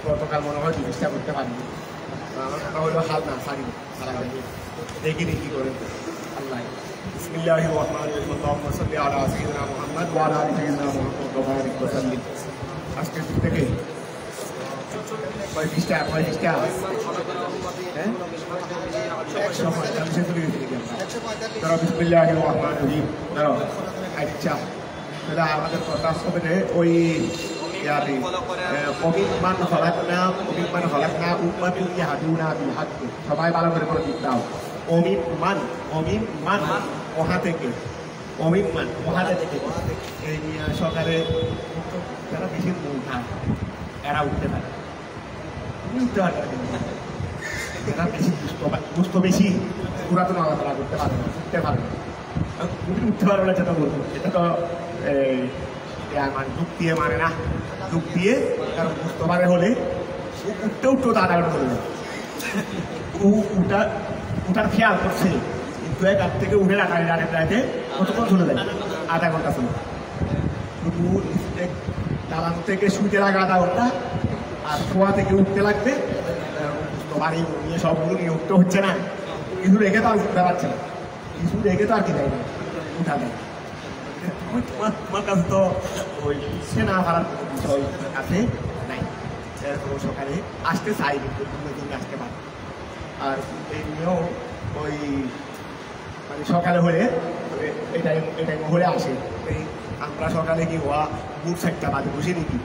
গতকাল মনে হয় জিনিসটা করতে পারিনি। আমার কথা হলো হাল না ছাড়ি সারা দেখিনি কি করে আল্লাহ। বিসমিল্লাহির রহমানির রহিম। আল্লাহুম্মা সাল্লি আলা সাইয়্যিদিনা মুহাম্মদ ওয়া আলা আলি সাইয়্যিদিনা মুহাম্মদ ওয়া বারিক ওয়া সাল্লিম। আজকে থেকে পঁয়ত্রিশটা হ্যাঁ 145 ধরো বিসমিল্লাহির রহমানির রহিম ধরো। আচ্ছা তাহলে আমাদের কথা হবে ওই অমিমান হলাকনা উম্মাতুন ইয়াহদুনা বিল হক। সবাই ভালো করে করে দাও। অমিমান ওহা থেকে অমিমান ওহাতে থেকে এই সকালে যারা বেশি উঠা এরা উঠতে পারে, উঠতে পারে এরা বেশি দুষ্ট বেশি পুরাতন আলাদা করতে পারে না, উঠতে পারে না। উঠতে পারবে না যেটা বলবো এটা তো যুগ দিয়ে মানে না, যুগ দিয়ে কারণ বুঝতে পারে হলে উঠতেও আধা ঘন্টা চলে যায়। উঠার খেয়াল করছে কিন্তু এক থেকে উঠে রাখে কতক্ষণ চলে যায়, আধা ঘন্টা চলে। দালান থেকে শুতে লাগে আধা ঘন্টা, আর শোয়া থেকে উঠতে লাগবে। বাড়ি নিয়ে সবগুলো নিয়ে উঠতে হচ্ছে না, কিছু রেখে তো আর উঠতে পারছে না, কিছু রেখে তো আর কি দেয় না উঠা দেয়। তোমার কাছে তো ওই সেনা ভাড়ার বিষয় আছে নাই, সকালে আসতে চাই কিন্তু আসতে পারে। আর এই নিয়েও ওই মানে সকালে হলে এটাই হলে আসে। এই আমরা সকালে কি হওয়া বুট 4টা বাজে বসে নাকি,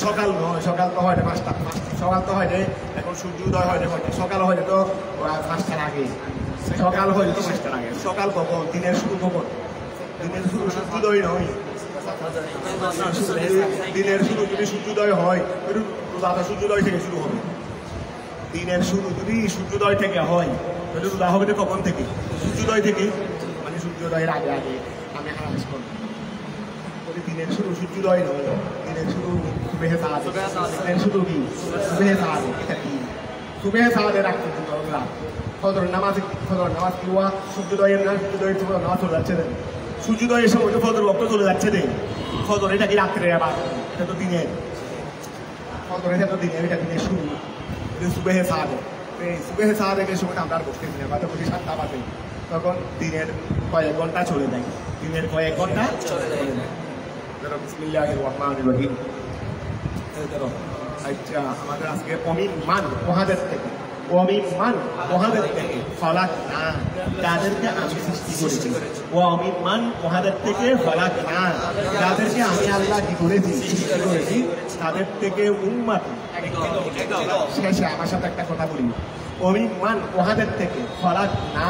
সকাল নয়, সকাল তো হয় 5টা, সকাল তো হয় এখন সূর্যোদয় হয় সকাল হয় তো 5টার আগে, সকাল হয় তো 5টার আগে। সকাল কখন, দিনের শুরু কখন? দিনের শুরু সূর্যোদয় নয়, দিনের শুরু যদি সূর্যোদয় হয় রোজা সূর্যোদয় থেকে শুরু হবে। দিনের শুরু যদি সূর্যোদয় থেকে হয় তাহলে রোজা হবে কখন থেকে? সূর্যোদয় থেকে, মানে সূর্যোদয়ের আগে আগে আমি হারাস করব। দিনের শুরু সূর্যোদয় নয়, দিনের শুরু সুবেহে সাদ। দিনের শুরু কি? সুবেহে সাদ। এটা কি? সুবেহে সাদে রাখতে হবে। ফজর নামাজ কি হওয়া সূর্যোদয়ের না, সূর্যোদয়ের সময় নামাজ চলে যাচ্ছে দেন, সূর্যোদয়ের সময় তো ফজর বক্ত চলে যাচ্ছে দেন। ফজর এটা কি রাত্রে, আবার এটা তো দিনের। ফজর এটা তো দিনের, এটা দিনের শুরু, সুবেহে সাদ। সুবেহে সাদের সময় আমরা আর বসতেছি না, বাজে বসে 7টা বাজে, তখন দিনের কয়েক ঘন্টা চলে যায়, দিনের কয়েক ঘন্টা চলে যায়। বিসমিল্লাহির রহমানির রহিম। আচ্ছা আমাদের আজকে অমিমান ওহাদের থেকে ফলাক না যাদেরকে আমি সৃষ্টি করেছি। অমিমান ওহাদের থেকে ফলাক না যাদেরকে আমি আল্লাহ কি করেছি, সৃষ্টি করেছি। তাদের থেকে উম্মাত। শেষে আমার সাথে একটা কথা বলি, অমিমান ওহাদের থেকে ফলাক না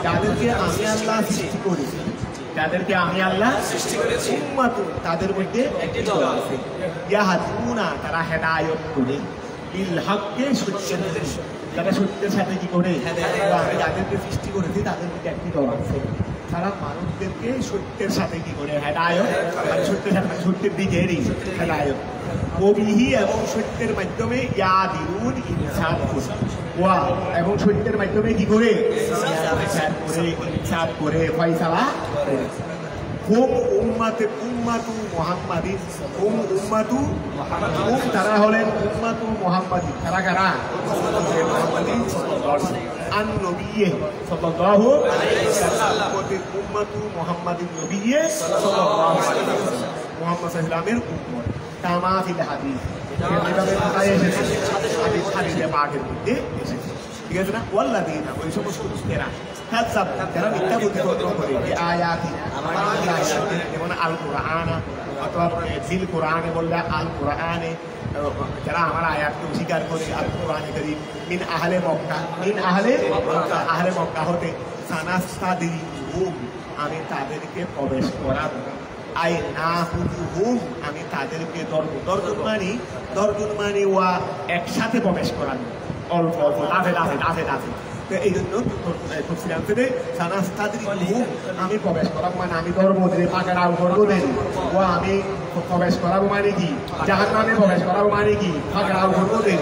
যাদেরকে আমি আল্লাহ সৃষ্টি করেছি, যাদেরকে আমি আল্লাহ সৃষ্টি করেছি। উম্মাতুন তাদের মধ্যে একটি দল আছে, ইয়াহদুনা তারা হেদায়েত করে, বিল হককে সত্যের সাথে, যারা সত্যের সাথে কি করে, আমি যাদেরকে সৃষ্টি করেছি তাদের মধ্যে একটি দল আছে, তারা মানুষদেরকে সত্যের সাথে কি করে হেদায়েত, সত্যের সাথে সত্যের দিকে হেদায়েত। ওবিহি এবং সত্যের মাধ্যমে ইয়াদিলুন ইনসাফ করে, ওয়া এবং সত্যের মাধ্যমে কি করে ইনসাফ করে ফয়সালা করে। হুম উম্মাতু মুহাম্মাদিন, তারা হলেন উম্মাতু মুহাম্মাদিন। তারা কারা? আন নবিয়্যে সাল্লাল্লাহু আলাইহি ওয়াসাল্লাম, উম্মাতু মুহাম্মাদিন নবিয়্যে সাল্লাল্লাহু আলাইহি ওয়াসাল্লাম, মুহাম্মদ সাল্লামের উম্মত। কামা ফিল হাদিস, যেভাবে কোথায় এসেছে হাদিসে পাকের মধ্যে এসেছে, ঠিক আছে না? ওয়াল্লাযীনা ওই সমস্ত লোকেরা কাযাব যারা মিথ্যা প্রতিপন্ন করে আয়াতিনা আমাদের আয়াতে, যেমন আল কোরআন অথবা দিল কোরআনে বললে আল কোরআনে, যারা আমার আয়াতকে অস্বীকার করে, আল কোরআনে কারীম মিন আহলে মক্কা হতে সানাস্তাদিরুহুম আমি তাদেরকে প্রবেশ করাবো। আই না হুম আমি তাদেরকে দর্জন মানি ওয়া একসাথে প্রবেশ করাবো, অল্প অল্প লাফে লাফে লাফে লাফে। এই জন্য আমি প্রবেশ করাবো মানে আমি ধর্ম দিয়ে পাকারাও করবো দেন, ও আমি প্রবেশ করাবো মানে কি জাহান্নামে প্রবেশ করাবো মানে কি পাকারাও করবো দেন।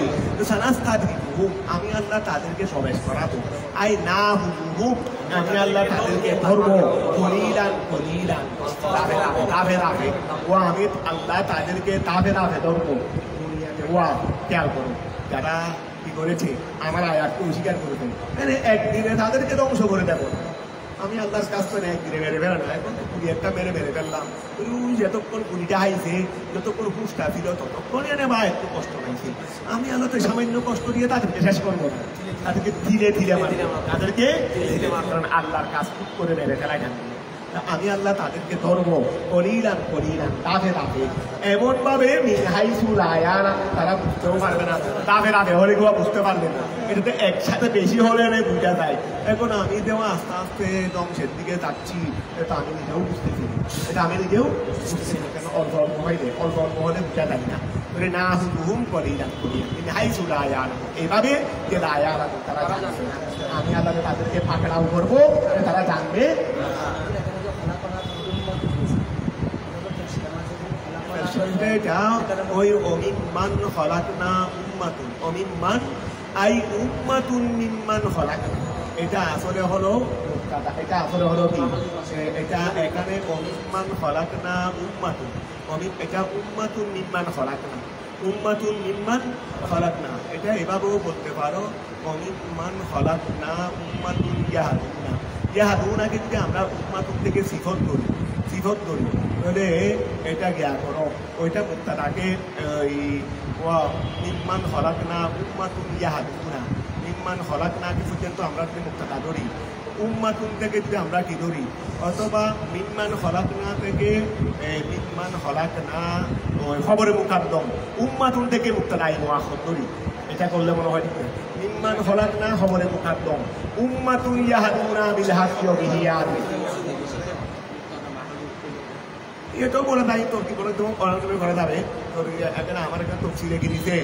আমি আল্লাহ তাদেরকে প্রবেশ করাবো। আই না হুম আমি আল্লাহ তাদেরকে ধরবো কলিলান লাফে লাফে লাফে লাফে, ও আমি আল্লাহ তাদেরকে লাফে লাফে ধরবো ওয়া খেয়াল করো, যারা কি করেছে আমার আয়াতকে অস্বীকার করেছে, মানে একদিনে তাদেরকে ধ্বংস করে দেবো। আমি আল্লাহর কাছ থেকে একদিনে মেরে ফেলা না, এখন তো কুড়ি একটা মেরে ফেললাম। যতক্ষণ কুড়িটা হাইছে, যতক্ষণ হুঁশটা ছিল, ততক্ষণ এনে বা একটু কষ্ট পাইছে। আমি আল্লাহ তো সামান্য কষ্ট দিয়ে তাদেরকে শেষ করবো না, তাদেরকে ধীরে ধীরে তাদেরকে কারণ আল্লাহর কাজ খুব করে মেরে ফেলাই না। আমি আল্লাহ তাদেরকে ধরবো কলিলান দাফে দাফে, এমন ভাবে তারা বুঝতেও পারবে না। দাফে দাফে হলে কেউ বুঝতে পারবে না, এটাতে একসাথে বেশি হলে বুঝা যায়। এখন আমি দেওয়া আস্তে আস্তে ধ্বংসের দিকে যাচ্ছি, এটা আমি নিজেও বুঝতেছি, এটা আমি নিজেও বুঝতেছি না। কেন অল্প অল্প হইলে অল্প অল্প হলে বুঝা যায় না। না হুম কলিলান এইভাবে যে লায়ারা তারা জানবে না। আমি আল্লাহ তাদেরকে পাকড়াও করবো, তারা জানবে। ওই অমিম্মান খলাকনা উম্মাতুন, অমিম্মান আই উম্মাতুন মিম্মান খলাকনা, এটা আসলে হলো এটা আসলে হলো কি, এটা এখানে অমিম্মান খলাকনা উম্মাতুন, এটা উম্মাতুন মিম্মান খলাকনা, উম্মাতুন মিম্মান খলাকনা। এটা এভাবেও বলতে পারো অমিম্মান খলাকনা উম্মাতুন ইয়াহাদুনা। ইয়াহাদুনা কিন্তু আমরা উম্মাতুন থেকে সিফত ধরি তাহলে এটা জ্ঞান করো, ওইটা মুক্তাটাকে নিম্মান হলাক না উম্মাতুন ইয়াহাদুনা, নিম্মান হলাক না কিছু কিন্তু আমরা যদি মুক্তাটা ধরি, উম্মাতুন থেকে যদি আমরা কি ধরি, অথবা মিম্মান হলাক না থেকে মিম্মান হলাক না খবরে মুকাদ্দম, উম্মাতুন থেকে মুক্তাটাই মুআখর ধরি, এটা করলে মনে হয় ঠিক। মিম্মান হলাক না খবরে মুকাদ্দম, উম্মাতুন ইয়াহাদুনা বিল হাক্কি ওয়া বিহি ইয়াহদিন। এটাও বলে তাই তোর কি বলে তোমার অনানুমে করা যাবে। তোর এখানে আমার এখানে তফসিল রেখে দিতে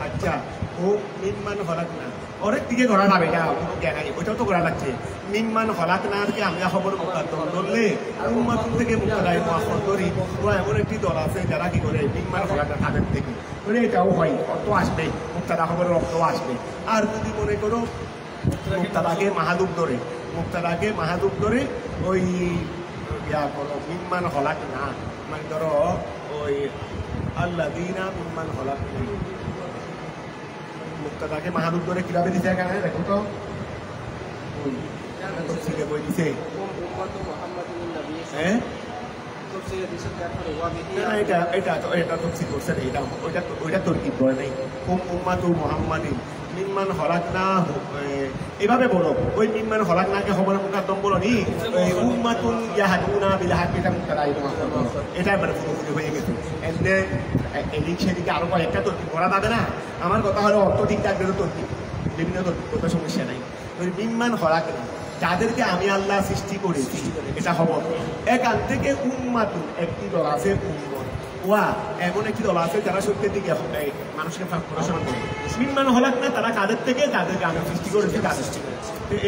আচ্ছা মিম্মান হলাক না অনেক দিকে করা যাবে, এটা কোনো জ্ঞান ওইটাও তো করা লাগছে। মিম্মান হলাক না থেকে আমরা খবর মুকাদ্দম ধরলে উম্মাতুন থেকে মুক্তাদায় মুআখর ধরি, ওরা এমন একটি দল আছে যারা কি করে মিম্মান হলাক না তাদের থেকে মানে এটাও হয়, অর্থ আসবে, মুক্তাদা খবরের অর্থ আসবে। আর যদি মনে করো মুক্তাদাকে মাহাদুব ধরে ওই ইয়া করো মিম্মান হলাক না, মানে ধরো ওই আল্লাযীনা মিম্মান হলাক না, মুক্তাদাকে মাহাদুব ধরে কিভাবে দিছে এখানে দেখো তো, বই দিছে হ্যাঁ এভাবে বলো, ওই মিম্মান হলাক নাকে খবরের মুকাদ্দম বলো নি, উম্মাতুন ইয়াহদুনা বিল হাক্কি এটা মুক্তাদাই এটা এবারে পুরোপুরি হয়ে গেছে। এমনি এদিক সেদিকে আরো কয়েকটা তর্কিব করা যাবে না। আমার কথা হলো অর্থ ঠিক থাকবে তো তর্কিব, বিভিন্ন তর্কিব কোনো সমস্যা নাই। ওই মিম্মান হলাক না যাদেরকে আমি আল্লাহ সৃষ্টি করেছি, এটা খবর। এখান থেকে উম্মাতুন একটি দল আছে, ওয়া এমন একটি দল আছে যারা সত্যের দিকে মানুষকে পড়াশোনা করে। মিম্মান হলাক না তারা কাদের থেকে, যাদেরকে আমি সৃষ্টি করেছি তাদের থেকে,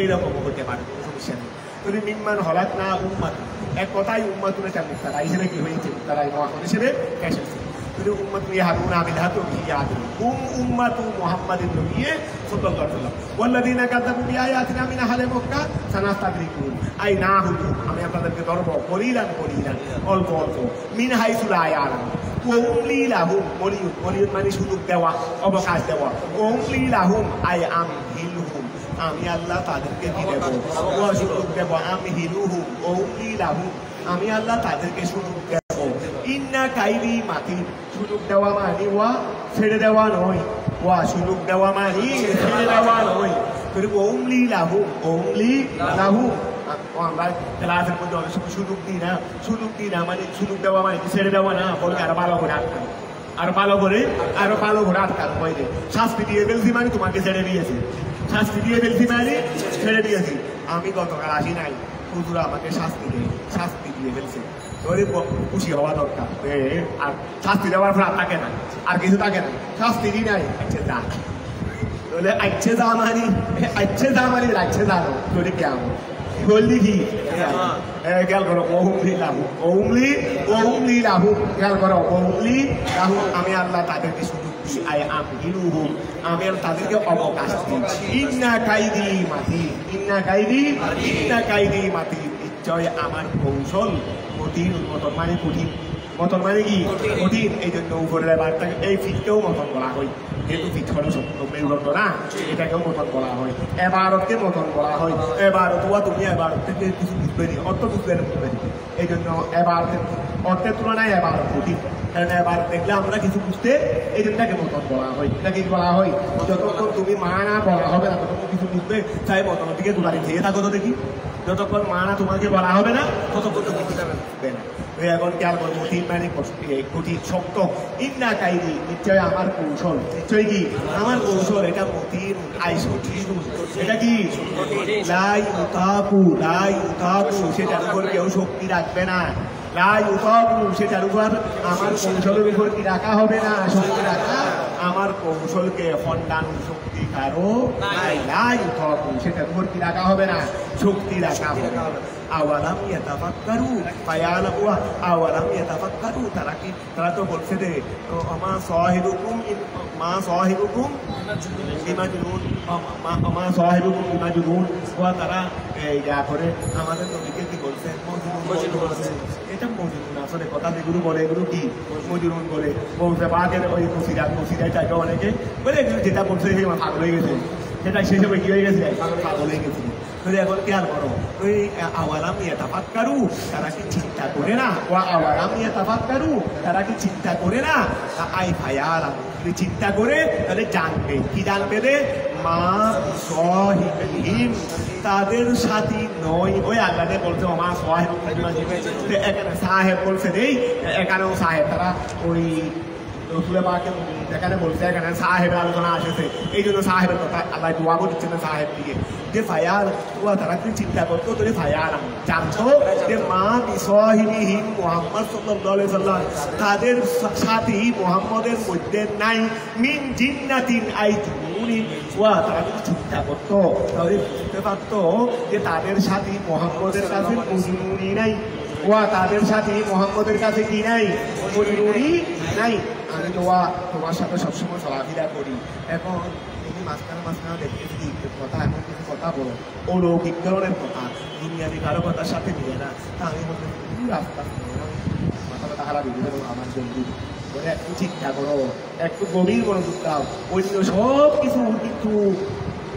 এইরকম হতে পারে, কোনো সমস্যা নেই। যদি মিম্মান হলাক না উম্মাতুন, এক কথাই উম্মাতুন এটা মুক্তাদা হিসেবে কি হয়েছে, মুক্তাদা হিসেবে এসেছে। উম্মাতুন ইয়াহদুনা বিল হাক্কি ওয়া ইয়াহদিন, হুম উম্মাতু মুহাম্মাদিন নবিয়্যি সাল্লাল্লাহু আলাইহি ওয়াসাল্লাম ওয়াল্লাযীনা কাযাবু বিআয়াতিনা মিন আহলি মক্কা সানাস্তাদরিকুহুম আই নাহুদু, আমি আপনাদেরকে ধরব কলিলান অল্প অল্প, মিন হাইসু লা ইয়ালামুন ওয়া উমলি লাহুম, ওয়ালিউদ মানে সুযোগ দেওয়া, অবকাশ দেওয়া, উমলি লাহুম আই আমহিলহুম, আমি আল্লাহ তাদেরকে কি দেব, ওয়া সুযোগ দেব, আমহিলহুম ওয়া উমলি লাহুম, আমি আল্লাহ তাদেরকে সুযোগ দেব। ইন্না কাইদি মাতিন, সুযোগ দেওয়া মানে ওয়া ছেড়ে দেওয়া নয়, ওয়া সুযোগ দেওয়া মানে ছেড়ে দেওয়া নয়। ওমলি লাহুম আমরা ক্লাসের মধ্যে অনেক সময় সুযোগ দিই না মানে সুযোগ দেওয়া মানে ছেড়ে দেওয়া না, বলকে আরো ভালো করে আটকানো, আরো ভালো করে আটকানো হয়ে শাস্তি দিয়ে ফেলছি মানে তোমাকে ছেড়ে দিয়েছি, আমি গতকাল আসি নাই, হুজুরা আমাকে শাস্তি দিয়ে ফেলছে, খুশি হওয়া দরকার। আর শাস্তি দেওয়ার পর থাকে না, আর কিছু থাকে না, শাস্তি দিই নাই, আচ্ছা জানো তোরে কেমন বললি কি খেয়াল করো, খেয়াল করো, আমি আল্লাহ তাদেরকে সুযোগ দিই, আমি তাদেরকে অবকাশ দিই। ইন্না কাইদি মাতি নিশ্চয় আমার কৌশল কঠিন, মতন মানে কঠিন, মতন মানে কি কঠিন। এই জন্য উপরের এবারটাকে এই ফিটকেও মতন বলা হয়, যেহেতু ফিট হলো সত্য মেরুদণ্ড না, এটাকেও মতন বলা হয়, এবারতকে মতন বলা হয়। এবারত ওয়া তুমি এবারত থেকে কিছু বুঝবে নি, অর্থ বুঝবে না, বুঝবে নি। এই জন্য এবারতের অর্থের তুলনায় এবারত কঠিন, কারণ এবার দেখলে আমরা কিছু বুঝতে, এই জন্যটাকে মতন বলা হয়। এটাকে বলা হয় যতক্ষণ তুমি মানা বলা হবে না ততক্ষণ কিছু বুঝবে, তাই মতনের দিকে দুবারি খেয়ে থাকো তো দেখি। যতক্ষণ মানা তোমাকে বলা হবে না ততক্ষণ তুমি বুঝবে না। এখন খেয়াল করবো কঠিন মানে কঠিন শক্ত। ইন্না কাইদি নিশ্চয় আমার কৌশল, নিশ্চয় কি আমার কৌশল, এটা মতির এটা কি লাই উতাপু, লাই উতাপু সেটার উপর কেউ শক্তি রাখবে না, লাই উতাপু সেটার উপর আমার কৌশলের উপর কি রাখা হবে না, শক্তি রাখা আমার কৌশলকে খণ্ডানো শক্তি কারো নাই, লাই উতাপু সেটার উপর কি রাখা হবে না, শক্তি রাখা হবে না। আওয়ালাম ইয়াতাফাক্কারু ফায়ালামু আওয়ালাম ইয়াতাফাক্কারু, তারা তো বলছে যে মা সাহিবুকুম বিমাজনুন, মা সাহিবুকুম বিমাজনুন, তারা ইয়া করে আমাদের নবীকে কি বলছে মজনুন। এটা মজনুন আসলে কথা যেগুলো বলে এগুলো কি মজনুন বলে, বলছে বাঘের ওই কসিদাটাকে অনেকে বলে যেটা বলছে সে পাগল হয়ে গেছে, সেটা শেষে কি হয়ে গেছে পাগল হয়ে গেছে। এখন খেয়াল করো ওই আওয়ালাম ইয়াতাফাক্কারু, তারা কি চিন্তা করে না, ও আওয়ালাম ইয়াতাফাক্কারু তারা কি চিন্তা করে না, আই ফায়ালাম যদি চিন্তা করে তাহলে জানবে, কি জানবে রে মা সাহিবিহিম তাদের সাথী নয়। ওই আগানে বলছে মা সাহেব, এখানে সাহেব বলছে নেই, এখানেও সাহেব, তারা ওই রসুলের পাকে যেখানে বলছে এখানে সাহেবের আলোচনা আসেছে, এই জন্য সাহেবের কথা আল্লাহ দোয়াবো দিচ্ছে না সাহেব দিকে, যে ফায়াল ওয়া তারা কি চিন্তা করতো তোরে ফায়াল জানতো যে মা বিসাহিবিহিম মুহাম্মদ সাল্লাল্লাহু আলাইহি সাল্লাম তাদের সাথী মুহাম্মদের মধ্যে নাই মিন জিন্নাতিন আই জুনুনিন, ওয়া তারা যদি চিন্তা করতো তাহলে বুঝতে পারতো যে তাদের সাথী মুহাম্মদের কাছে মজনুনি নাই, ওয়া তাদের সাথে মুহাম্মদের কাছে কি নাই, মজনুনি নাই। আমি তো তোমার সাথে সবসময় চলাফেরা করি, এখন তুমি মাঝখানে দেখতেছি কথা, এমন কিছু কথা বলো অলৌকিক ধরনের কথা, দুনিয়াবি কারো কথার সাথে মিলে না, তা আমি বলতে রাস্তা মাথা ব্যথা হারা বেরিয়ে দেবো আমার জন্য বলে একটু চিন্তা করো, একটু গভীর মনোযোগ দাও। অন্য সব কিছু কিন্তু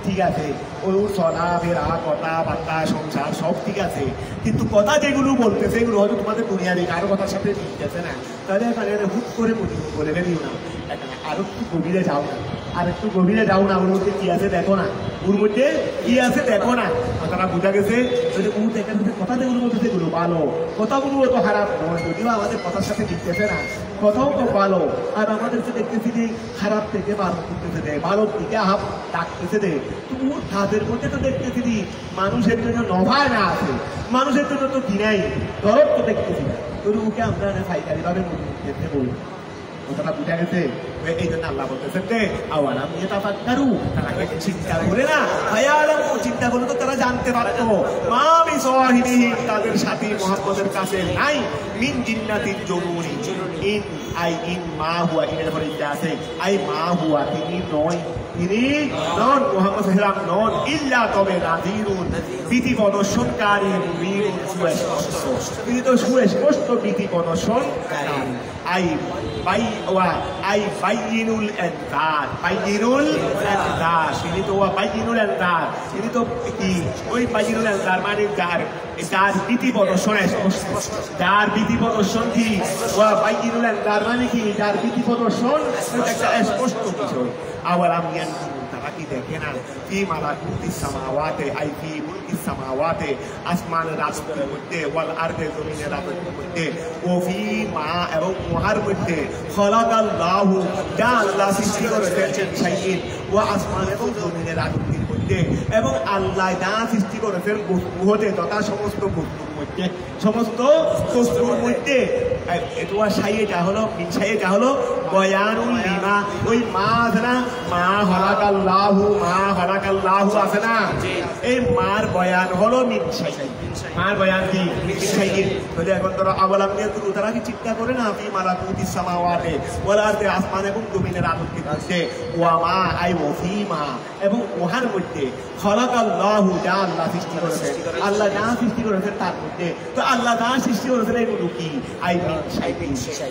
ঠিক আছে, ওই চলাফেরা কথাবার্তা সংসার সব ঠিক আছে, কিন্তু কথা যেগুলো বলতেছে এগুলো হয়তো তোমাদের দুনিয়াবি কারো কথার সাথে মিলতেছে না, তাহলে এখানে হুট করে বলে ফেলিও না, এখানে আরো একটু গভীরে যাও না, আর একটু গভীরে যাও না, ওর মধ্যে কি আছে দেখো না, ওর মধ্যে কি আছে দেখো না। কথাটা বোঝা গেছে, কথা যেগুলো বলতেছে এগুলো ভালো, কথাগুলো তো খারাপ নয়, যদিও আমাদের কথার সাথে মিলতেছে না, কথাও তো ভালো, আর আমাদেরকে দেখতেছি যে খারাপ থেকে ভালো করতেছে দেয়, ভালো দিকে ডাকতেছে দেয়, তো তাদের মধ্যে তো দেখতেছি মানুষের জন্য নভায় না আছে, মানুষের জন্য তো কিনাই দরদ তো দেখতেছি না, তো ওকে আমরা ফাইকারি ভাবে দেখতে বলি। কথাটা বুঝা গেছে, এই জন্য আল্লাহ বলতেছেন যে আওয়ালাম ইয়াতাফাক্কারু তারা কি চিন্তা করে না, ফায়ালাম চিন্তা করলে তো তারা জানতে পারতো মা বিসাহিবিহিম তাদের সাথী মুহাম্মদের কাছে নাই মিন জিন্নাতিন জুনুনি, ইন আই ইন মা হুয়া, ইনের পরে যা আছে আই মা হুয়া তিনি নয়, তিনি নন মুহাম্মদ সাল্লাল্লাহু আলাইহি নন, ইল্লা তবে নাযীরুন ভীতি প্রদর্শনকারী, মুবিনুন সুস্পষ্ট, তিনি তো সুস্পষ্ট ভীতি প্রদর্শনকারী। আই বাইয়িনুল ইনজার, বাইয়িনুল ইনজার তিনি তো বাইয়িনুল ইনজার, তিনি তো কি ওই বাইয়িনুল ইনজার মানে যার ভীতি প্রদর্শন, যার ভীতি প্রদর্শন কি, ওয়া বাইয়িনুল ইনজার মানে কি যার ভীতি প্রদর্শন একটা স্পষ্ট বিষয়। আওয়ালাম ইয়ানজুরু তারা কি দেখে না, ফি মালাকুতিস সামাওয়াতি আই ফি মুলকিস সামাওয়াতি আসমানের রাজত্বের মধ্যে, ওয়াল আরদে জমিনের রাজত্বের মধ্যে, ও ফি মা এবং মহার মধ্যে খলাকাল্লাহু যা আল্লাহ সৃষ্টি করেছেন শাইইন, ও আসমান এবং জমিনের রাজত্বের মধ্যে, এবং আল্লাহ যা সৃষ্টি করেছেন বস্তু হতে তথা সমস্ত বস্তুর মধ্যে, সমস্ত বস্তুর মধ্যে এটা শাইইটা হলো শাইইটা হলো বয়ানুল লিমা, ওই মা আছে না, মা হলাকাল্লাহু আছে না, এই মার বয়ান হলো মিন শাইইন, মার বয়ান কি মিন শাইইন। তাহলে এখন ধরো আওয়ালাম ইয়ানজুরু তারা কি চিন্তা করে না, ফি মালাকুতিস সামাওয়াতি ওয়াল আরদি আসমান এবং জমিনের রাজত্বের মধ্যে, ওয়া মা আই ওয়া ফি মা এবং ওহার মধ্যে মধ্যে খলাকাল্লাহু, যা আল্লাহ সৃষ্টি করেছেন, আল্লাহ যা সৃষ্টি করেছেন তার মধ্যে, তো আল্লাহ যা সৃষ্টি করেছেন এগুলো কি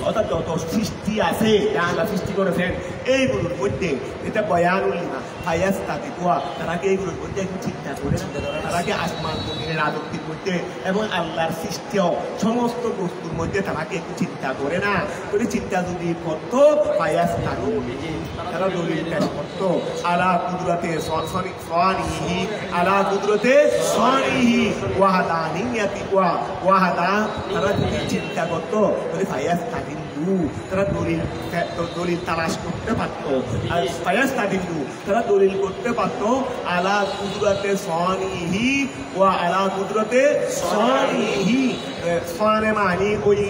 অর্থাৎ যত সৃষ্টি আছে যা আল্লাহ সৃষ্টি করেছেন এইগুলোর মধ্যে, এটা বয়ানুল লিমা ফায়াস্তাতিকুয়া, তারা কি এইগুলোর মধ্যে একটু চিন্তা করে না? তারা কি আসমান জমিনের রাজত্বের মধ্যে এবং আল্লাহর সৃষ্টি সমস্ত বস্তুর মধ্যে তারা কি একটু চিন্তা করে না? যদি চিন্তা যদি করতো ফায়াস্তাতু, তারা দলিল পেশ করতো আলা কুদরতে সানিহি, আলা কুদরতে সানিহি ওয়াহাদানিয়াতি ওয়াহাদা, তারা যদি চিন্তা করতো তাহলে ফায়াস্তাদিল্লু, তারা দলিল তালাশ করতে পারতো, আর ফায়াস্তাদিল্লু তারা দলিল করতে পারতো আলা কুদরতে সানিহি ওয়া আলা কুদরতে সানিহি, সানে মানে ওই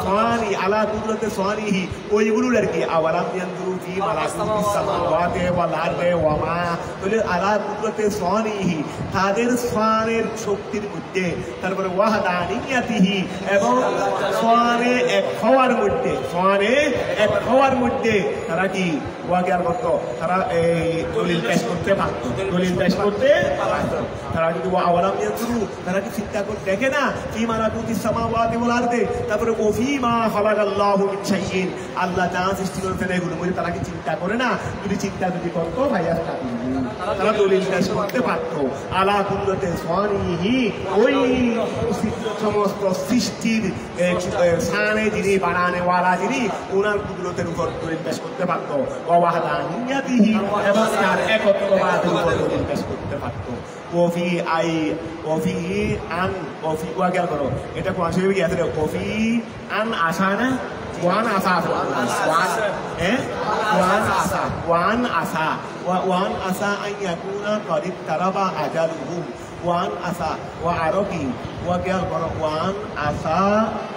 সানি, আলা কুদরতে সানিহি ওইগুলোর আর কি, আওয়ালাম ইয়ানজুরু ফি মালাকুতিস সামাওয়াতি ওয়াল আরদি ওয়া মা, তাহলে আলা কুদরতে সানিহি তাদের সানের শক্তির মধ্যে, তারপরে ওয়াহদানিয়াতিহি এবং সানে এক হওয়ার মধ্যে, সানে এক হওয়ার মধ্যে তারা কি ওয়াকিয়ার করতো, তারা এই দলিল পেশ করতে পারতো, দলিল পেশ করতে পারতো। তারা যদি আওয়ালাম ইয়ানজুরু, তারা কি চিন্তা করে দেখে না ফি মালাকুতিস সামাওয়াতি ওয়াল আরদি, তারপরে ও ফি মা খালাকাল্লাহু মিন শাইইন, আল্লাহ যা সৃষ্টি করেছেন এগুলো মধ্যে তারা কি চিন্তা করে না? যদি চিন্তা যদি করতো ভাইয়া তারা দলিল পেশ করতে পারতো আলা কুদরতে সানিহি, ওই সমস্ত সৃষ্টির শানে যিনি বানানেওয়ালা যিনি, ওনার কুদরতের উপর দলিল পেশ করতে পারতো, ওয়াহদানিয়াতিহি এবং তার একত্ববাদের উপর দলিল পেশ করতে পারতো। ওফি আই ওফি আন ওফি ওয়া গেল করো, এটা কোন শরীফে গিয়ে আছে, ওফি আন আসা না, ওয়ান আসা, ওয়ান আসা আন ইয়াকুনা করিব তারাবা আজালুহুম, ওয়ান আসা ওয়া আরবি ওয়া গেল করো, ওয়ান আসা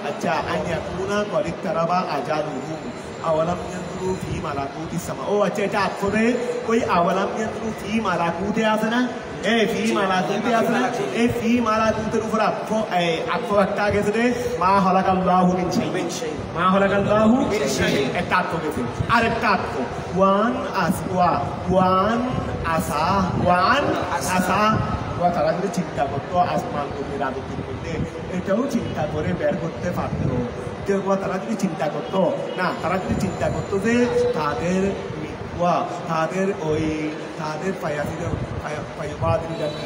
আচ্ছা আন ইয়াকুনা করিব তারাবা আজালুহুম আওয়ালাম ইয়ানজুরু ফি মালাকুতিস সামা, ও আচ্ছা এটা আফরে ওই আওয়ালাম ইয়ানজুরু ফি মালাকুতে আছে না, এই ফি মালাকুতে আছে না, এই ফি মালাকুতের উপর আফো একটা গেছে রে, মা খালাকাল্লাহু মিন শাইইন, মা খালাকাল্লাহু মিন শাইইন একটা আফো গেছে, আর একটা আফো ওয়ান আসওয়া, ওয়ান আসা, ওয়ান আসা, তারা যদি চিন্তা করতো আসমান জমির রাজত্বের মধ্যে, এটাও চিন্তা করে বের করতে পারতো। তারা যদি চিন্তা করতো না, তারা যদি চিন্তা করতো যে তাদের তাদের ওই তাদের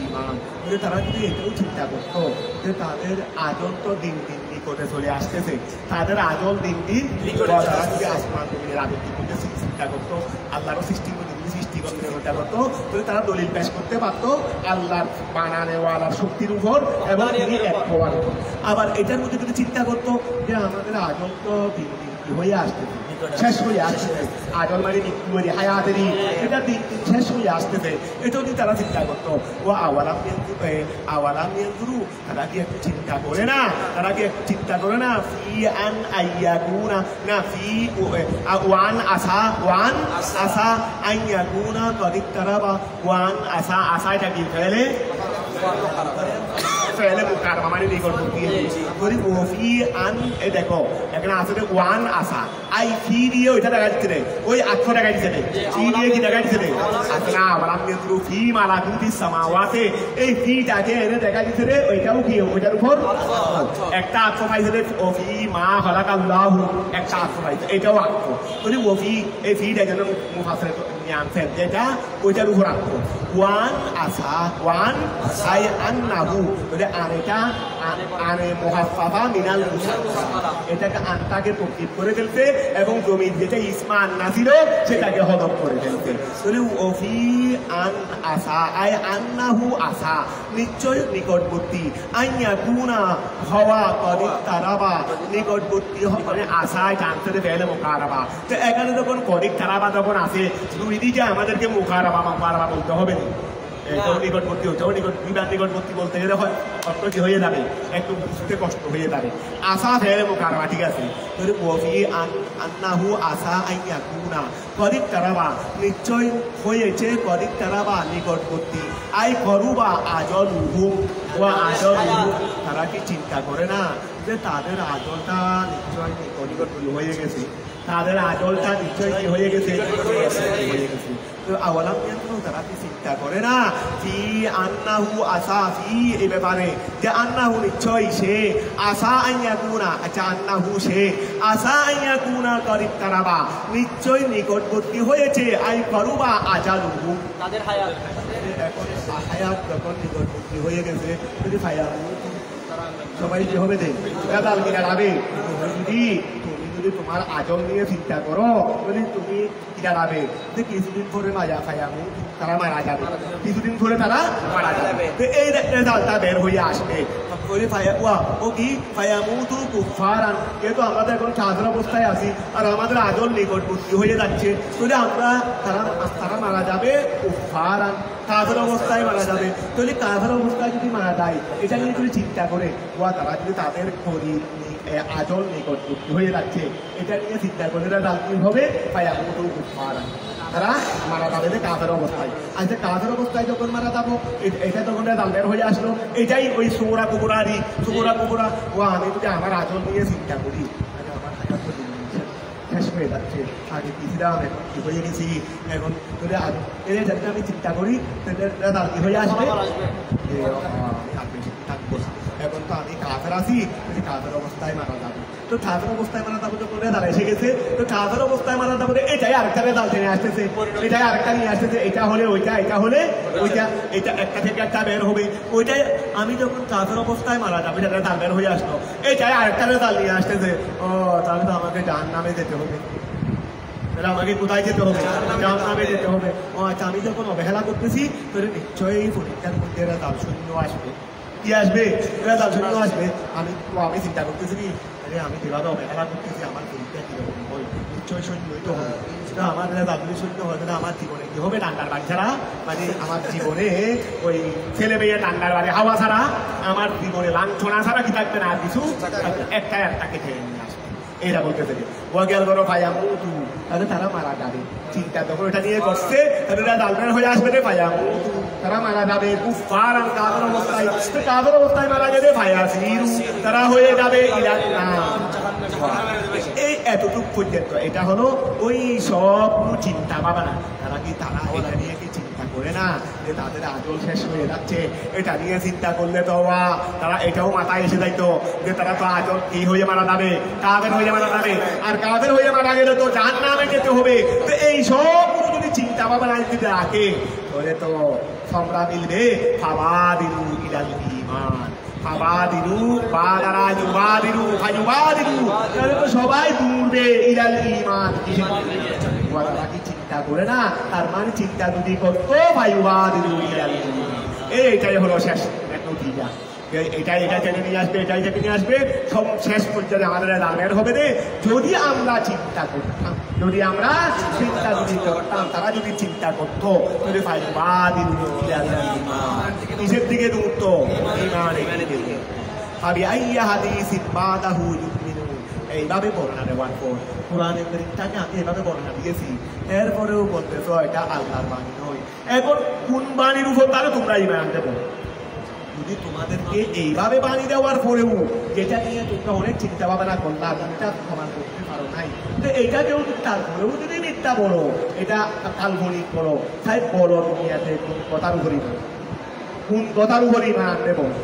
ইমান, তারা যদি এটাও চিন্তা করতো যে তাদের আজল তো দিন দিন নিকটে চলে আসতেছে, তাদের আজল দিন দিন নিকটে, তারা যদি আসমান জমির রাজত্বের মধ্যে চিন্তা করতো, আল্লাহর সৃষ্টির মধ্যে সৃষ্টি করতে চিন্তা করতো, তাহলে তারা দলিল পেশ করতে পারতো আল্লাহর বানানেওয়ালার শক্তির উপর এবং এক হওয়ার উপর। আবার এটার মধ্যে যদি চিন্তা করতো যে আমাদের আজল তো দিন দিন হয়ে আসতেছে, শেষ হয়ে আসতেছে, আজল মানে মৃত্যু মানে হায়াতেরই, এটা দিন দিন শেষ হয়ে আসতেছে, এটাও যদি তারা চিন্তা করতো, ও আওয়ালাম ইয়ানজুরু, তারা কি একটু চিন্তা করে না? তারা কি একটু চিন্তা করে না? ফি আন আইয়াকুনা না, ফি ওয়ান আসা, ওয়ান আসা আইয়াকুনা করিব তারাবা, ওয়ান আসা, আসা এটা কি ফেলে ফেলে মুকাররমা মানে নিকটবর্তী, ওফি আন, এই দেখো এখানে আছে ওয়ান আসা, আই ফি দিয়ে ওইটা দেখা যাচ্ছে রে, ওই আত্ম দেখা দিচ্ছে রে, ফি দিয়ে কি দেখা দিচ্ছে রে, আছে না আওয়ালাম ইয়ানজুরু ফি মালাকুতিস সামাওয়াতি, এই ফিটাকে এনে দেখা দিচ্ছে রে, ওইটাও কি ওইটার উপর একটা আত্ম পাইছে রে, ওফি মা খালাকাল্লাহু একটা আত্ম পাইছে, এটাও আত্ম, তাহলে ওফি এই ফিটা যেন মুফাসসির নিয়ে আনছেন যেটা ওইটার উপর আত্ম, ওয়ান আসা, ওয়ান আই আন্নাহু, আনেটা আনে মুহাফফাফা মিনাল মুসাফফা, এটাকে আনটাকে তৌকিদ করে ফেলতে এবং জমির যেটা ইসমা আন্না ছিল সেটাকে হযফ করে ফেলতে, তাহলে ওফি আন আসা আই আন্নাহু আসা, নিশ্চয় নিকটবর্তী, আইয়াকুনা হওয়া করিব তারাবা, নিকটবর্তী মানে আশায় জানতে ফেলে মুকারাবা, তো এখানে যখন করিব তারাবা যখন আসে দুই দিকে আমাদেরকে মুকারাবা বলতে হবে না, নিকটবর্তী হচ্ছে, নিকটবর্তী বলতে গেলে হয় অর্থ কি হয়ে যাবে, একটু বুঝতে কষ্ট হয়ে যাবে, আশা ফেলে মুকাররমা, ঠিক আছে, তাহলে ওফি আন্নাহু আসা আইয়াকুনা করিব তারাবা, নিশ্চয় হয়েছে করিব তারাবা নিকটবর্তী, আই করুবা আজলুহুম ওয়া আজলুহুম, তারা কি চিন্তা করে না যে তাদের আজলটা নিশ্চয় নিকটবর্তী হয়ে গেছে, তাদের আজলটা নিশ্চয় কি হয়ে গেছে, হয়ে গেছে, আওয়ালাম তারা কি চিন্তা করে না কি আন্নাহু আসাফি এই ব্যাপারে যে আন্নাহু নিশ্চয় সে আসা আইয়াকুনা আচ্ছা আন্নাহু সে আসা আইয়াকুনা করিব তারাবা নিশ্চয় নিকটবর্তী হয়েছে আই করুবা আজালুহু তাদের হায়াত এখন হায়াত যখন নিকটবর্তী হয়ে গেছে যদি ফায়ামু সবাই কি হবে দেখ কাদাল কিনা যাবে যদি তোমার আজল নিয়ে চিন্তা করো যদি তুমি কি দাঁড়াবে যে কিছুদিন পরে মারা ফায়ামু তারা মারা যাবে কিছুদিন পরে তারা মারা যাবে তো এই রেজাল্টটা বের হয়ে আসবে ও কি ফায়ামু তু কুফারান যেহেতু আমাদের এখন কাজের অবস্থায় আছি আর আমাদের আজল নিকটবর্তী হয়ে যাচ্ছে যদি আমরা তারা মারা যাবে কুফারান কাজের অবস্থায় মারা যাবে তাহলে কাজের অবস্থায় যদি মারা যায় এটা নিয়ে যদি চিন্তা করে তারা যদি তাদের করি আজল নিকটবর্তী হয়ে যাচ্ছে এটা নিয়ে চিন্তা করে রাজনীতি হবে তারা মারা যাবে কাজের অবস্থায় আচ্ছা কাজের অবস্থায় যখন মারা যাবো এটা তখন দালবের হয়ে আসলো এটাই ওই সোরা কুকুরারি আমি যদি আমার আজল নিয়ে চিন্তা করি শেষ হয়ে যাচ্ছে আগে পিছিলাম এখন কি হয়ে গেছি এখন যদি যাতে আমি চিন্তা করি দালকি হয়ে আসবে থাকবো এখন তো আমি কাজের আছি কাজের অবস্থায় মারা যাবো তো কাজের অবস্থায় মারা যাবো যখন রেজাল এসে গেছে তো কাজের অবস্থায় মারা যাবো এটাই আরেকটা রেজাল টেনে আসতেছে এটাই আরেকটা নিয়ে আসতেছে এটা হলে ওইটা এটা হলে ওইটা এটা একটা থেকে একটা বের হবে ওইটাই আমি যখন কাজের অবস্থায় মারা যাবো এটা রেজাল বের হয়ে আসলো এটাই আরেকটা রেজাল নিয়ে আসতেছে তাহলে তো আমাকে জাহান্নামে যেতে হবে আমাকে কোথায় যেতে হবে জাহান্নামে যেতে হবে আচ্ছা আমি যখন অবহেলা করতেছি তাহলে নিশ্চয়ই পরীক্ষার মধ্যে রেজাল শূন্য আসবে কি আসবে রেজাল্ট শূন্য আসবে আমি চিন্তা করতেছি কি আমি যেভাবে অবহেলা করতেছি আমার পরীক্ষা কিরকম হয় নিশ্চয় শূন্যই তো হবে আমার রেজাল্ট যদি শূন্য হয় তাহলে আমার জীবনে কি হবে টান্ডার বাড়ি ছাড়া মানে আমার জীবনে ওই ছেলে মেয়ে টান্ডার বাড়ি হাওয়া ছাড়া আমার জীবনে লাঞ্ছনা ছাড়া কি থাকবে না আর কিছু একটা কেটে নিয়ে আসবে এরা বলতেছে ওয়াগেল করো ফায়ামু তু তাহলে তারা মারা যাবে চিন্তা যখন এটা নিয়ে করছে তাহলে দালবের হয়ে আসবে রে ফায়ামু তারা মারা যাবে কুফার আর কাজের অবস্থায় মারা যাবে ফায়াসিরু তারা হয়ে যাবে এই এতটুকু পর্যন্ত এটা হলো ওই সব চিন্তা ভাবনা তারা এটা নিয়ে কি চিন্তা করে না যে তাদের আজল শেষ হয়ে যাচ্ছে এটা নিয়ে চিন্তা করলে তো তারা এটাও মাথায় এসে যাইতো যে তারা তো আজল কি হয়ে মারা যাবে কাদের হয়ে মারা যাবে আর কাদের হয়ে মারা গেলে তো জাহান্নামে যেতে হবে তো এই সব যদি চিন্তা ভাবনা যদি রাখে তাহলে তো তোমরা মিলবে ফাওয়াদিলু ইলাল ঈমান ফাওয়াদিলু বাদারা ইউবাদিলু ফায়ুবাদিলু তাহলে তো সবাই দূরবে ইলাল ঈমান ওরা কি চিন্তা করে না তার মানে চিন্তা যদি করতো ফায়ুবাদিলু ইলাল ঈমান এইটাই হলো শেষ নতিজা এটা টেনে নিয়ে আসবে এটাই টেনে নিয়ে আসবে সব শেষ পর্যায়ে আমাদের দানের হবে রে যদি আমরা চিন্তা করতাম তারা যদি চিন্তা করতো তাহলে কিসের দিকে দৌড়তো এইভাবে বর্ণনা দেওয়ার পর কোরআনের কারিমটাকে আমি এভাবে বর্ণনা দিয়েছি এরপরেও বলতেছো এটা আল্লাহর বাণী নয় এখন কোন বাণীর উপর তাহলে তোমরা ঈমান আনতে পারো যদি তোমাদেরকে এইভাবে বাণী দেওয়ার পরেও যেটা নিয়ে তোমরা অনেক চিন্তা ভাবনা করলাম এটা প্রমাণ করতে পারো নাই তো এইটাকেও তারপরেও যদি মিথ্যা বলো এটা কাল্পনিক বলো তাই বলো দুনিয়াতে কোন কথার উপরই বলো কোন কথার উপরই মানতে বলো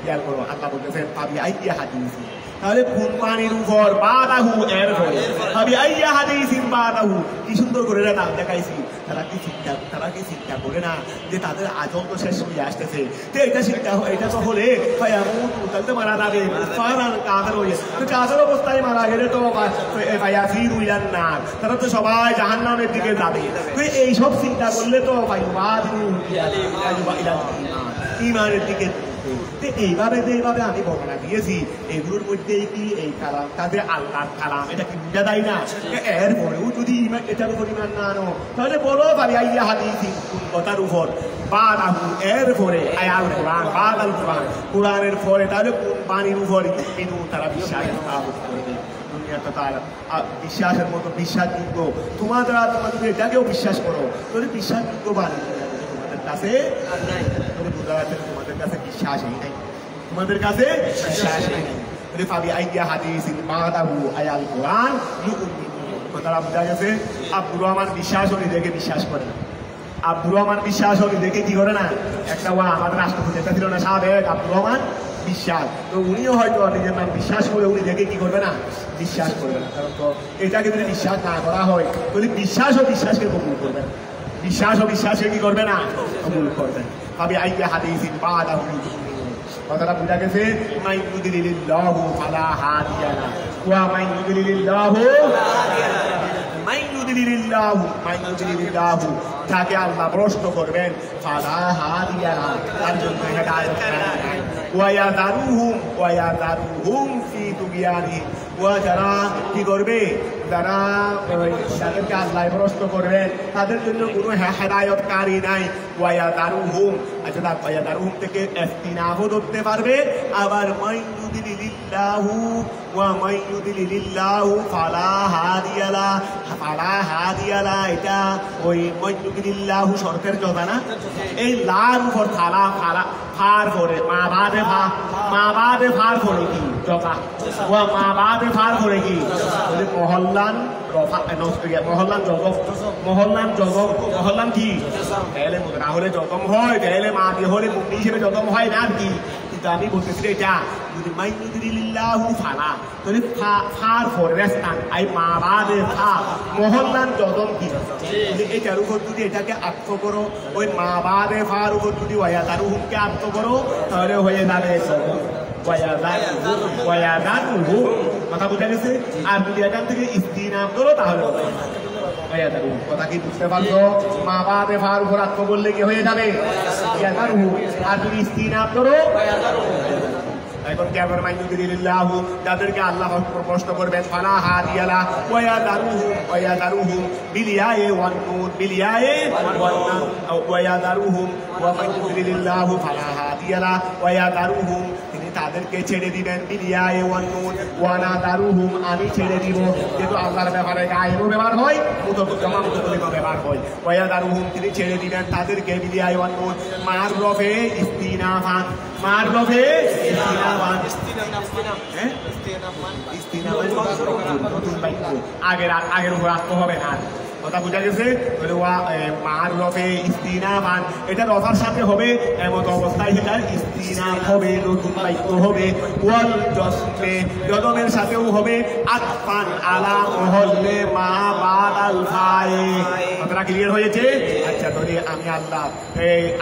খেয়াল করো আল্লাহ বলতেছেন পাবি আইয়া হাদিস তাহলে কোন পানির উপর বাদাহু এর পরে পাবি আইয়া হাদিসিন বাদাহু কি সুন্দর করে নাম দেখাইছি তারা কি চিন্তা করে না যে তাদের আজল তো শেষ হয়ে আসতেছে তো এটা তো হলে তাহলে তো মারা যাবে কাদের হয়ে তো কাদের অবস্থায় মারা গেলে তো না তারা তো সবাই জাহান্নামের দিকে যাবে তো এইসব চিন্তা করলে তো ইমানের দিকে এইভাবে আমি বর্ণনা দিয়েছি এগুলোর মধ্যে কি এই কালাম তাদের আল্লাহর কালাম এটা কি বুঝা দেয় না এরপরেও যদি এটার উপর ইমান না আনো তাহলে বলো পারি আইয়া হাদিসি কথার উপর বাদাহু এরপরে আয়াল কোরআন বাদাল কোরআনের পরে তাহলে কোন পানির উপর তারা বিশ্বাস স্থাপন করবে দুনিয়াটা তার বিশ্বাসের মতো বিশ্বাসযোগ্য তোমাদের এটাকেও বিশ্বাস করো তাহলে বিশ্বাসযোগ্য বাণী তোমাদের কাছে নাই বোঝা যাচ্ছে তোমাদের কাছে বিশ্বাসই নাই তোমাদের কাছে বিশ্বাসই নাই পাবি আইয়া হাদিস বাদাহু আয়াল কোরআন কথাটা বোঝা গেছে আব্দুর রহমান বিশ্বাস হলে দেখে বিশ্বাস করে না আব্দুর রহমান বিশ্বাস উনি দেখে কি করে না, একটা আমাদের রাষ্ট্রপতি একটা ছিল না সাবেক আব্দুর রহমান বিশ্বাস, তো উনিও হয়তো নিজের নাম বিশ্বাস করে উনি দেখে কি করবে না, বিশ্বাস করবে না। কারণ তো এটাকে যদি বিশ্বাস না করা হয় তাহলে বিশ্বাস ও বিশ্বাসকে কবুল করবে না, বিশ্বাস ও বিশ্বাসকে কি করবে না, কবুল করবে। তবে আইয়া হাদিসিন বাদাহু কথাটা বুঝা গেছে। মাই ইউদিলিল্লাহু ফালা হাদিয়া লা ওয়া মাই ইউদিলিল্লাহু মাই ইউদিলিল্লাহু যাকে আল্লাহ ভ্রষ্ট করবেন ফালা হাদিয়া লা তার জন্য হেদায়েত নাই। ওয়া ইয়াদারুহুম ফি তুগয়ানিহিম ওয়া যারা কি করবে, যারা তাদেরকে আল্লাহ ভ্রষ্ট করবেন তাদের জন্য কোনো হেদায়েতকারী নাই। ওয়া ইয়াদারুহুম আচ্ছা ওয়া ইয়াদারুহুম থেকে ইস্তিনাবও ধরতে পারবে, আবার মাই ইউদিলিল্লাহু ওয়া মাই ইউদিলিল্লাহু ফালা হাদিয়া লা এটা ওই মাই ইউদিলিল্লাহু শর্তের জগা না, এই লার উপর ফালা ফার করে মা বাদে ফার করে কি জগা, ওয়া মা বাদে ফার করে কি মহল্লান মহল্লান কি তাহলে রাহুলে জগম হয়, তাহলে মা দিয়ে হলে মুক্তি হিসেবে জগম হয় না আর কি। কিন্তু আমি বলতেছি এটা যদি মাই ইউদিলিল্লাহু ফালা তাহলে ফার ফরে রেস্তান আই মা বাদে ফা মহল্লান জগম কি, এটার উপর যদি এটাকে আত্ম করো, ওই মা বাদে ফার উপর যদি ওয়ায়াদারুহুমকে আত্ম করো তাহলে হয়ে যাবে কথা বুঝা গেছে। আর যদি এখান থেকে ইস্তিনাম করো তাহলে কথা কি বুঝতে পারছো, মা বাদে ফার উপর আত্ম করলে কি হয়ে যাবে, আর যদি ইস্তিনাম করো। এখন কেমন মাই ইউদিলিল্লাহু যাদেরকে আল্লাহ প্রশ্ন করবেন ফালা হাদিয়া লা ওয়া ইয়াদারুহুম বিলিয়ায়ে ওয়ান নুন বিলিয়ায়ে ওয়া ইয়াদারুহুম ওয়া মাই ইউদিলিল্লাহু ফালা হাদিয়া লা ওয়া ইয়াদারুহুম তিনি তাদেরকে ছেড়ে দিবেন বিলিয়ায়ে ওয়ান নুন ওয়া নাদারুহুম আমি ছেড়ে দিব, যেহেতু আল্লাহর ব্যাপারে গায়েবও ব্যবহার হয় মুতকলিমা ব্যবহার হয়। ওয়া ইয়াদারুহুম তিনি ছেড়ে দিবেন তাদেরকে বিলিয়ায়ে ওয়ান নুন মাররফে ইস্তিনাফান মাররফে আগের উপর আত্ম হবে না, কথা বুঝা গেছে। এটা রফার সাথে হবে, এমন অবস্থায় সেটার ইস্তিনাম হবে, নতুন বাক্য হবে। ওয়াল জসমে জদমের সাথেও হবে, আতফান আলা মহল্লে মা বাদাল ফায়ে। কথাটা ক্লিয়ার হয়েছে? আচ্ছা তাহলে আমি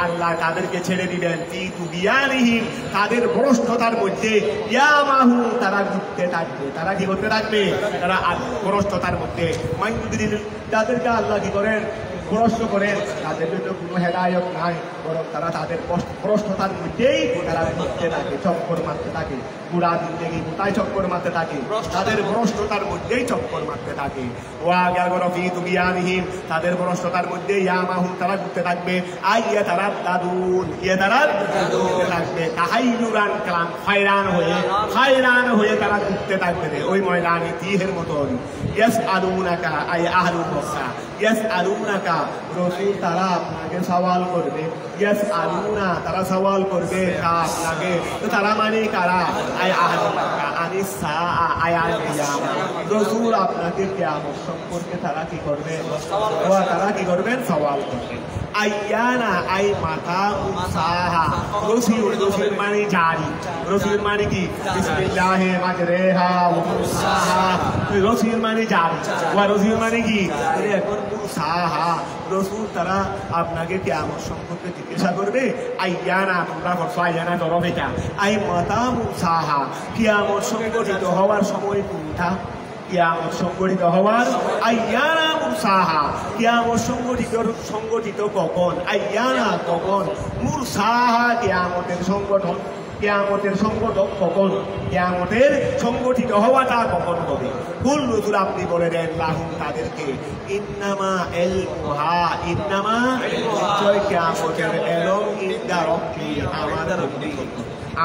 আল্লাহ তাদেরকে ছেড়ে দিবেন ফি তুগয়ানিহিম তাদের ভ্রষ্টতার মধ্যে, ইয়ামাহু তারা ঘুরতে থাকবে, তারা কি করতে থাকবে, তারা ভ্রষ্টতার মধ্যে। তাদেরকে আল্লাহ কি করেন, ভ্রষ্ট করেন, তাদের জন্য কোনো হেদায়ত নাই, বরং তারা তাদের ভ্রষ্টতার মধ্যেই তারা ঘুরতে থাকে, চক্কর মারতে থাকে, পুরা জিন্দেগি কোথায় চক্কর মারতে থাকে, তাদের ভ্রষ্টতার মধ্যেই চক্কর মারতে থাকে। ওয়া গারগরফি তুগয়ানিহিম তাদের ভ্রষ্টতার মধ্যে ইয়ামাহুম তারা ঘুরতে থাকবে, আইয়া তারা দাদুন থাকবে, তাহাইয়ুরান কালাম হায়রান হয়ে তারা ঘুরতে থাকবে ওই ময়দানে তিহের মতো। ইয়াসআলুনাকা আই আহলুল মক্কা ইয়াসআলুনাকা রাসূল তারা আপনাকে সওয়াল করবে, ইয়াসআলুনা তারা সওয়াল করবে আপনাকে, তো তারা মানে কারা, আই আহলুল মক্কা আনিস সাআ আয়াল কিয়ামা রাসূল আপনাকে কিয়ামত সম্পর্কে তারা কি করবে, তারা কি করবেন, সওয়াল করবেন। আইয়ানা আই মাতা মুসাহা রসিল মানে জারি, রসিল মানে কি বিসমিল্লাহি মাজরেহা ওয়া মুরসাহা, রসিল মানে জারি ওয়া রসিল মানে কি এখন মুসাহা রসুল তারা আপনাকে কিয়ামত সম্পর্কে জিজ্ঞাসা করবে। আইয়ানা তোমরা করছো আইয়ানা তরফ এটা, আই মাতা মুসাহা কিয়ামত সংগঠিত হওয়ার সময় কোনটা, কিয়ামত সংগঠিত হওয়ার আইয়ানা মুরসাহা কিয়ামত সংগঠিত কখন, আইয়ানা কখন, মুরসাহা কিয়ামতের সংগঠন, কিয়ামতের সংগঠন কখন, কিয়ামতের সংগঠিত হওয়াটা কখন হবে। কুল রাসূল আপনি বলে দেন লাহুম তাদেরকে, ইন্নামা ইলমুহা ইন্নামা নিশ্চয় কিয়ামতের এলম ইনদা রব্বি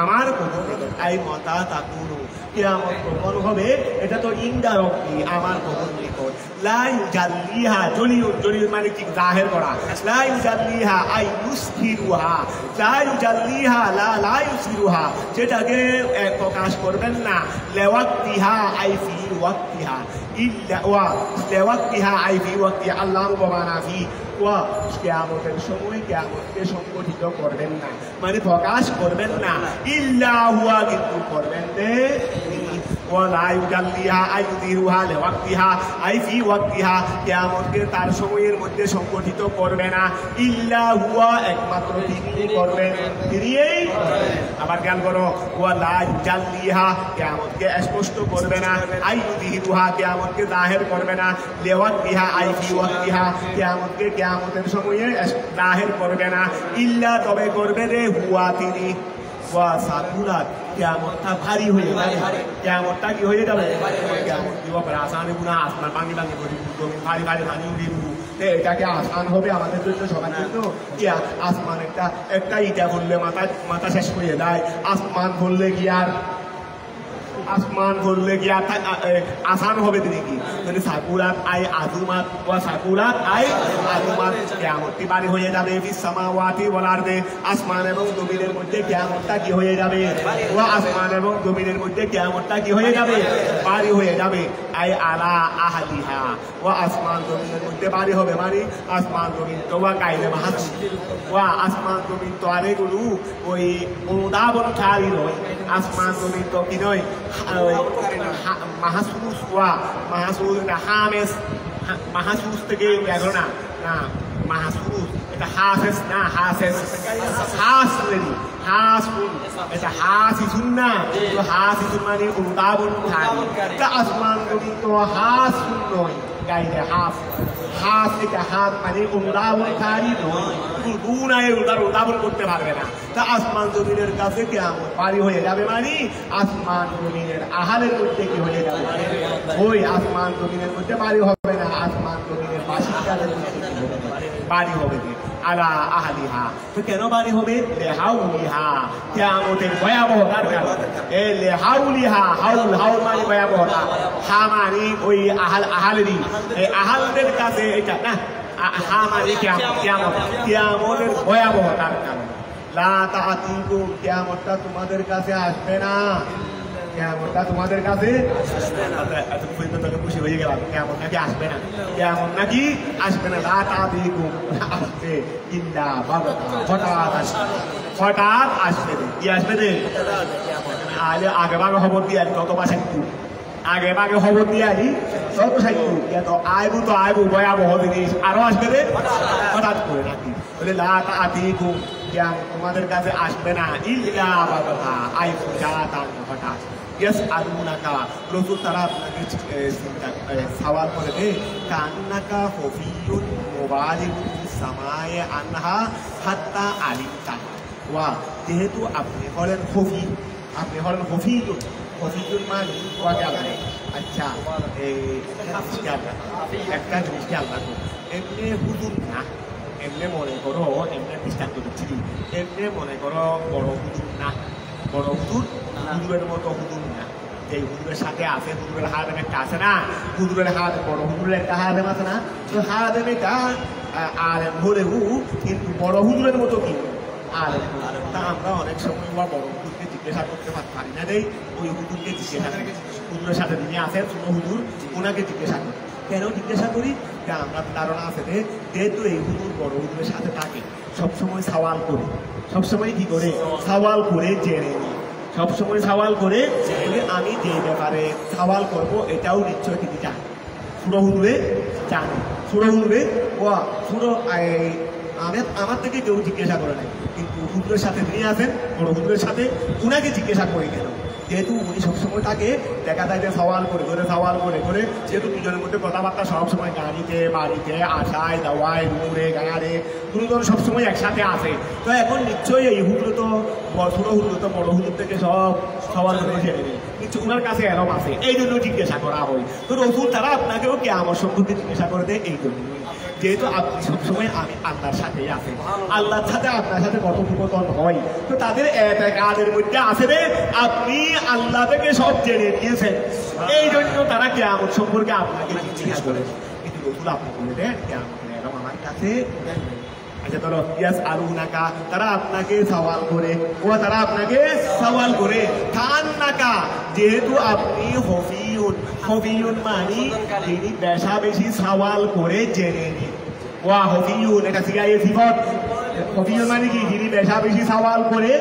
আমার কখন আই মতা তাকুনু কিয়ামত কখন হবে, এটা তো ইনদা রব্বি আমার কখন নিকট। লা ইউজাল্লিহা জলিল মানে কি জাহির করা, লা ইউজাল্লিহা আই ইউসফিরুহা, লা ইউজাল্লিহা লা ইউসফিরুহা যেটাকে প্রকাশ করবেন না, লিওয়াক্তিহা আই ফি ওয়াক্তিহা ইল্লা ওয়া লিওয়াক্তিহা আই ফি ওয়াক্তি আল্লাহু ওয়া মানা ফি কিয়ামতের সময় কিয়ামতকে সংগঠিত করবেন না, মানে প্রকাশ করবেন না। ইল্লা হুয়া, কিন্তু করবেন তিনি। ওয়ালা ইউজাল্লিহা আইয়ুযিরুহা লিওয়াক্তিহা আই ফি ওয়াক্তিহা, কিয়ামতকে তার সময়ের মধ্যে সংগঠিত করবে না। ইল্লা হুয়া, একমাত্র তিনি করবেন, তিনিই করবেন। আবার খেয়াল করো, ওয়ালা ইউজাল্লিহা, কিয়ামতকে স্পষ্ট করবে না। আইয়ুযিরুহা, কিয়ামতকে জাহির করবে না। লিওয়াক্তিহা আই ফি ওয়াক্তিহা, কিয়ামতকে কিয়ামতের সময়ে জাহির করবে না। ইল্লা, তবে করবে রে হুয়া, তিনি। ওয়া সাকুলাত, কিয়ামতটা ভারী হয়ে যাবে। কিয়ামতটা কি হয়ে যাবে? কিয়ামত কি হবে? আসান গুনা, আসমান ভাঙি ভাঙি জমি ভারী ভারী ভাঙি উড়িয়ে দেবো। এটাকে আসান হবে আমাদের জন্য, সবার জন্য? আসমান একটা ইটা বললে মাথা শেষ হয়ে যায়। আসমান বললে কি আর আসান হবে তিনি কি? সাকুরাত আই আজুমাত, ওয়া সাকুরাত আই আজুমাত, কিয়ামতটি ভারী হয়ে যাবে। ফিস সামাওয়াতি ওয়াল আরদি, আসমান এবং জমিনের মধ্যে কিয়ামতটা কি হয়ে যাবে? ওয়া আসমান এবং জমিনের মধ্যে কিয়ামতটা কি হয়ে যাবে? ভারী হয়ে যাবে। আই আলা আহলিহা, ওয়া আসমান জমিনের মধ্যে ভারী হবে, মানে আসমান জমিন তো ওয়া কাইলে মাহাস, ওয়া আসমান জমিন তো আর এগুলো ওই অনুধাবনকারী নয়। আসমান জমিন তো কি নয়, মাহাসুস, ওয়া মাহাসুস হামেস, মাহাসুস থেকে এগুলো না, মাহাসুস এটা হাসেস না, হাসুন, এটা হাসিসুন না, তো হাসিসুন মানে অনুধাবনকারী। তা আসমান জমিন তো হাসুন নয়, গাইলে হাস, এটা হাত মানে অনুধাবনকারী নয়, গুনায় অনুধাবন করতে পারবে না। তা আসমান জমিনের কাছে কিয়ামত ভারী হয়ে যাবে, মানে আসমান জমিনের আহালের মধ্যে কি হয়ে যাবে? ওই আসমান জমিনের মধ্যে ভারী হবে না, আসমান জমিনের বাসিন্দাদের মধ্যে ভারী হবে। আলা আহলিহা, তো কেন ভারী হবে? লেহাউলিহা, কিয়ামতের ভয়াবহতার কারণে। লেহাউলিহা, হাউল মানে ভয়াবহতা, হা মানে ওই আহালেরই, এই আহালদের কাছে এটা না, হা মানে কিয়ামতের ভয়াবহতার কারণে। লা তাআতিকুম, কিয়ামতটা তোমাদের কাছে আসবে না। কিয়ামতটা তোমাদের কাছে খুশি হয়ে গেলাম, কিয়ামত নাকি আসবে না, কিয়ামত নাকি আসবে না। লা তাআতিকুম, আসবে ইল্লা বাগতা, হঠাৎ আসবে। কি আসবে রে? আগে ভাগে খবর দিয়ে আনি, তত বাসা একটু আগে ভাগে খবর দিয়ে আনি, তত সাইটু তো আইবু ভয়াবহ জিনিস আরো আসবে রে, হঠাৎ করে নাকি। বলে লা তাআতিকুম, কিয়ামত তোমাদের কাছে আসবে না। ইল্লা বাগতা, আইবু জাতান, হঠাৎ। ইয়াসআলুনাকা, রাসূল তারা আপনাকে সওয়াল করে দে, কান্নাকা হফিয়ুন মুবালিগুন সামায়ে আনহা হাত্তা আলিমতা। ওয়া, যেহেতু আপনি হলেন হফি, আপনি হলেন হফিয়ুন, হফিয়ুন মানে ওয়াকে আল্লাহ। আচ্ছা, একটা জিনিস খেয়াল রাখো, এমনি হুজুর না, এমনি মনে করো, এমনি দৃষ্টান্ত দিচ্ছি, এমনি মনে করো বড় হুজুর না, বড় হুজুর হুজুরের মতো হুজুর না। যে হুজুরের সাথে আছে, হুজুরের হাতেম একটা আছে না, হুজুরের হাত বড় হুজুরের একটা হাতেম আছে না, তো হাতেম এটা আলেম হলেও কিন্তু বড় হুজুরের মতো কি আলেম। তা আমরা অনেক সময় বা বড় হুজুরকে জিজ্ঞাসা করতে পারি না, রে ওই হুজুরকে জিজ্ঞাসা করি, হুজুরের সাথে যিনি আছেন ছোট হুজুর, ওনাকে জিজ্ঞাসা করি। কেন জিজ্ঞাসা করি? আমরা ধারণা আছে যে যেহেতু এই হুজুর বড় হুজুরের সাথে থাকে, সবসময় সওয়াল করি, সবসময় কি করে সওয়াল করে জেনে নিই, সবসময় সওয়াল করে আমি যে ব্যাপারে সওয়াল করব এটাও নিশ্চয় তিনি জানেন, ছোট হুজুরে জানেন, ছোট হুজুরে পুরো আমার থেকে কেউ জিজ্ঞাসা করে নাই, কিন্তু হুজুরের সাথে তিনি আছেন, বড় হুজুরের সাথে, উনাকে জিজ্ঞাসা করে কেন? যেহেতু উনি সবসময় তাকে দেখা যায় যে সওয়াল করে করে, যেহেতু দুজনের মধ্যে কথাবার্তা সবসময় গাড়িতে বাড়িতে আসায় যাওয়ায় দূরে গাড়ে দুজন সবসময় একসাথে আসে, তো এখন নিশ্চয়ই এই হুজুর তো ছোট হুজুর তো বড় হুজুর থেকে সব সওয়াল করে ছেড়ে দেয়, কিন্তু উনার কাছে এরম আছে, এই জন্য জিজ্ঞাসা করা হয়। তো রসুল তারা আপনাকেও কে আমার সম্পর্কে জিজ্ঞাসা করে দেয় এই জন্য, যেহেতু আপনি সবসময় আমি আল্লাহর সাথেই আছেন, আল্লাহর সাথে আপনার সাথে কথোপকথন হয়, তো তাদের কাজের মধ্যে আছে রে আপনি আল্লাহ থেকে সব জেনে দিয়েছেন, এই জন্য তারা কিয়ামত সম্পর্কে আপনাকে জিজ্ঞাসা করে। কিন্তু রসুল আপনি বলে দেন কিয়ামতের এরকম আমার কাছে। আচ্ছা ধরো ইয়াসআলুনাকা, তারা আপনাকে সওয়াল করে, তারা আপনাকে সওয়াল করে, কান্নাকা, যেহেতু আপনি হফিয়ুন মানে যিনি বেশা বেশি সওয়াল করে জেনে নিন, ওয়া হফিয়ুন এটা সিগাইয়ের সিফত। হফিয়ুন মানে কি? যিনি বেশা বেশি সওয়াল করে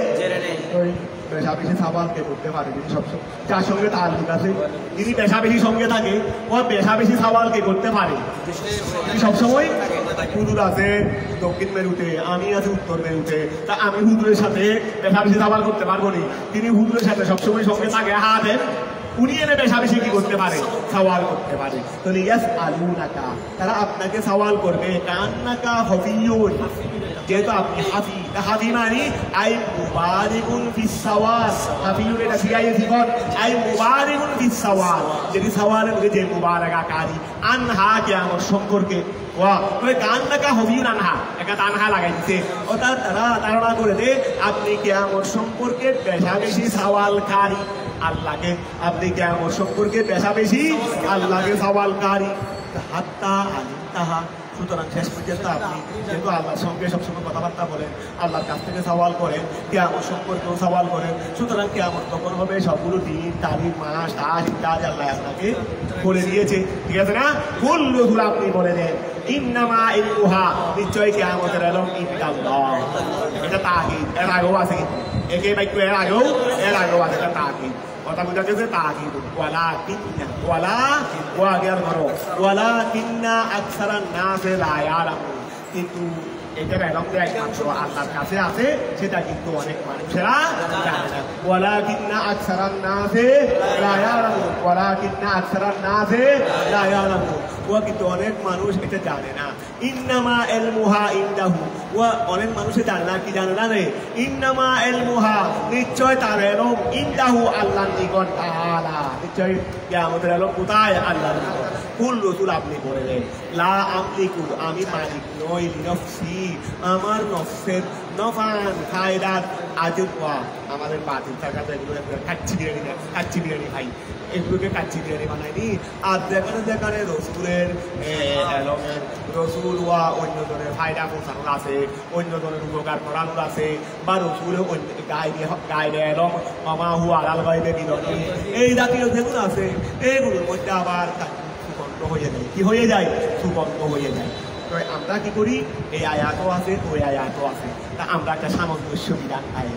ওই বেশা বেশি সওয়ালকে করতে পারে, যিনি সবসময় যার সঙ্গে তাল্লুক আছে, যিনি বেশা বেশি সঙ্গে থাকে ও বেশা বেশি সওয়ালকে করতে পারে। সবসময় হুজুর আছে দক্ষিণ মেরুতে, আমি আছি উত্তর মেরুতে, তা আমি হুজুরের সাথে বেশা বেশি সওয়াল করতে পারবো না। তিনি হুজুরের সাথে সবসময় সঙ্গে থাকে হাতের, উনি এনে বেশা বেশি কি করতে পারে? সওয়াল করতে পারে। তো ইয়াস আলুনাকা, তারা আপনাকে সওয়াল করবে কান্নাকা হফিয়ুন, যেহেতু আপনি হাফি। হাফি মানে আই মুবারিকুন ফিস সাওয়াল। হাফিয়ুন এটা সিগাইয়ে সিফত, আই মুবারিকুন ফিস সাওয়াল, যেটি সওয়ালের মধ্যে যে মুবারাকাকারী, আনহা কিয়ামত সম্পর্কে। ওয়া ওই কান্নাকা হফিয়ুন আনহা, একটা আনহা লাগাই দিতে, অর্থাৎ তারা ধারণা করে দে আপনি কিয়ামত সম্পর্কে বেশা বেশি সওয়ালকারী আল্লাহকে, আপনি কিয়ামত সম্পর্কে বেশা বেশি আল্লাহকে সওয়ালকারী। হাত্তা আলিমতাহা, সুতরাং শেষ পর্যন্ত আপনি যেহেতু আল্লাহর সঙ্গে সবসময় কথাবার্তা বলেন, আল্লাহর কাছ থেকে সওয়াল করেন, কিয়ামত সম্পর্কেও সওয়াল করেন, সুতরাং কিয়ামত কখন হবে সবগুলো দিন তারিখ মাস তাস ইত্যাদি আল্লাহ আপনাকে বলে দিয়েছে, ঠিক আছে না? ফুল রসুল আপনি বলে দেন ইন্নামা ইলমুহা, নিশ্চয়ই কিয়ামতের এলম ইনদাল্লাহ। এটা তাকিদ, এর আগেও আছে, একে বাক্য এর আগেও আছে, এটা তাকিদ। কথা বুঝা গেছে? তাকিদ। ওয়ালা কিন্না, ওয়ালা ওয়া গের ধরো, ওয়ালা কিন্না আকসারান নাসে লা ইয়ালামুন, কিন্তু এটার এলম যে একমাত্র আল্লাহর কাছে আছে সেটা কিন্তু অনেক মানুষেরা জানে না। ওয়ালা কিন্না আকসারান নাসে লা ইয়ালামুন, ওয়ালা কিন্না আকসারান নাসে লা ইয়ালামুন, ও কিন্তু অনেক মানুষ এটা জানে না। ইন্নামা ইলমুহা ইনদাহু, ও অনেক মানুষে জানে না, কি জানে না রে? ইন্নামা ইলমুহা, নিশ্চয় তার এলম, ইনদাহু আল্লাহর নিকট, তাআলা, নিশ্চয় কিয়ামতের এলম কোথায়? আল্লাহর নিকট। কুল রসুল আপনি বললেন লা আমলিকু, আমি মালিক নই, লিনফসি, আমার নফসের, নফান ফায়দার আজওয়া, আমাদের বাতিল থাকা যেগুলো কাচ্চি বিরিয়ানি খাই, এগুলোকে কাচ্চি বিরিয়ানি বানায়নি। আর যেখানে রসুলের এলমের, রসুল ওয়া অন্যজনের ফায়দা পৌঁছানোর আছে, অন্যজনের উপকার করানোর আছে, বা রসুলের গাইডে এলম মামা হু আলাল গাইবে বিরতি, এই জাতীয় যেগুলো আছে এইগুলোর মধ্যে আবার সুগন্ধ হয়ে যায়। কি হয়ে যায়? সুগন্ধ হয়ে যায়। তো আমরা কি করি? এই আয়াতও আছে, ওই আয়াতও আছে, তা আমরা একটা সামঞ্জস্য বিধান পাই,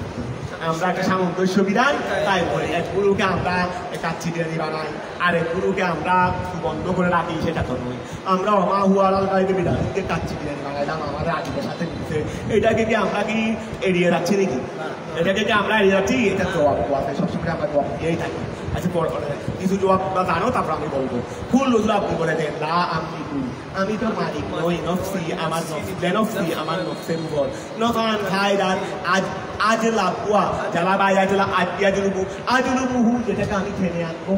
আমরা একটা সামঞ্জস্য বিধান তাই বলি। এক গুরুকে আমরা কাচ্চি বিরিয়ানি বানাই, আর এক গুরুকে আমরা বন্ধ করে রাখি, সেটা তো নয়। আমরা অমা হুয়ালাল গাইবে বিধানকে কাচ্চি বিরিয়ানি বানাইলাম, আমাদের আকিদের সাথে মিলছে, এটাকে কি আমরা কি এড়িয়ে যাচ্ছি নাকি? এটাকে কি আমরা এড়িয়ে যাচ্ছি? এটা জবাব আছে, সবসময় আমরা জবাব দিয়েই থাকি। আচ্ছা কিছু জবাব জানো, তারপর আমি বলবো। ফুল রসুল আপনি বলে দেন লা আমলিকু, আমি তো মালিক নই, নফসি, আমার নফসি, আমার নফসের উপর, নফান ফায়দান আজ লাভুয়া, যারা বাইরে আজলুবু, যেটাকে আমি ঠেনে আনবো,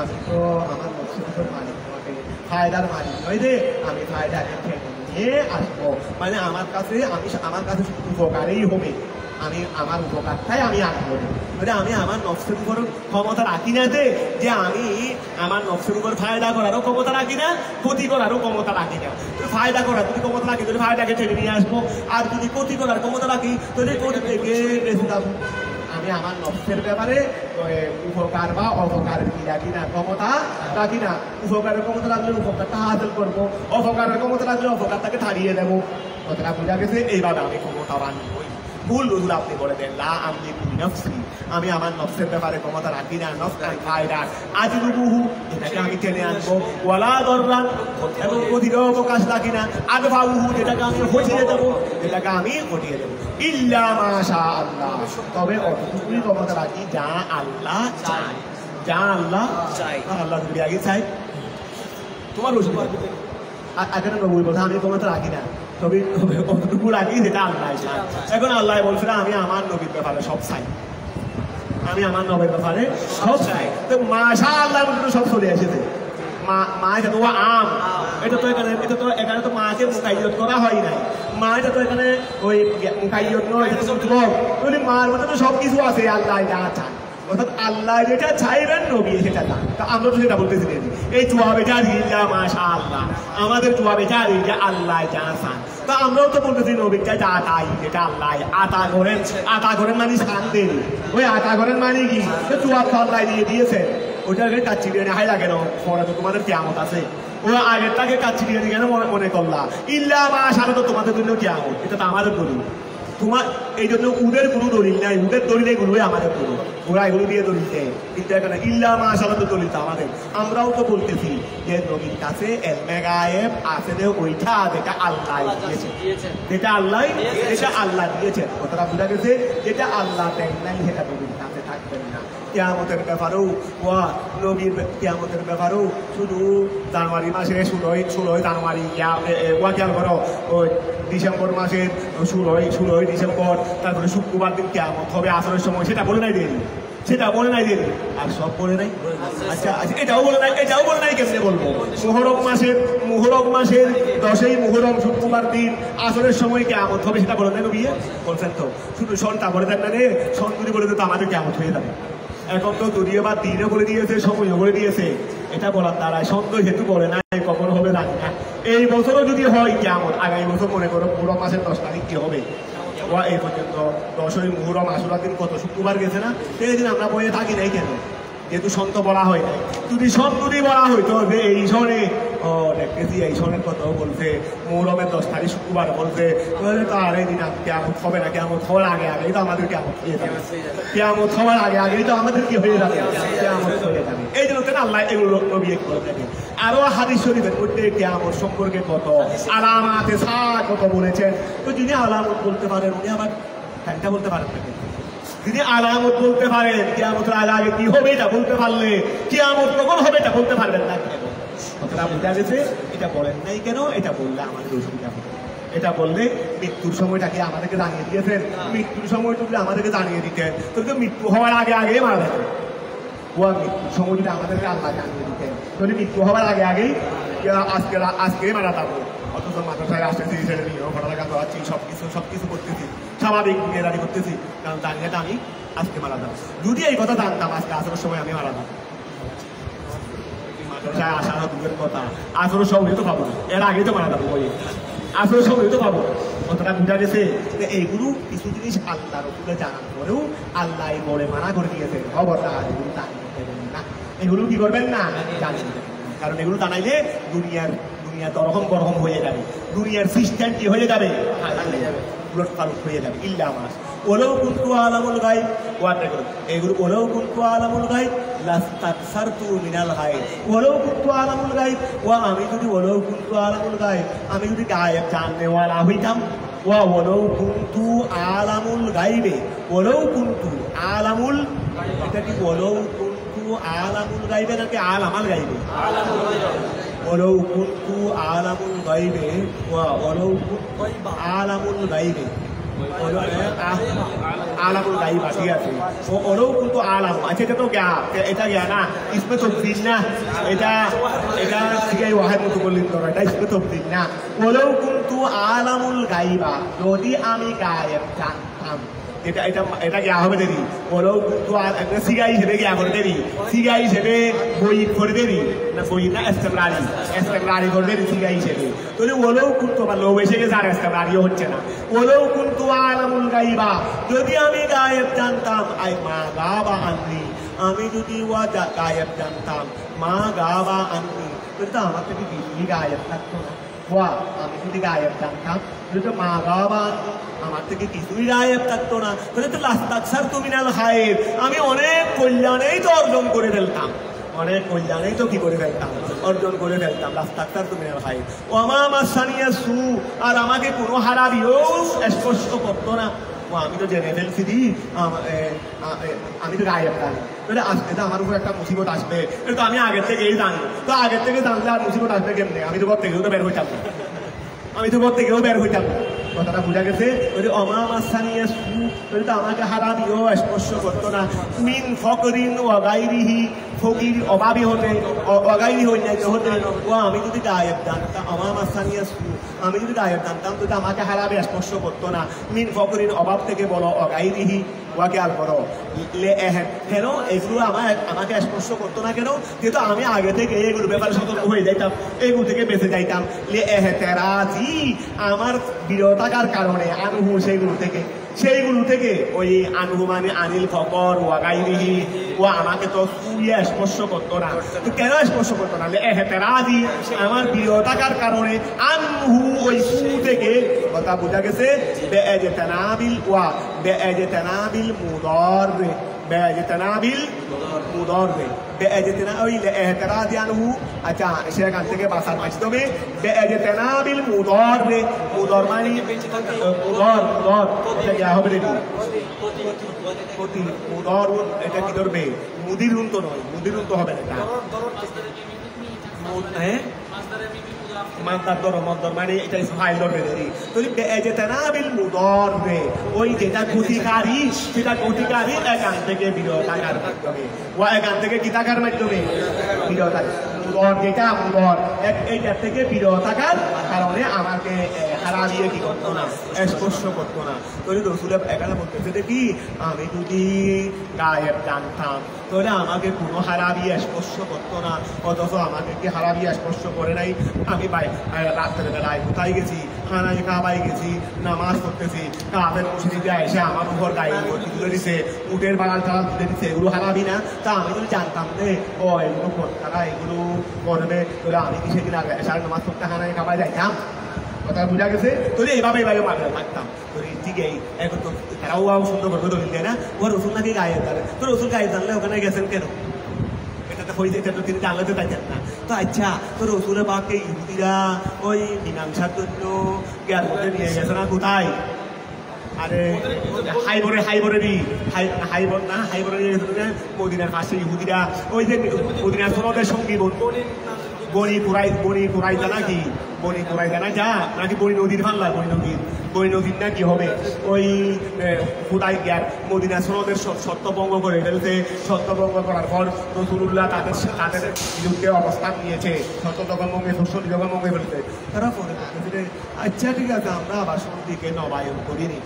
আমি তো আমার নফসের উপর মালিক নয়, ফায়দার মালিক নয় রে, আমি ফায়দাকে ঠেনে নিয়ে আসবো। মানে আমার কাছে শুধু উপকারই হবে, আমি আমার উপকারটাই আমি আনবো। মানে আমি আমার নফসের উপর ক্ষমতা রাখি না, যে আমি আমার নফসের উপর ফায়দা করারও ক্ষমতা রাখি না, ক্ষতি করারও ক্ষমতা রাখি না। ফায়দা করার যদি ক্ষমতা রাখি, যদি ফায়দাকে ঠেলে নিয়ে আসবো, আর যদি ক্ষতি করার ক্ষমতা রাখি, যদি ক্ষতি থেকে বেঁচে যাবো। আমি আমার নফসের ব্যাপারে উপকার বা অপকারের কি রাখি না, ক্ষমতা রাখি না। উপকারের ক্ষমতা রাখলে উপকারটা হাসিল করবো, অপকারের ক্ষমতা রাখলে অপকারটাকে ছাড়িয়ে দেবো। কথাটা বোঝা গেছে? এইভাবে আমি ক্ষমতাবান হই। ভুল রসুল আপনি বলে দেন লা আমলিকু নফসি, আমি আমার নফসের ব্যাপারে ক্ষমতা রাখি না, নফসান ফায়দা আজলুবুহু, এটাকে আমি টেনে আনবো, ওয়ালা দররান, এবং ক্ষতির অবকাশ রাখি না, আদফাউহু, যেটাকে আমি হটিয়ে দেবো, যেটাকে আমি হটিয়ে দেবো, ইল্লা মাশা আল্লাহ, তবে অতটুকুই ক্ষমতা রাখি যা আল্লাহ চায়, যা আল্লাহ চায়। আল্লাহ যদি আগে চাই তোমার রসুল আগে নবী বলছে আমি ক্ষমতা রাখি না, তবে অতটুকু রাখি যেটা আল্লাহ চায়। এখন আল্লাহ বলছে আমি আমার নবীর ব্যাপারে সব চাই, আমি আমার নবীর ব্যাপারে সব চাই। তো মাশা আল্লাহ বলতে সব চলে এসেছে। মা এটা তো আম, এটা তো এখানে তো মাকে মুকাইয়ত করা হয় নাই। মা এটা তো এখানে ওই মুকাইয়ত নয়, এটা তো যুবক, মার মধ্যে তো সব কিছু আছে আল্লাহ যা চায়। অর্থাৎ আল্লাহ যেটা চাইবেন নবী সেটা চান। তা আমরা তো সেটা বলতেছি, এই জবাব এটা দিল্লা মাশা আল্লাহ, আমাদের জবাব এটা যে আল্লাহ যা চান। তা আমরাও তো বলতেছি নবীটা যা চাই যেটা আল্লাহ আতা করেন মানে শান দেন, ওই আতা করেন মানে কি জবাব তো আল্লাহ দিয়ে দিয়েছেন। ওইটাকে কাচ্চি বিরিয়ানি হাই লাগে না, পরে তো তোমাদের কিয়ামত আছে, ও আগের তাকে কাচ্ছি দিয়ে কেন মনে করলা ইল্লা মা সারা তো তোমাদের জন্য কেমন, এটা তো আমাদের দলিল। তোমার এই জন্য ওদের কোনো দলিল নাই, ওদের দলিল এগুলোই আমাদের দলিল, ওরা এগুলো দিয়ে দলিল দেয়। কিন্তু এখানে ইল্লা মা সারা তো দলিল তো আমাদের। আমরাও তো বলতেছি যে নবীর কাছে এলমে গায়েব আছে যে ওইটা যেটা আল্লাহ দিয়েছে, যেটা আল্লাহ দিয়েছে। কথাটা বোঝা গেছে, যেটা আল্লাহ দেন নাই সেটা নবীর কাছে থাকবেন না। কিয়ামতের ব্যাপারেও কিয়ামতের ব্যাপারেও শুধু জানুয়ারি মাসে 16 জানুয়ারি খেয়াল করো, ওই ডিসেম্বর মাসের 16 ডিসেম্বর, তারপরে শুক্রবার দিন কিয়ামত হবে আসরের সময়, সেটা বলে নাই দেরি, সেটা বলে নাই দেরি, আর সব বলে নাই। আচ্ছা এটাও বলে নাই কেমনে বলবো? মুহররম মাসের 10ই মুহররম শুক্রবার দিন আসরের সময় কিয়ামত হবে, সেটা বলে নাই নবী বলছেন তো। শুধু সনটা বলে দেন না রে, সন যদি বলে দিত আমাদের কিয়ামত হয়ে যাবে। এখন তো যদিও বা দিনও বলে দিয়েছে, সময়ও বলে দিয়েছে, এটা বলার দ্বারাই সন্দেহ হেতু বলে নাই, কখন হবে জানি না। এই বছরও যদি হয় কিয়ামত, আগামী বছর মনে করো মুহররম মাসের 10 তারিখ কি হবে, এই পর্যন্ত 10ই মুহররম আশুরার দিন কত শুক্রবার গেছে না, সেই দিন আমরা বইয়ে থাকি নাই কেন? যেহেতু সন্ত বলা হয় নাই। যদি সন্ততি বলা হইতো যে এই সনে দেখতেছি এই সনের কথাও বলছে, মুহররমের 10 তারিখ শুক্রবার বলছে, তো আর এই দিন কিয়ামত হবে না, কিয়ামত হওয়ার আগেই তো আমাদের কিয়ামত হয়ে যাবে, কিয়ামত হওয়ার আগেই তো আমাদের কি হয়ে যাবে, কিয়ামত হয়ে যাবে। এই জন্য আল্লাহ এগুলো নবী করে দেবে। আরো হাদিস শরীফের মধ্যে কিয়ামত সম্পর্কে কত আলামাতে কত বলেছেন। তো যিনি আলামত বলতে পারেন উনি আবার টাইমটা বলতে পারেন না। যিনি আলামত বলতে পারেন কিয়ামতের আগে কি হবে এটা বলতে পারলে, কিয়ামত কখন হবে এটা বলতে পারবেন না কেন? কথাটা বোঝা গেছে। এটা বলেন নাই কেন? এটা বললে আমাদের অসুবিধা হবে। এটা বললে মৃত্যুর সময়টাকে আমাদেরকে জানিয়ে দিয়েছেন, মৃত্যুর সময়টুকু আমাদেরকে জানিয়ে দিতেন, তো মৃত্যু হওয়ার আগে মারা যেতেন। মৃত্যুর সময় যদি আমাদেরকে আল্লাহ জানিয়ে দিতেন, তাহলে মৃত্যু হওয়ার আগেই আজকে মারা যাবো। অথচ মাদ্রাসায় আসতেছি, ছেলে নিয়ে ঘটনা করাচ্ছি, সবকিছু করতেছি, স্বাভাবিক মেয়েরানি করতেছি, কারণ জানি এটা আমি আজকে মারা যাবো। যদি এই কথা জানতাম আজকে আসরের সময় আমি মারা যাবো, মাদ্রাসায় আসা দূরের কথা, আসরের সময় তো পাবো না, এর আগেই তো মারা যাবো, ওই আসরের সময় তো পাবো। কথাটা বোঝা গেছে। এইগুলো কিছু জিনিস আল্লাহ রসুলে জানার পরেও আল্লাহ বলে মানা করে দিয়েছে, খবরদার এগুলো জানিয়ে দেবেন না, এগুলো কি করবেন না, জানিয়ে দেবেন। কারণ এগুলো জানাইলে দুনিয়া দরহম গরহম হয়ে যাবে, দুনিয়ার সিস্টেম কি হয়ে যাবে, উলট পালট হয়ে যাবে। ইল্লা মাস ওলাও কুনতু আলামুল গায়ব, ওয়াটা করো এগুলো ওলাও কুনতু আলামুল গায়ব লাস্তাকসারতু মিনাল গায়ব, ওলাও কুনতু আলামুল গায়ব, আমি যদি ওলাও কুনতু আলামুল গায়ব, আমি যদি গায়েব জাননেওয়ালা হইতাম, ওলাও কুনতু আলামুল গায়বে, ওলাও কুনতু আলামুল, এটা কি ওলাও কুনতু আলামুল গায়বে নাকি আলামাল গায়বে? ولو كنت أعلم الغيب ولو كنت أعلم الغيب আলামুল গায়ব ঠিক আছে। ওরাও কিন্তু আলাম, আচ্ছা এটা তো এটা জ্ঞান না, ইসমে তফসির না, এটা সিগাই ওয়াহেদ মতো বললেন তো, এটা ইসমে তফসির না। ওরাও কিন্তু আলামুল গায়বা, যদি আমি গায়েব জানতাম, এটা গিয়া হবে দেরি। ওরাও কিন্তু সিগাই হিসেবে গিয়া করে দেরি, সিগাই হিসেবে বই করে দেরি না, বই না এস্তেমরারি করে দেরি সিগাই হিসেবে। তাহলে ওরাও কিন্তু আমার লোভ এসে গেছে, আর এস্তেমরারিও হচ্ছে না। ওরাও কিন্তু আলামুল গায়বা, যদি আমি গায়েব জানতাম, মা গাবা আননি, আমি যদি গায়েব জানতাম, মা গাবা আননি, তো আমার থেকে কিছুই গায়েব থাকতো না। আমি যদি গায়েব জানতাম, মা গাবা আমার থেকে কিছুই গায়েব থাকতো না, তাহলে তো লাস্তাকসারতু মিনাল খায়র, আমি অনেক কল্যাণেই তো অর্জন করে ফেলতাম, অনেক কল্যাণেই তো কি করে ফেলতাম, অর্জন করে ফেলতাম। লাস্তাকসারতু মিনাল খায়র ওয়া মা মাসানিয়া সু, আর আমাকে কোনো হারাবিও স্পর্শ করতো না। আমি তো জেনে ফেলছি দি, আমি তো গায়েব জানি, তাহলে আজকে তো আমার উপর একটা মুসিবত আসবে, তো আমি আগের থেকেই জানি, তো আগের থেকে জানলে আর মুসিবত আসবে কেমনে? আমি তো ঘর থেকেও তো বের হইতাম না, কথাটা বোঝা গেছে। তো আমাকে হারাবিও স্পর্শ করতো না। মিন ফকরিন ওয়াগাইরিহি, ফকির অভাবী হতে, অগাইরি হইতে হতে, আমি যদি গায়েব জানতাম, আমি যদি গায়েব জানতাম, তো আমাকে হারাবে স্পর্শ করতো না। মিন ফকরিন অভাব থেকে বলো, অগাইরিহি ওয়াকে আর করো কেন এগুলো আমাকে স্পর্শ করতো না কেন? যেহেতু আমি আগে থেকে এগুলো ব্যাপারে সতর্ক হয়ে যাইতাম, এগুলো থেকে বেঁচে যাইতাম। আমার বিরতাকার কারণে আমি সেগুলো থেকে সেইগুলো থেকে ওই আনুমানে আনিল ফকর ও গাইরিহি ও আমাকে তো সুইয়া স্পর্শ করতো না। তো কেন স্পর্শ করতো না? এহতেরাজি, আমার প্রিয় থাকার কারণে, আনহু ওই সু থেকে, কথা বোঝা গেছে, বেএজতানাবিল ওয়া বেএজতানাবিল মুদার, বেএজতানাবিল মুদার, বেএজতানা ওই এহতেরাজি আনহু। আচ্ছা, সেখান থেকে বাঁচার বাঁচতে হবে। বেএজতানাবিল মুদার, মুদার মানে মুদার, মুদার এটা হবে দেখি প্রতি মুদার, এটা কি ধরবে? মুদিরুন তো নয়, মুদিরুন তো হবে না এটা। হ্যাঁ, মানতার ধরো মন্তর মানে এটা ফাইল ধরবে দেরি। তাহলে বেএজতানাবিল মুদার, ওই যেটা ক্ষতিকারী, সেটা ক্ষতিকারী এখান থেকে বিরত থাকার মাধ্যমে, ও এখান থেকে কি থাকার মাধ্যমে? বিরত থাকা। মুদার যেটা মুদার, এইটার থেকে বিরত থাকার কারণে আমাকে হারাবিয়ে কি করতো না? স্পর্শ করতো না। তাহলে রসুল এখানে বলতেছে দেখি, আমি যদি গায়েব জানতাম তাহলে আমাকে কোনো হারাবিয়ে স্পর্শ করতো না, অথচ আমাকে কি হারাবিয়ে স্পর্শ করে নাই। আমি রাত্রের বেলায় কোথায় গেছি? খানায় কাবায় গেছি, নামাজ পড়তেছি, কাবের মসজিদে এসে আমার উপর গায়ে তুলে দিছে, উটের বাগান চালাল তুলে দিচ্ছে, এগুলো হারাবি না? তা আমি যদি জানতাম যে ও এগুলো তারা এগুলো করবে, তাহলে আমি কি সেদিন আগে এসার নামাজ পড়তে খানায় কাবায় যাইতাম? কথা বোঝা গেছে? তাহলে এইভাবে মাঝে থাকতাম। তো ঠিক এই এখন তো তারাও সুন্দর করবে দলিল দেয় না, ও রসুল নাকি গায়ে জানে। তো রসুল গায়ে জানলে ওখানে গেছেন কেন? এটা তো হয়েছে, এটা তো তিনি জানলে তো তাইতেন না। তো আচ্ছা, তো রসুলের বাপকে ইহুদিরা ওই মীমাংসার জন্য জ্ঞান মধ্যে নিয়ে গেছে না কোথায়? আরে মদিনার পাশে ইহুদিরা ওই যে মদিনার সনদের সঙ্গী বনি কুরাইজা নাকি বনি কুরাইজা না যা নাকি বনি নদীর ভাল্লা, বনি নদীর না কি হবে ওই খুদাই গিয়ার মদিনা সনদের সত্যভঙ্গ করে ফেলছে। সত্যভঙ্গ করার পর রাসূলুল্লাহ তাদের বিরুদ্ধে অবস্থান নিয়েছে, সত্য জগন্মঙ্গে ফেলছে। তারা পরে বলতেছে আচ্ছা ঠিক আছে, আমরা আবার সন্ধিকে নবায়ন করিনি,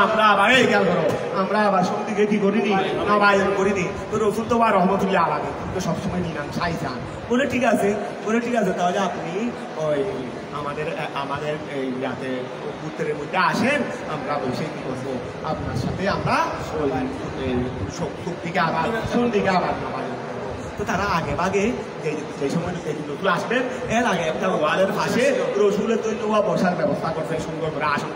আমরা আবার এই গেল করো, আমরা আবার সন্ধিকে কি করিনি? নবায়ন করিনি। তো রসুল তো আর রহমতুল্লাহ আলামিন কিন্তু সবসময় মীমাংসাই চান। বলে ঠিক আছে, তাহলে আপনি ওই আমাদের এই ইয়াতে উত্তরের মধ্যে আসেন, আমরা বসে কি করবো আপনার সাথে, আমরা ওই শক্তিকে আবার সন্ধিকে আবার নবায়ন করবো। তো তারা আগে ভাগে যে সময় রসুল আসবেন এর আগে একটা ওয়ালের পাশে রসুলের জন্য বসার ব্যবস্থা করছে, সুন্দর করে আসন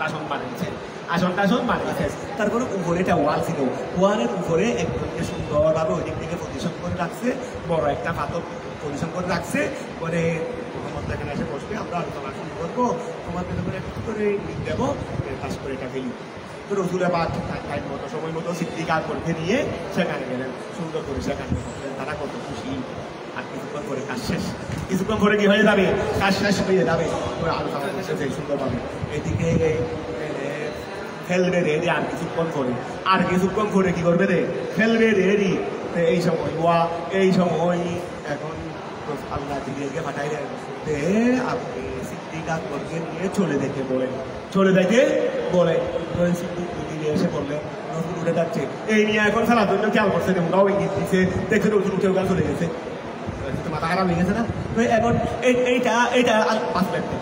টাসন বানিয়েছে। তারপরে উপরে একটা ওয়াল ছিল, ওয়ালের উপরে একজনকে সুন্দরভাবে ওই দিক থেকে পজিশন করে রাখছে, বড় একটা পাথর পজিশন করে রাখছে। পরে মোহাম্মদ এখানে এসে বসবে, আমরা আলোচনা শুরু করবো, তোমাদের উপরে একটু করে দেবো, কাজ করে এটা ফেলি। তো রসুলের বাদ টাইম মতো সময় মতো সিদ্দিকার করতে নিয়ে সেখানে গেলেন, সুন্দর করে সেখানে বসলেন। তারা কত খুশি। আর কিছুক্ষণ করে কাজ শেষ, কিছুক্ষণ করে কি হয়ে যাবে? কাজ শেষ হয়ে যাবে। আলোচনা করতেছে সুন্দরভাবে। এদিকে ফেলবে রেডি, আর কিছুক্ষণ করে কি করবে রে? ফেলবে রেডি। এই সময় এখন আল্লাহ জিবরিলকে পাঠাইলেন, আপনি সিদ্দিক আকবরকে নিয়ে চলে যেতে বলেন। সিদ্দিক এসে বললেন রসুল উঠে যাচ্ছে, এই নিয়ে এখন সারা জন্য খেয়াল করছে, ওরাও ইঙ্গিত দিচ্ছে, দেখছে রসুল উঠে ওখানে চলে গেছে, মাথা খারাপ হয়ে গেছে না? তো এখন এইটা বাঁচলেন না।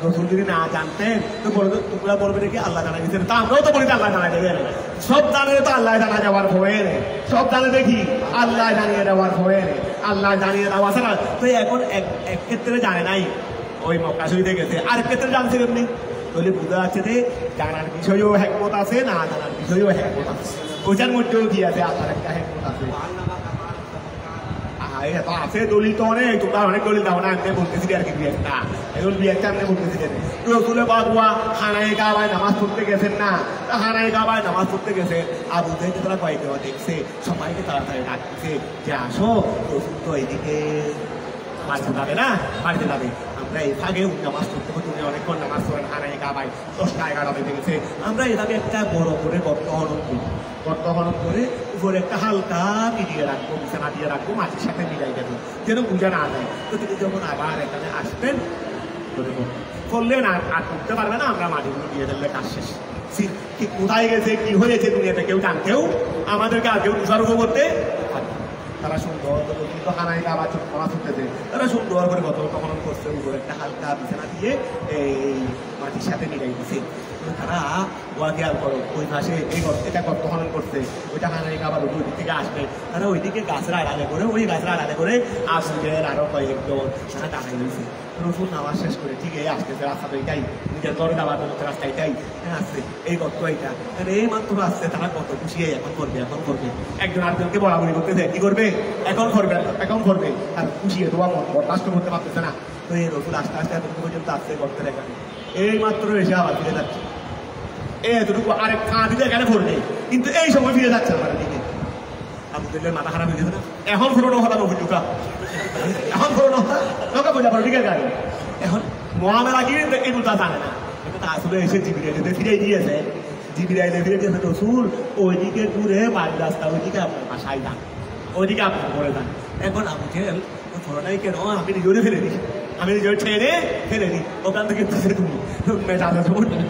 রসুল যদি না জানতেন তো তোমরা বলবে নাকি আল্লাহ জানা গেছেন? তা আমরাও তো বলি আল্লাহ জানা দেবেন, সব জানে তো আল্লাহ জানা যাওয়ার ভয়ে নেই, সব জানে দেখি আল্লাহ জানিয়ে দেওয়ার ভয়ে নেই, আল্লাহ জানিয়ে দেওয়া ছাড়া। তো এখন এক ক্ষেত্রে জানে নাই, ওই মক্কা শরীফে গেছে, আরেক ক্ষেত্রে জানছে এমনি। তাহলে বোঝা যাচ্ছে যে জানার বিষয়েও হ্যাকমত আছে, না জানার বিষয়েও হ্যাকমত আছে, ওইটার মধ্যেও কি আছে? আল্লাহর একটা হ্যাকমত আছে। আছে দলিল তো অনেক, তোমরা অনেক দলিল দাও না, আমি বলতেছি আর কি একটা আমি বলতেছি। রসুলের বাবুয়া হানায় কাবায় নামাজ পড়তে গেছেন না, হানায় কাবায় নামাজ পড়তে গেছে, আবু জাহেল তারা কয়েকটা দেখছে, সবাইকে তাড়াতাড়ি ডাকতেছে যে আসো, রসুল তো এইদিকে বাড়িতে যাবে, আমরা এই ভাগে নামাজ পড়তে হতো, উনি অনেকক্ষণ নামাজ পড়েন হানায় কাবায়, 10টা 11টা বেজে গেছে। আমরা এভাবে একটা বড় করে গর্ত খনন করে উপরে একটা হালকা বিছানা দিয়ে রাখবো, মাটির সাথে মিলাই দেবো, যেন বুঝা না যায়। তো তিনি যখন আবার এখানে আসবেন করলেন, আর করতে পারবে না, আমরা মাটিগুলো দিয়ে দিলে কাজ শেষ। কি কোথায় গেছে, কি হয়েছে দুনিয়াতে কেউ জানতেও, আমাদেরকে আর কেউ দোষারোপ করতে পারবে। তারা সুন্দর কিন্তু হানায় আবার নামাজ পড়তেছে, তারা সুন্দর করে গর্ত খনন করছে, উপরে একটা হালকা বিছানা দিয়ে এই মাটির সাথে মিলাই দিছে। তারা ওয়া খেয়াল করো ওই পাশে এই এটা গর্ত খনন করছে ওইটা খানারি আবার ওই দিক থেকে আসবে তারা ওইদিকে গাছরা আড়ালে করে ওই গাছরা আড়ালে করে আসুদের আরো কয়েকজন তারা দাঁড়াই রয়েছে রসুল নামাজ শেষ করে ঠিক এই আসতেছে রাস্তা তো এটাই নিজের দরে যাওয়ার জন্য রাস্তা এটাই আসছে এই গর্ত এইটা এই মাত্র আসছে তারা কত খুশি এখন করবে একজন আরেকজনকে বরাবরি করতেছে কি করবে এখন করবে আর খুশি তোমার মন বরদাস্ত করতে পারতেছে না তো এই রসুল আস্তে আস্তে এতটুকু পর্যন্ত আসছে গর্তের এখানে এই মাত্র এসে আবার ফিরে যাচ্ছে এতটুকু আরেক ফাঁ দিতে এখানে পড়বে কিন্তু এই সময় ফিরে যাচ্ছে আমার দিকে আবুদের মাথা খারাপ হয়ে যাবে না এখন পুরোনো হতাম অভিযোগটা এখন পুরোনো হতা বোঝা পড়ো ঠিক আছে এখন মহামেলা গিয়ে এগুলো তা জানে না এটা আসলে এসে জিবিরাইলে ফিরে গিয়েছে জিবিরাইলে ফিরে গিয়েছে রসুল ওইদিকে ঘুরে বাড়ির রাস্তা ওইদিকে আপনার বাসায় যান ওইদিকে আপনার ঘরে যান এখন আবু জেহেল ধরনাই কেন আমি নিজেও ফেলে দিই আমি নিজের ছেড়ে ফেলে দিই ওখান থেকে তুমি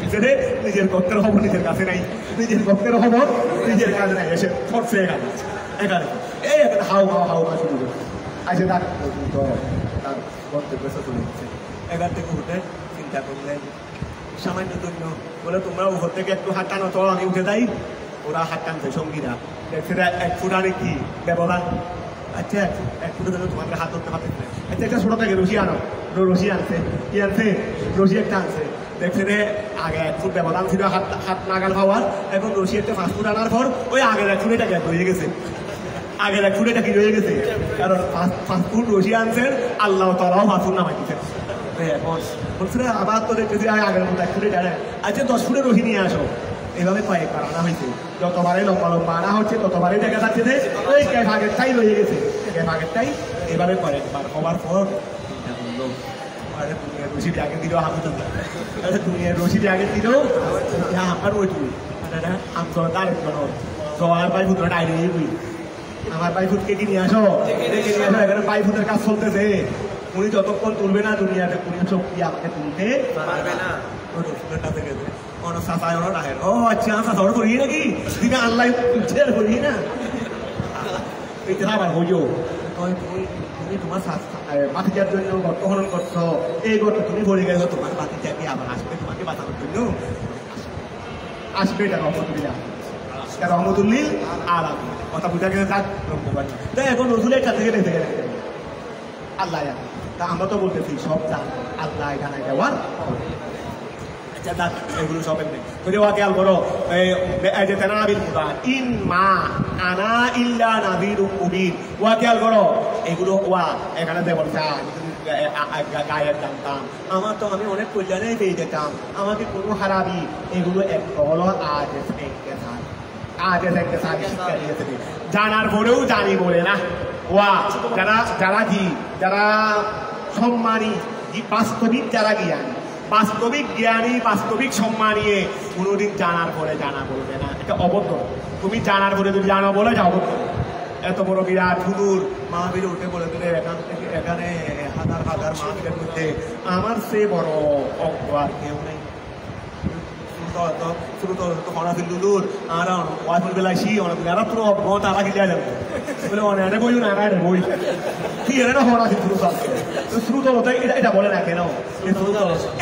পিছনে নিজের কক্ষের খবর নিজের কাছে নাই নিজের কক্ষের খবর নিজের কাছে নাই এসে ফটছে এখানে এই এখানে হাউ শুরু করছে আসে তার গন্তব্য চলে গেছে এখান থেকে উঠে চিন্তা করলেন সামান্য জন্য বলে তোমরা উপর থেকে একটু হাত টানো তো আমি উঠে যাই ওরা হাত টানছে সঙ্গীরা সেটা 1 ফুট আরে কি ব্যবধান আচ্ছা 1 ফুটে ধরে তোমাদের হাত ধরতে পারতেন না আচ্ছা একটা ছোট থেকে রশি আনো রশি আনছে কি আনছে রশি একটা আনছে দেখছে রে আগে 1 ফুট ব্যবধান ছিল হাত নাগাল পাওয়ার এখন রশি একটা 5 ফুট আনার পর ওই আগের 1 ফুট এটা গ্যাপ হয়ে গেছে আগের 1 ফুট এটা কি রয়ে গেছে কারণ 5 ফুট রশি আনছেন আল্লাহ তাআলাও 5 ফুট নামাই দিচ্ছেন এখন বলছে আবার তো দেখতেছি আগের মতো 1 ফুটে জানে আচ্ছা 10 ফুটের রশি নিয়ে আসো এভাবে কয়েকবার আনা হয়েছে যতবারে লম্বা আনা হচ্ছে ততবারে দেখা যাচ্ছে যে ওই গ্যাপ আগেরটাই রয়ে গেছে গ্যাপ আগেরটাই এভাবে কয়েকবার হওয়ার পর বললো রশিদ আগে দিল দুনিয়ার রশিদ আগে দিল আমার ওই তুই তার আমার ভাই ফুটরা ডাইরে আমার ভাই ফুটকে কি নিয়ে আসো এখানে ভাই ফুটের কাজ চলতেছে উনি যতক্ষণ তুলবে না দুনিয়াতে উনি শক্তি আমাকে তুলতে পারবে না ওই রসুলের কাছে গেছে ও আচ্ছা সাথে করি নাকি দিকে আল্লাহ করি না এটা আবার হইও তুমি তোমার বাতিজার জন্য গর্ত খনন করছো এই গর্ত তুমি ভরে গেছো তোমার বাতিজাকে আবার আসবে তোমাকে বাঁচানোর জন্য আসবে এটা রহমতুল্লাহ রহমতুল্লিল আর কথা বুঝা গেছে তাই এখন রসুলের কাছে থেকে দেখে গেছে আল্লাহ তা আমরা তো বলতেছি সব জান আল্লাহ জানাই দেওয়ার এগুলো সব এমনি খেয়াল করো ইন মা আনা ইল্লা নাযীরুম মুবিন ওয়া খেয়াল করো এগুলো ওয়া এখানে যে বলছে গায়ের জানতাম আমার তো আমি অনেক কল্যাণে পেয়ে যেতাম আমাকে কোনো হারাবি এগুলো একটা হলো শিক্ষা দিয়েছে জানার পরেও জানি বলে না ওয়া যারা সম্মানী বাস্তবিক যারা জ্ঞানী বাস্তবিক জ্ঞানী বাস্তবিক সম্মানীয় কোনোদিন জানার পরে জানা বলবে না এটা অবদ্ধ তুমি জানার পরে যদি জানো বলে যা অবদ্ধ এত বড় বিরাট হুজুর মাহফিলে উঠে বলে দিলে এখানে হাজার হাজার মাহফিলের মধ্যে আমার সে বড় অজ্ঞ আর কেউ নেই শুরু তো হনাফিল দুলুর আর ওয়াইফুল বেলাইছি অনেক এরা তো অজ্ঞ তারা কি যায় যাবে বলে অনেক বই না বই কি এরা হনাফিল শুরু আছে শুরু তো এটা বলে না কেন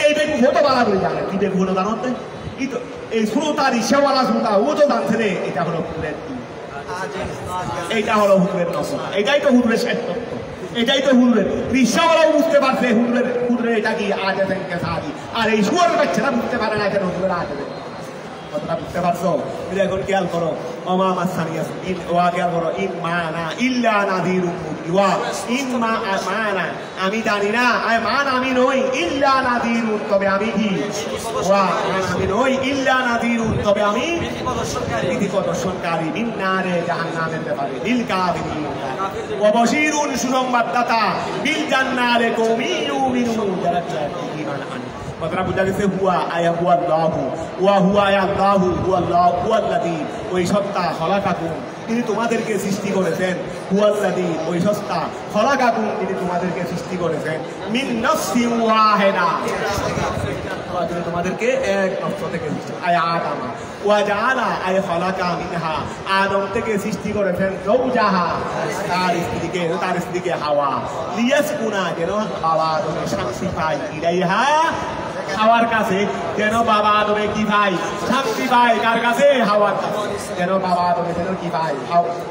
এই বেগু হতো বালা বলে জানে কি বেগু হলো জানো এই শ্রোতার ইচ্ছাওয়ালা শ্রোতা ও তো জানছে রে এটা হলো হুজুরের কি এইটা হলো হুজুরের নকল এটাই তো হুজুরের শেষ তত্ত্ব এটাই তো হুজুরের রিক্সাওয়ালাও বুঝতে পারছে হুজুরের এটা কি আজ সাহাবি আর এই শুয়ারের বাচ্চারা বুঝতে পারে না কেন হুজুরের আজ কথাটা বুঝতে পারছো এখন খেয়াল করো অমামা সানিয়া ওয়া খেয়াল করো ইন মানা ইল্লা নাযীরুম মুবিওয়া ইন মানা আমি জানি না আমি নই ইল্লা নাযীরুন তবে আমি কি ওয়া আমি নই ইল্লা নাযীরুন তবে আমি পথ প্রদর্শনকারী বিন্নারে জাহান্নামের ব্যাপারে লিল কাফিরিন ওয়া বাশীরুন সুসংবাদদাতা বিল জান্নাতি কওমিন ইউমিনুন যারা ঈমান আনে কথাটা বুঝা গেছে হুয়া আয়া হুয়া আল্লাহু ওয়া হুয়া আয়া আল্লাহু হুয়া আল্লাহু হুয়াল্লাযী ওই সত্তা খলাকাকুম তিনি তোমাদেরকে সৃষ্টি করেছেন হুয়াল্লাযী ওই সত্তা খলাকাকুম তিনি তোমাদেরকে সৃষ্টি করেছেন মিন নাফসিন ওয়াহিদা তিনি তোমাদেরকে এক নফস থেকে আয়া আদামা ওয়া জাআলা আয়া খলাকা মিনহা আদম থেকে সৃষ্টি করেছেন যাওজাহা তার স্ত্রীকে হাওয়া লিয়াসকুনা যেন হাওয়া শান্তি পায় ইলাইহা হাওয়ার কাছে যেন বাবা আদমে কি পায় শান্তি পায় কার কাছে হাওয়ার কাছে যেন বাবা আদমে যেন কি পায়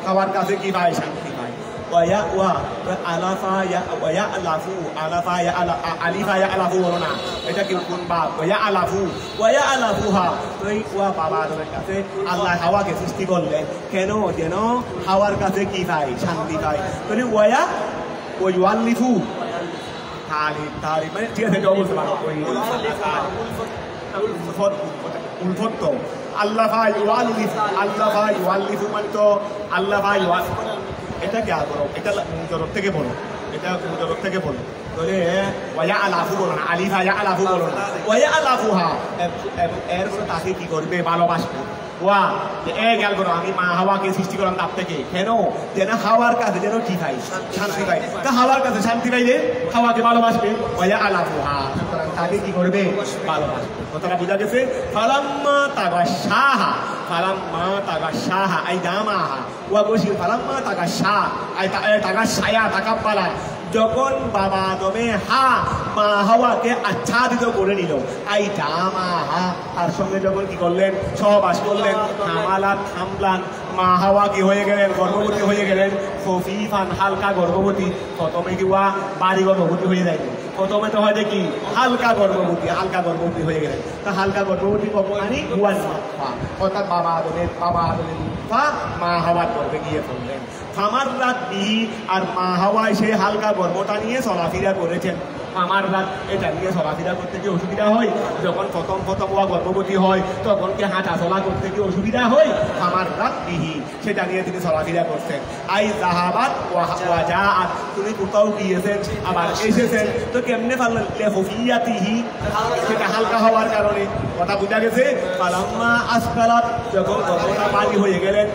হাওয়ার কাছে কি পায় শান্তি পায় ওয়া ওয়া আলাফা ইয়া ওয়া আলাফু আলাফা ইয়া আলিফা ইয়া আলাফু বলো না এটা কি কোন বাপ ওয়া আলাফুহা তো এই ওয়া বাবা আদমের কাছে আল্লাহ হাওয়াকে সৃষ্টি করলেন কেন যেন হাওয়ার কাছে কি পায় শান্তি পায় তাহলে ওয়া ওয়ালিফু তারি মানে ঠিক আছে বলতে পারো উলফত তো আল্লাহ ভাই ওয়ালিফু মানে তো আল্লাহ ভাই এটা কি করো এটা মুজরব থেকে বলো এটা মুজরব থেকে বলো তাহলে ওয়া আলাফু বলো না আলিফা ইয়া আলাফু বলো না ওয়া আলাফুহা এর পরে তাকে কি করবে ভালোবাসবে ওয়া এ গেল করো আমি মা হাওয়াকে সৃষ্টি করলাম তার থেকে কেন যেন হাওয়ার কাছে যেন কি পাই শান্তি পাই তা হাওয়ার কাছে শান্তি পাইলে হাওয়াকে ভালোবাসবে ওয়া আলাফুহা তাকে কি করবে ভালোবাসবে কথাটা বোঝা গেছে ফালাম্মা তাগাশাহা আই দামাহা ওয়া গসিল ফালাম্মা তাগাশা আই তাগাশায়া তাকাব্বালা যখন বাবা আদমে মা হাওয়াকে আচ্ছাদিত করে নিল আই দামাহা তার সঙ্গে যখন কি করলেন সহবাস করলেন থামলান মা হাওয়া কি হয়ে গেলেন গর্ভবতী হয়ে গেলেন খফিফান হালকা গর্ভবতী প্রথমে কি বাড়ি গর্ভবতী হয়ে যায় প্রথমে তো হয় কি হালকা গর্ভবতী হয়ে গেলেন তা হালকা গর্ভবতী কখন আনি অর্থাৎ বাবা আদমের মা হাওয়ার গর্ভে গিয়ে পড়লেন ফামার রাত বিহি আর মা হাওয়ায় সেই হালকা গর্ভটা নিয়ে চলাফেরা করেছেন আমার রাত এটা নিয়ে চলাফেরা করতে কি অসুবিধা হয় যখন প্রথম ওয়া গর্ভবতী হয় তখন কি হাঁটা চলা করতে কি অসুবিধা হয় আমার রাত বিহি সেটা নিয়ে তিনি চলাফেরা করছেন আই জাহাবাত ওয়া জাআত তুমি কোথাও গিয়েছেন আবার এসেছেন তো কেমনে পারলেন লেফিয়াতিহি সেটা হালকা হওয়ার কারণে কথা বোঝা গেছে ফালাম্মা আসকালাত যখন গর্ভটা বাড়ি হয়ে গেলেন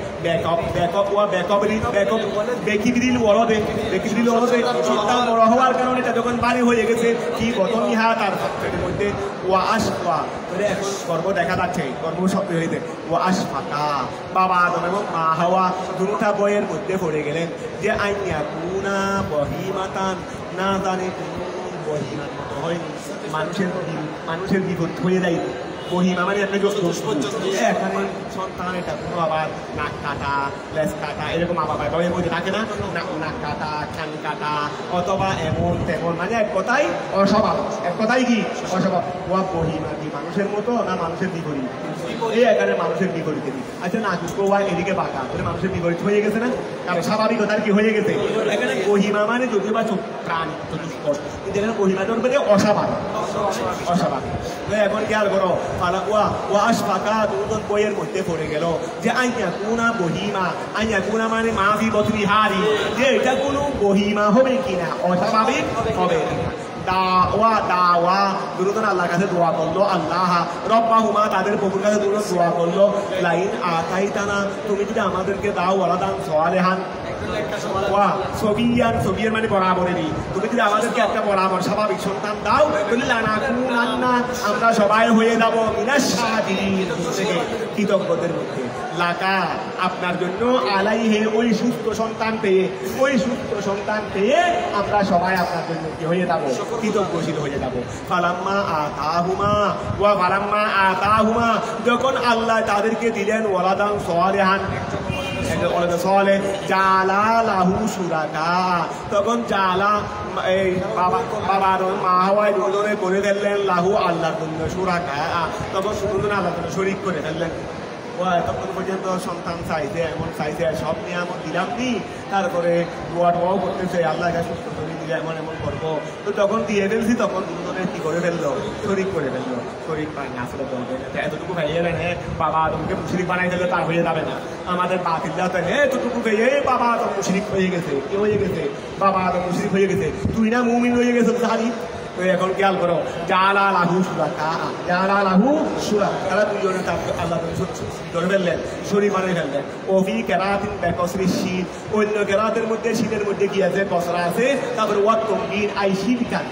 বেকিবিরিল ওয়ালদে সন্তান বড় হওয়ার কারণে এটা যখন বাড়ি হয়ে গেছে কি বতনিহা তার পেটের মধ্যে ওয়া আশফা মানে এখন গর্ভ দেখা যাচ্ছে গর্ভ শব্দ হইতে ওয়া আশফাকা বাবা আদম এবং মা হাওয়া দুটা বইয়ের মধ্যে পড়ে গেলেন যে আইনিয়া কুনা বহিমাতান না জানে বহিমাত মতো হয় মানুষের বিপদ হয়ে যায় বহিমা মানে একটা এখানে সন্তান এটা কোনো আবার নাক কাটা লেস কাটা এরকম আবার বইয়ের মধ্যে থাকে না নাক কাটা কান কাটা অথবা এমন তেমন মানে এক কথাই অস্বভাব এক কথাই কি অস্বভাব ওয়া বহিমা কি মানুষের মতো না মানুষের বিপরীত এই এখানে মানুষের বিপরীতে আচ্ছা না কোয়া এদিকে বাঁকা তাহলে মানুষের বিপরীত হয়ে গেছে না কারণ স্বাভাবিকতার কি হয়ে গেছে এখানে বহিমা মানে যদিও বা প্রাণ চতুষ্পদ কিন্তু এখানে বহিমা ধরবে অস্বাভাবিক এখন খেয়াল করো বইয়ের মধ্যে পড়ে গেল যে আইয়া কোনা বহিমা আইয়া কোনা মানে মাফি বদলি হারি যে এটা কোনো বহিমা হবে কিনা অস্বাভাবিক হবে কিনা দাওয়া দুরুদন আল্লাহর কাছে দোয়া করলো আল্লাহ রব্বাহুমা তাদের প্রভুর কাছে দোয়া করলো লাইন আতাইতানা তুমি যদি আমাদেরকে দাও ওয়ালাদান সালেহান সবিয়ান মানে বরাবরেরই তুমি যদি আমাদেরকে একটা বরাবর স্বাভাবিক সন্তান দাও তাহলে লানাকুনান্না আমরা সবাই হয়ে যাবো মিনাশ শাকিরিন থেকে কৃতজ্ঞদের মধ্যে লাকা আপনার জন্য আলাইহে ওই সুস্থ সন্তান পেয়ে আমরা সবাই আপনার জন্য কি হয়ে যাবো কৃতজ্ঞশীল হয়ে যাবো ফালাম্মা আতাহুমা যখন আল্লাহ তাদেরকে দিলেন ওয়ালাদান সালেহান তখন জালা এই বাবার মা হাওয়ায় দুজনে করে ফেললেন লাহু আল্লাহর জন্য সুরাকা তখন দুজনে আল্লাহর জন্য শরীক করে ফেললেন তখন পর্যন্ত সন্তান চাইছে এমন চাইছে সব নিয়ে এমন দিলাম নি তারপরে দোয়াও করতেছে আল্লাহ সুস্থ করে দিলে এমন করবো তো যখন দিয়ে ফেলছি তখন দুজনে কি করে ফেললো শরীক করে ফেললো শরীক পায় না আসলে বলবে এতটুকু ভাইয়ে গেলেন বাবা আদমকে মুশরিক বানাই দিলে তা হয়ে যাবে না আমাদের বাতিল্লা তো এতটুকু ভাইয়ে বাবা আদম মুশরিক হয়ে গেছে কি হয়ে গেছে বাবা আদম মুশরিক হয়ে গেছে তুই না মুমিন হয়ে গেছে জানি তো এখন খেয়াল করো জালা লাহু সুরা তারা দুজনে আল্লাহ ধরে ফেললেন শরীর মানে ফেললেন ওফি কেরাতিন বেকসরি শীত অন্য কেরাতের মধ্যে শীতের মধ্যে কি আছে কসরা আছে তারপরে ওয়াত তমবিন আই শীতকান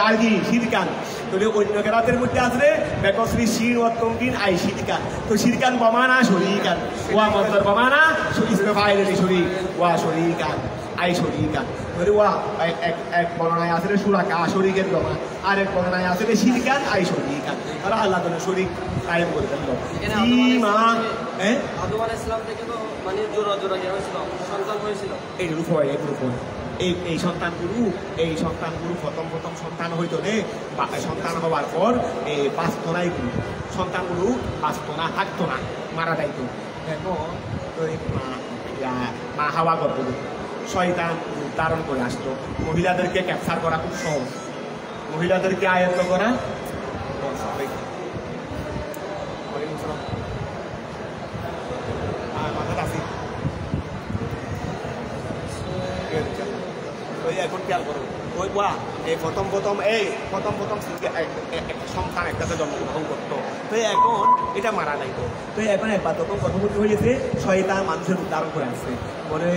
আর কি শীতকান তাহলে অন্য কেরাতের মধ্যে আসলে বেকসরি শীত ওয়াত তমবিন আই শীতকান তো শীতকান বমানা শরীকান ওয়া মতর বমানা ইসমে ফাইলে শরীক ওয়া শরীকান আই শরীকান ধরে ওয়া এক বর্ণনায় আছে সুরাকা শরীকের জমা আর এক বর্ণনায় আছে শিরকান আই শরীকান তারা আল্লাহ তাআলা শরীক কায়েম করে দিল মা আদম আলাইহিস সালাম থেকে তো মানে জোড়া জোড়া হয়েছিল সন্তান হয়েছিল এই রূপ হয় এই সন্তানগুলো প্রথম সন্তান হইতো রে সন্তান হওয়ার পর এই বাঁচত না এগুলো সন্তানগুলো বাঁচত না থাকতো না মারা যাইত এখন মা হাওয়া করতো শয়তান ধারণ করে আসতো মহিলাদেরকে ক্যাপচার করা খুব সহজ মহিলাদেরকে আয়ত্ত করা এখন খেয়াল করো ওই বা এই প্রথম সন্তান একটাতে জন্মগ্রহণ করতো তো এখন এটা মারা যাইত তো এখন একবার তখন গর্ভবতী হয়েছে শয়তান মানুষের উদ্ধারণ করে আসছে বলে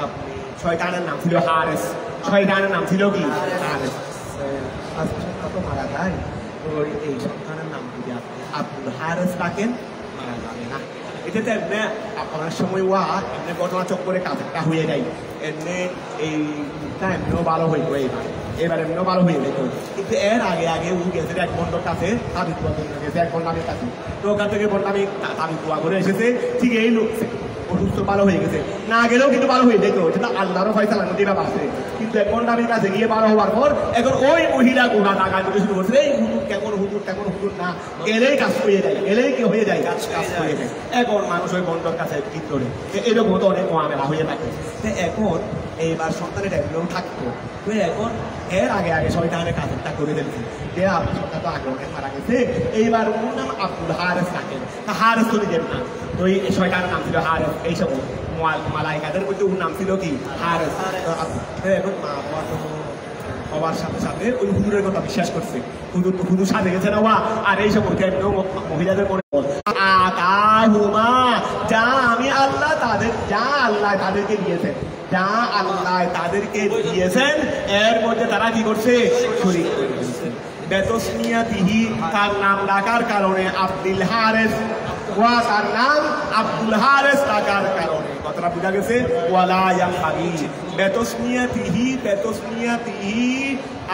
আপনি শয়তানের নাম ছিল হারেস শয়তানের নাম ছিল কি হারেস কত মারা যায় তো এই সন্তানের নাম যদি আপনি আব্দুল হারেস রাখেন মারা যাবে না এটাতে এমনি আপনার সময় ওয়া এমনি ঘটনা চক্করে কাজটা হয়ে যায় এমনি এইটা এমনিও ভালো হইতো এবার এমনিও ভালো হয়ে যেত কিন্তু এর আগে ও গেছে এক বন্ধুর কাছে তাবিজ দোয়া করে গেছে এক বন্ধামির কাছে তো ওখান থেকে বন্ধামি তাবিজ দোয়া করে এসেছে ঠিক এই লোক অসুস্থ ভালো হয়ে গেছে না গেলেও কিন্তু ভালো হয়ে যেত সেটা আল্লাহরও ফয়সালার মধ্যে আছে কিন্তু এক বন্ধামির কাছে গিয়ে ভালো হওয়ার পর এখন ওই মহিলা গুণা টাকা দিতে শুরু করছে এই হুজুর কেমন হুজুর না গেলেই কাজ হয়ে যায় গেলেই কি হয়ে যায় কাজ হয়ে যায় এখন মানুষ ওই বন্ধর কাছে ঠিক করে এরকম তো অনেক মহামেলা হয়ে থাকে এখন এইবার সন্তানের একদম থাকতো তো এখন এর আগে শয়তানের কাজটা করে দিয়েছে যে আপনার সন্তান তো আগে অনেক মারা গেছে এইবার ওর নাম আব্দুল হারেস থাকেন হারেস তো নিজের নাম তো এই শয়তানের নাম ছিল হারেস এইসব মালাইকাদের মধ্যে ওর নাম ছিল কি হারেস এখন মা বাবা তো হওয়ার সাথে সাথে ওই হুজুরের কথা বিশ্বাস করছে হুজুর সাথে গেছে না আর এইসব মহিলাদের মনে যা আমি আল্লাহ তাদেরকে দিয়েছেন যা আল্লাহ তাদেরকে দিয়েছেন এর মধ্যে তারা কি করছে শরীক করে দিয়েছেন বেতসমিয়াতিহি তার নাম ডাকার কারণে আব্দুল হারেস ওয়া তার নাম আব্দুল হারেস ডাকার কারণে কথাটা বুঝা গেছে ওয়ালা ইয়ামহাবি বেতসমিয়াতিহি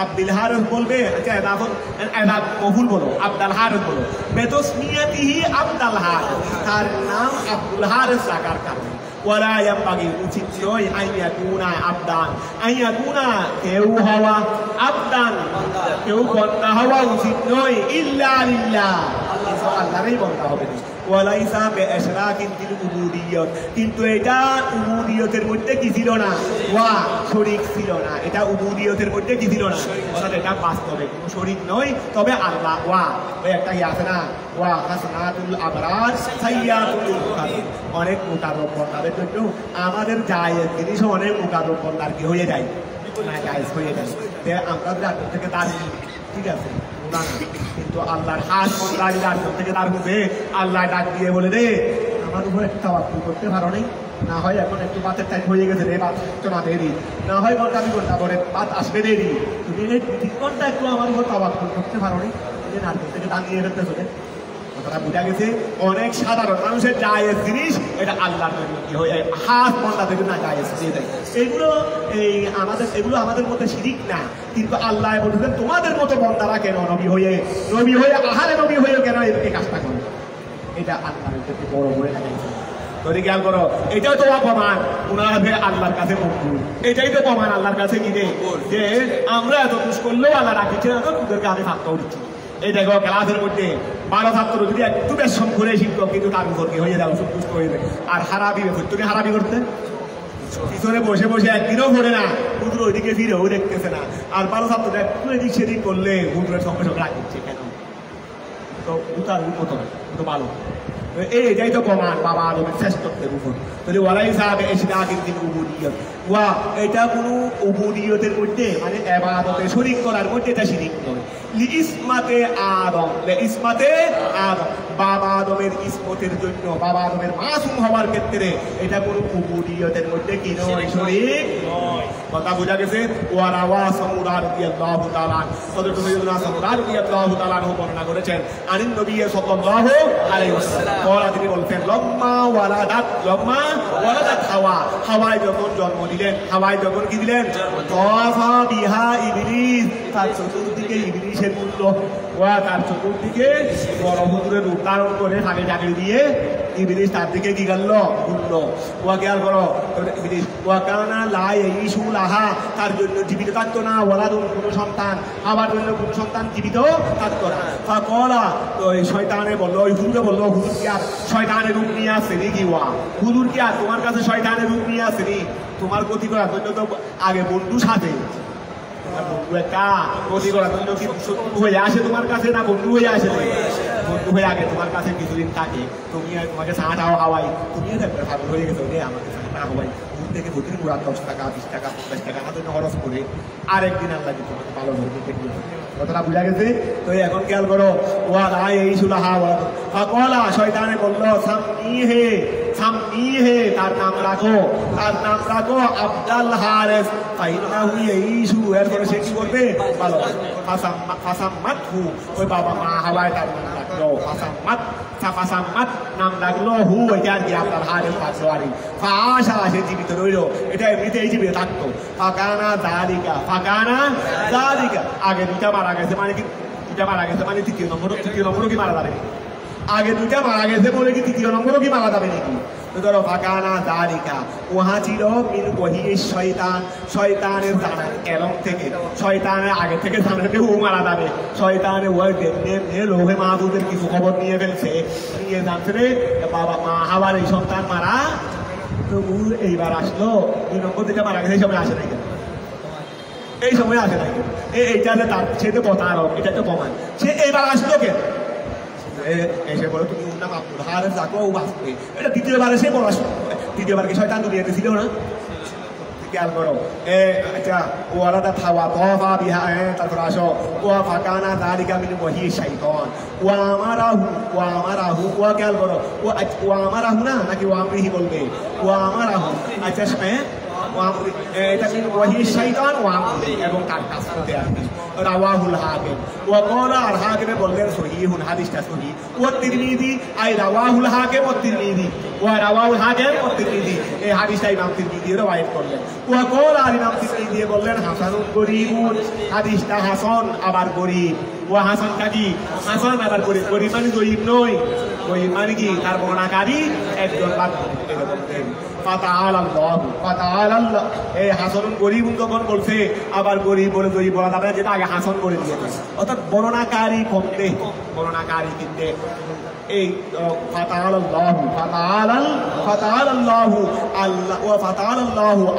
আব্দুল হারেস বলবে আচ্ছা এটা কবুল বলো আব্দুল হারেস বলো বেতসমিয়াতিহি আব্দুল হারেস তার নাম আব্দুল হারেস ডাকার কারণে ওয়ালা ইয়ামবাগি উচিত নয় আইয়াকুনা আবদান আইয়াকুনা কেউ হওয়া আবদান কেউ বন্দা হওয়া উচিত নয় ইল্লা লিল্লাহ আল্লাহরই বন্দা হবে ওয়ালাইসা বিইশরাকিন ফিল উবুদিয়্যাত কিন্তু এটা উবুদিয়তের মধ্যে কি ছিল না ওয়া শরীক ছিল না এটা উবুদিয়তের মধ্যে কি ছিল না অর্থাৎ এটা বাস্তবে কোনো শরীক নয় তবে আল্লাহ ওয়া ওই একটা আছে না ওয়া হাসনাতুল আবরার সাইয়াতুল মুকাররম অনেক মুকাররম বন্দাদের জন্য আমাদের জায়েজ জিনিস অনেক মুকাররম বন্দার কি হয়ে যায় না জায়েজ হয়ে যায় আমরা জান্নাত থেকে তার ঠিক আছে কিন্তু আল্লাহর হাত বন্দা জান্নাত থেকে তার হবে আল্লাহ ডাক দিয়ে বলে রে আমার উপর একটা তাওয়াক্কুল করতে পারো নাই না হয় এখন একটু বাতের টাইম হয়ে গেছে রে বাত না দেরি না হয় ঘন্টা পরে বাত আসবে দেরি তুমি এই 3 ঘন্টা একটু আমার উপর তাওয়াক্কুল করতে পারো নাই যে নারকেল থেকে দাঁড়িয়ে ফেলতে চলে কথাটা বুঝা গেছে অনেক সাধারণ মানুষের জায়েজ জিনিস এটা আল্লাহর জন্য কি হয়ে যায় হাত বন্দা থেকে না জায়েজ দিয়ে দেয় এগুলো আমাদের মধ্যে শিরিক না কিন্তু আল্লাহ বলছেন তোমাদের মতো বন্দারা কেন নবী হয়ে আহারে নবী হয়ে কেন এই কাজটা করে এটা আল্লাহর কাছে বড় করে লাগাইছে যদি খেয়াল করো এটাও তো প্রমাণ ওনারা আল্লাহর কাছে মকবুল এটাই তো প্রমাণ আল্লাহর কাছে কি যে আমরা এত দুষ করলেও আল্লাহ রাখিছে না তো তোদেরকে আমি থাকতে দিচ্ছি এই দেখো ক্লাসের মধ্যে 12 ছাত্র যদি একটু বেশ করে শিক্ষক কিন্তু তার উপর কি হয়ে যাবে সন্তুষ্ট হয়ে যাবে আর হারাবি তুমি হারাবি করতে পিছনে বসে একদিনও ভরে না হুজুর ওইদিকে ফিরেও দেখতেছে না আর 12 ছাত্রটা একটু এদিক সেদিক করলে হুজুরের সঙ্গে রাখ দিচ্ছে কেন তো উতার মতো তো ভালো এটাই তো প্রমাণ বাবা আদমের শ্রেষ্ঠত্বের উপর তাহলে ওয়ালাই সাহেব ইশরাকিন ফিল উবুদিয়্যাত ওয়া এটা কোনো উবুদিয়তের মধ্যে মানে ইবাদতে শরীক করার মধ্যে এটা শিরক নয় লিইসমাতে আদম বাবা আদমের ইসমতের জন্য বাবা আদমের মাসুম হওয়ার ক্ষেত্রে এটা কোনো উবুদিয়তের মধ্যে কি নয় শরীক নয় কথা বোঝা গেছে। ওয়ারাওয়া সামুরা রাদিয়াল্লাহু তাআলা হযরত সাইয়্যিদুনা সামুরা রাদিয়াল্লাহু তাআলা বর্ণনা করেছেন আনিন নবী সাল্লাল্লাহু আলাইহি ওয়াসাল্লাম ওরা তিনি বলতেন লম্মা ওয়ালাদাত হাওয়া, হাওয়ায় যখন জন্ম দিলেন, হাওয়ায় যখন কি দিলেন তাফা বিহা ইবলিস, তার চতুর্দিকে ইবলিসের মূল্য, ওয়া তার চতুর্দিকে বড় হুজুরের রূপ ধারণ করে থাকে চাকরি দিয়ে ইবলিস তার দিকে কি গেল ঘুরলো। ওয়া খেয়াল করো ইবলিস ওয়া কানা লা ইয়াইশু লাহা, তার জন্য জীবিত থাকতো না, ওয়ালাদুন কোনো সন্তান, আমার জন্য কোনো সন্তান জীবিত থাকতো না। ফাকলা ওই শয়তানে বললো, ওই হুজুরে বললো হুজুর কি আর শয়তানের রূপ নিয়ে আসেনি কি? ওয়া হুজুর কি আর তোমার কাছে শয়তানের রূপ নিয়ে আসেনি? তোমার ক্ষতি করার জন্য তো আগে বন্ধু সাথে, বন্ধু একটা ক্ষতি করার জন্য কি শত্রু হয়ে আসে তোমার কাছে না বন্ধু হয়ে আসে? বন্ধু হয়ে আগে তোমার কাছে কিছুদিন থাকে, তুমি তোমাকে ছাঁটাও হাওয়াই, তুমিও দেখবে ভালো হয়ে গেছো রে আমাকে ছাঁটা হাওয়াই, দূর থেকে প্রতিদিন ঘোরা 10 টাকা 20 টাকা 50 টাকা আমার জন্য খরচ করে আরেকদিন আল্লাহ তোমাকে ভালো ধরবে দেখবে। কথাটা বুঝা গেছে? তো এখন খেয়াল করো ওয়া রায় এই সুলাহা ফাকলা শয়তানে বললো সামনিহে, সামনিহে তার নাম রাখো, তার নাম রাখো আব্দুল হারিস ফাইনাহু ইয়াইশু। এরপরে সে কি করবে? ভালো ফাসাম্মাতহু, ওই বাবা মা হাওয়ায় তার নাম রাখলো ফাসাম্মাত নাম রাখলো হু, এটা আর কি আব্দুল হারিস পাঁচওয়ারি ফাশা, সে জীবিত রইল, এটা এমনিতেই জীবিত থাকতো। ফাকানা যালিকা, ফাকানা যালিকা, আগে দুটা মারা গেছে মানে কি? দুটা মারা গেছে মানে তৃতীয় নম্বরও কি মারা যাবে? আগে দুটা মারা গেছে বলে কি তৃতীয় নম্বরও কি মারা যাবে নাকি? ধরো ফাকানা যালিকা, ওহা ছিল মিন ওয়াহি শয়তান, শয়তানের জানার এলম থেকে, শয়তানের আগে থেকে জানাতে ও মারা যাবে। শয়তানের ওই লোহে মাহবুবের কিছু খবর নিয়ে ফেলছে, নিয়ে জানছে রে বাবা মা হাওয়ার এই সন্তান মারা, তো এইবার আসলো 2 নম্বর থেকে মারা গেছে, এই সময় আসে নাই, এই সময় আসে নাই, এইটা তার সে তো প্রতারক, এটা তো প্রমাণ, সে এইবার আসলো কেন? এসে বলো তুমি ওর নাম আব্দুল হারিস রাখো, ও বাঁচবে। এটা দ্বিতীয়বারে সে বলা, দ্বিতীয়বারকে শয়তান দুনিয়াতে ছিল না? খেয়াল করো আচ্ছা ওয়ালাদা থাওয়া তফা বিহা, তারপর আসো ওয়া ফাকানা যালিকা মিন ওয়াহি শাইতান ওয়া আমারাহু, ওয়া খেয়াল করো ওয়া আমারাহু না নাকি ওয়া আমরিহি বলবে? ওয়া আমারাহু, আচ্ছা এটা মিন ওয়াহি শাইতান ওয়া আমরিহি, এবং তার কাজ করতে আসবে। রাওয়াহুল হাকিম ওয়া ক্বালা, আর হাকিমে বললেন সহিহুন, হাদিসটা সহিহ। ওয়া তিরমিজি আই রাওয়াহুল হাকিম ওয়া তিরমিজি, ওয়া রাওয়াহুল হাকিম ওয়া তিরমিজি, এই হাদিসটা ইমাম তিরমিজি রওয়ায়াত করলেন। ওয়া ক্বালা, আর ইমাম তিরমিজি বললেন হাসানুন গরীবুন, হাদিসটা হাসান আবার গরীব। ওয়া হাসানটা কি? হাসান আবার গরীব, গরীব মানে গরীব নয়, গরীব মানে কি তার বর্ণনাকারী একজন বাদ এই হাসানুন গরীব যখন বলছে, আবার গরীব বলে গরীব বলা যাবে, যেটা আগে হাসান করে দিয়েছে, অর্থাৎ বর্ণনাকারী কমতে, বর্ণনাকারী কিনতে। এই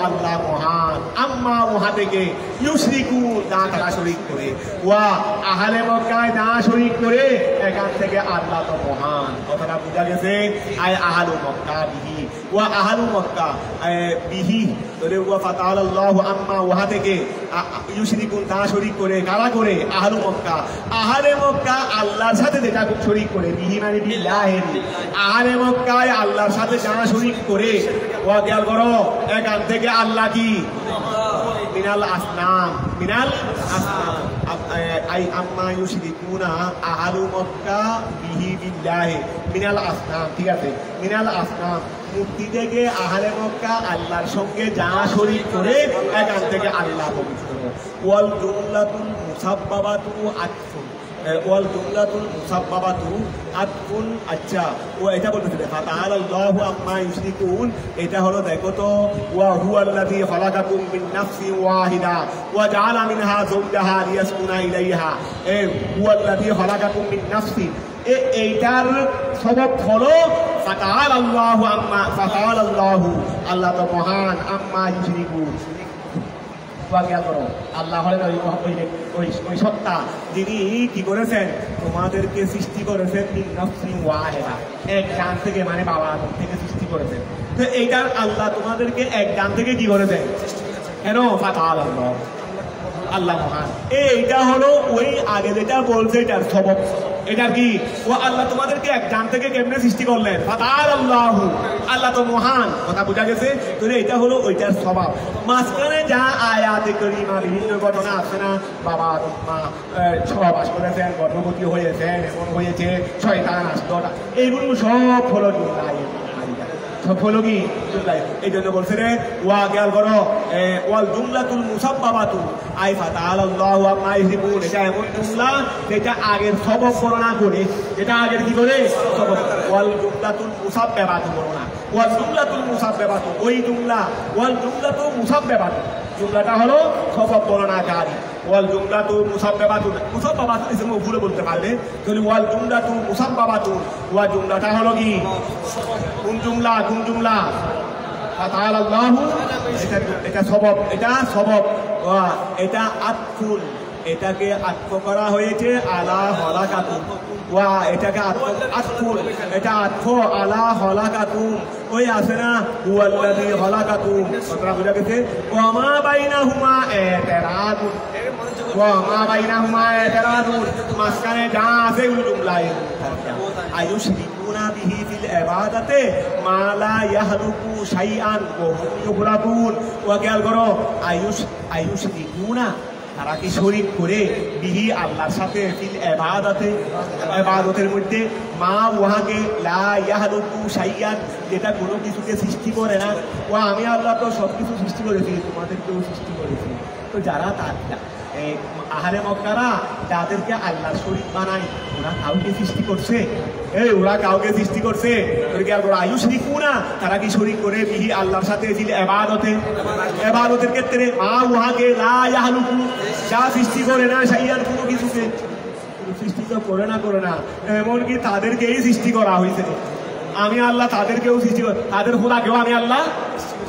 আল্লাহ মহান, আম্মা মহা থেকে ইউশরিকু যা তারা শরীক করে, ওয়া আহলে মক্কায় যা শরীক করে, এখান থেকে আল্লাহ তো মহান। কথাটা বুঝা গেছে? আয় আহলু মক্কা বিহি, ওয়া আহলু মক্কা বিহি, ওয়া ফাতাআলাল্লাহু আম্মা ওহা থেকে ইউশরিকুন যা শরীক করে, কারা করে? আহলু মক্কা, আহলে মক্কা আল্লাহর সাথে যেটা শরীক করে, বিহি মানে বিল্লাহি, আহলে মক্কায় আল্লাহর সাথে যা শরীক করে, ওয়া খেয়াল করো এখান থেকে আল্লাহ কি মিনাল আসনাম, মিনাল আসনাম আই আম্মা ইউশরিকুনা আহলু মক্কা বিহি বিল্লাহি মিনাল আসনাম, ঠিক আছে? মিনাল আসনাম মূর্তি থেকে আহলে মক্কা আল্লাহর সঙ্গে যা শরীক করে, এখান থেকে আল্লাহ পবিত্র। ওয়াল জুমলাতুল মুসাব্বাবাতু আতফুন, ওয়াল জুমলাতুল মুসাব্বাবাতু আতফুন, আচ্ছা ও এটা বলতে ফাতাআলাল্লাহু আম্মা ইউশরিকুন, এটা হলো দেখো তো ওয়া হুয়াল্লাযী খালাকাকুম মিন নাফসিন ওয়াহিদা ওয়া জাআলা মিনহা যাওজাহা লিয়াসকুনা ইলাইহা, হুয়াল্লাযী খালাকাকুম মিন নাফসিন, এইটার সবব হলো ফাতাআলাল্লাহু আম্মা, ফাতাআলাল্লাহু আল্লাহ তো মহান, আম্মা ইউশরিকুন, আল্লাহ হলেন ওই সত্তা যিনি কি করেছেন? তোমাদেরকে সৃষ্টি করেছেন এক ডান থেকে, মানে বাবা আদম থেকে সৃষ্টি করেছেন। তো এইটার আল্লাহ তোমাদেরকে এক ডান থেকে কি করেছেন? কেন? ফাতাআলাল্লাহু, আল্লাহ মহান। এইটা হলো ওই আগে যেটা বলছে এটার সবব, এটা কি ও আল্লাহ তোমাদেরকে এক জান থেকে কেমনে সৃষ্টি করলেন ফাতাআলাল্লাহু আল্লাহ তো মহান কথা বোঝা গেছে তাহলে এটা হলো ওইটার স্বভাব মাঝখানে যা আয়াতে কারিমা বিভিন্ন ঘটনা আছে না বাবা মা সহবাস করেছেন গর্ভবতী হয়েছেন এমন হয়েছে শয়তান আসতো এইগুলো সব হলো সব হলো কি এই জন্য বলছে রে ওয়া খেয়াল করো ওয়াল জুমলাতুল মুসাব্বাবাতু আই ফাতাআলাল্লাহু আম্মা ইউশরিকুন এটা এমন জুমলা যেটা আগের সবব বর্ণনা করে যেটা আগের কি করে সবব ওয়াল জুমলাতুল মুসাব্বাবাতু বর্ণনা ওয়াল জুমলাতুল মুসাব্বাবাতু ওই জুমলা ওয়াল জুমলাতু মুসাব্বাবাতু জুমলাটা হলো সবব বর্ণনাকারী ওয়াল জুমলাতু মুসাব্বাবাতু মুসাব্বাবাতু ইসমু ভুলে বলতে পারবে তাহলে ওয়াল জুমলাতু মুসাব্বাবাতু ওয়া জুমলাটা হলো কি কোন জুমলা ফাতাআলাল্লাহু এটা সবব এটা আতফুল এটাকে আতফ করা হয়েছে আলা হলাকাতুম ওয়া এটাকে আতফুল এটা আতফ আলা হলাকাতুম ওই আছে না হুয়াল্লাযী হলাকাতুম কথাটা বুঝা গেছে ওয়া মা বাইনাহুমা ইতারাদুন মাঝখানে যা আছে ওগুলো জুমলায় আয়ুশরিকুনা বিহি ফিল ইবাদাতে মা লা ইয়াহলুকু শাইআন ওয়া হুম ইউখলাকুন ওয়া খেয়াল করো আয়ুশরিকুনা তারা কি শরীক করে বিহি আল্লাহর সাথে ফিল ইবাদতের মধ্যে মা ওয়াকে লা ইয়াহলুকু শাইআন যেটা কোনো কিছুকে সৃষ্টি করে না ও আমি আল্লাহ তো সব কিছু সৃষ্টি করেছি তোমাদেরকেও সৃষ্টি করেছি তো যারা আহারে মক্কারা যাদেরকে আল্লাহর শরীক বানায় ওরা কাউকে সৃষ্টি করছে ওরা কাউকে সৃষ্টি করছে আয়ুশরিকুনা তারা কি শরীক করে বিহি আল্লাহর সাথে ইবাদতের ক্ষেত্রে মা ওয়াকে লা ইয়াহলুকু যা সৃষ্টি করে না শাইআন কোনো কিছুকে সৃষ্টি তো করে না এমনকি তাদেরকেই সৃষ্টি করা হয়েছে আমি আল্লাহ তাদেরকেও সৃষ্টি করে তাদের খোদাকেও আমি আল্লাহ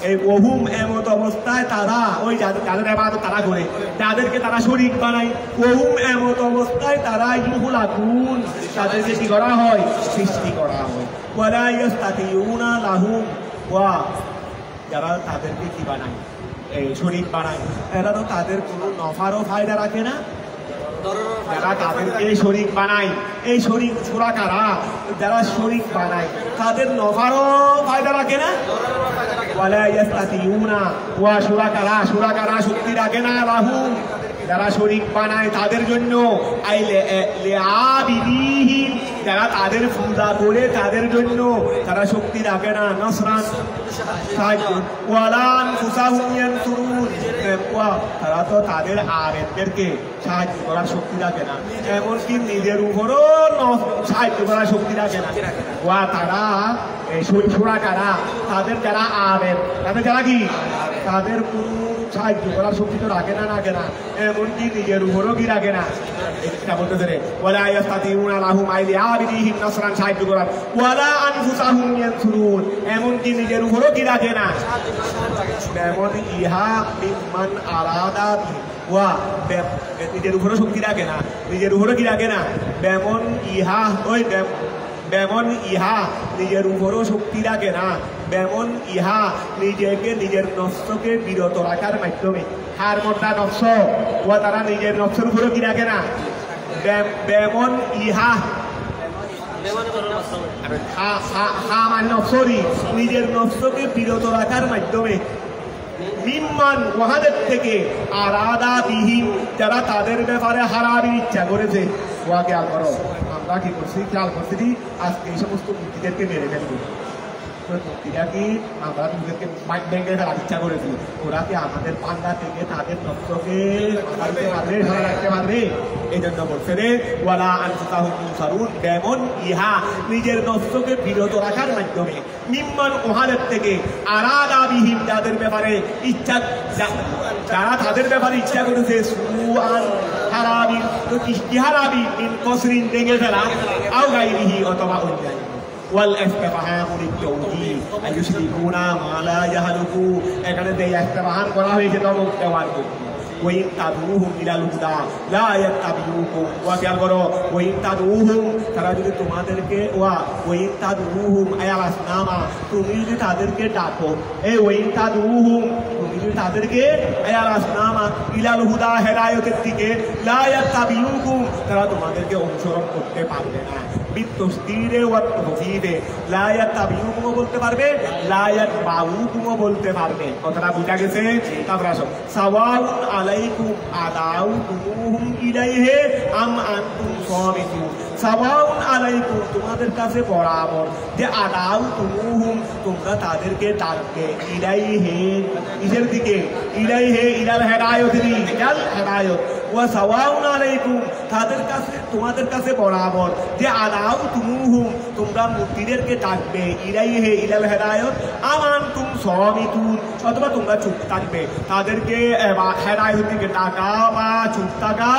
এই ওহুম এমত অবস্থায় তারা ওই যাদের ইবাদত তারা করে যাদেরকে তারা শরীক বানায় ওহুম এমত অবস্থায় তারা ইউখলাকুন তাদেরকে কি করা হয় সৃষ্টি করা হয় ওয়ালা ইয়াস্তাতিউনা লাহুম ওয়া যারা তাদেরকে কি বানায় এই শরীক বানায় এরা তো তাদের কোনো নফারও ফায়দা রাখে না যারা তাদেরকে শরীক বানায় এই শরীক সুরাকারা যারা শরীক বানায় তাদের নফারও ফায়দা রাখে না ওয়ালা ইয়াস্তাতিউনা ওয়া সুরাকারা শক্তি রাখে না লাহুম যারা শরীক বানায় তাদের জন্য লিআবিদিহিম যারা তাদের পূজা করে তাদের জন্য তারা শক্তি রাখে না নসরান সাহায্য ওয়ালা আনফুসাহুম ইয়ানসুরুন তারা তো তাদের আবেদদেরকে সাহায্য করার শক্তি রাখে না এমনকি নিজের উপরও সাহায্য করার শক্তি রাখে না ওয়া তারা সুরাকারা তাদের যারা আবেদ তাদের যারা কি তাদের কোনো সাহায্য করার শক্তি তো রাখে না এমনকি নিজের উপরও কি রাখে না এটা বলতেছে রে ওয়ালা ইয়াস্তাতিউনা লাহুম আইলি আবিদিহিম নসরান সাহায্য করার ওয়ালা আনফুসাহুম ইয়ানসুরুন এমনকি নিজের উপরও কি রাখে না এমন ইহা মিম্মান আরাদা ওয়া নিজের উপরও শক্তি রাখে না নিজের উপরও কি রাখে না বেমন ইহা ওই বেমন ইহা নিজের উপরও শক্তি রাখে না বেমন ইহা নিজেকে নিজের নফসকে বিরত রাখার মাধ্যমে হার মধ্যা নফস ও তারা নিজের নফসের উপরও কি রাখে না বেমন ইহা নিজের নফসকে বিরত রাখার মাধ্যমে মিম্মান ওয়াহাদের থেকে আরাদা বিহীন যারা তাদের ব্যাপারে হারাবির ইচ্ছা করেছে ওয়াকে আল করো আমরা কি করছি খেয়াল করছি আজকে এই সমস্ত মূর্তিদেরকে মেরে ফেলবো মূর্তিটা কি আমরা নিজেদেরকে ব্যাংকে ফেলার ইচ্ছা করেছি ওরা কি আমাদের পান্ডা থেকে তাদের নফসকে রাখতে পারবে এই জন্য বলছে রে ওয়ালা আনফুসাহুম ইউনসারুন যেমন ইহা নিজের নফসকে বিরত রাখার মাধ্যমে মিম্মান ওহাদের থেকে আরাদা বিহীন যাদের ব্যাপারে ইচ্ছা যারা তাদের ব্যাপারে ইচ্ছা করেছে সুআন হারাবি তো কি হারাবি মিন কসরিন ভেঙে ফেলা আও গায়রিহি অথবা অন্যায় والاستفهام للتوحيد أيشركون ما لا يهلكون এখানে যে ইস্তেফহাম করা হয়েছে তমক দেওয়ার জন্য ওয়াইন তাদউহুম ইলাল হুদা লা ইয়াত্তাবিউকুম ওয়া খেয়াল করো ওয়াইন তাদউহুম তারা যদি তোমাদেরকে ওয়াইন তাদউহুম আয়া আসনামা তুমি যদি তাদেরকে ডাকো এই ওয়াইন তাদউহুম তুমি যদি তাদেরকে আয়া আসনামা ইলাল হুদা হেদায়েতের দিকে লা ইয়াত্তাবিউকুম তারা তোমাদেরকে অনুসরণ করতে পারবে না বিতসদীরে ওয়া তাহফীফে লা ইয়াত্তাবিউকুম বলতে পারবে লা ইয়াতবাউকুম বলতে পারবে কথাটা বুঝা গেছে তারপর আসো সাওয়াউন আলাইকুম আদাউতুহুম ইলাইহি আম আনতুম সামিতুন সাওয়াউন আলাইকুম তোমাদের কাছে বরাবর যে আদাউতুহুম তোমরা তাদেরকে ডাকবে ইলাইহি কিসের দিকে ইলাইহি ইলাল হেদায়েতের ইলাল হেদায়েত ওয়া সাওয়াউন আলাইকুম তাদের কাছে তোমাদের কাছে বরাবর যে আদাউতুহুম তোমরা মূর্তিদেরকে ডাকবে ইলাইহি ইলাল হেদায়েত আম আনতুম সামিতুন অথবা তোমরা চুপ থাকবে তাদেরকে হেদায়েতের দিকে ডাকা বা চুপ থাকা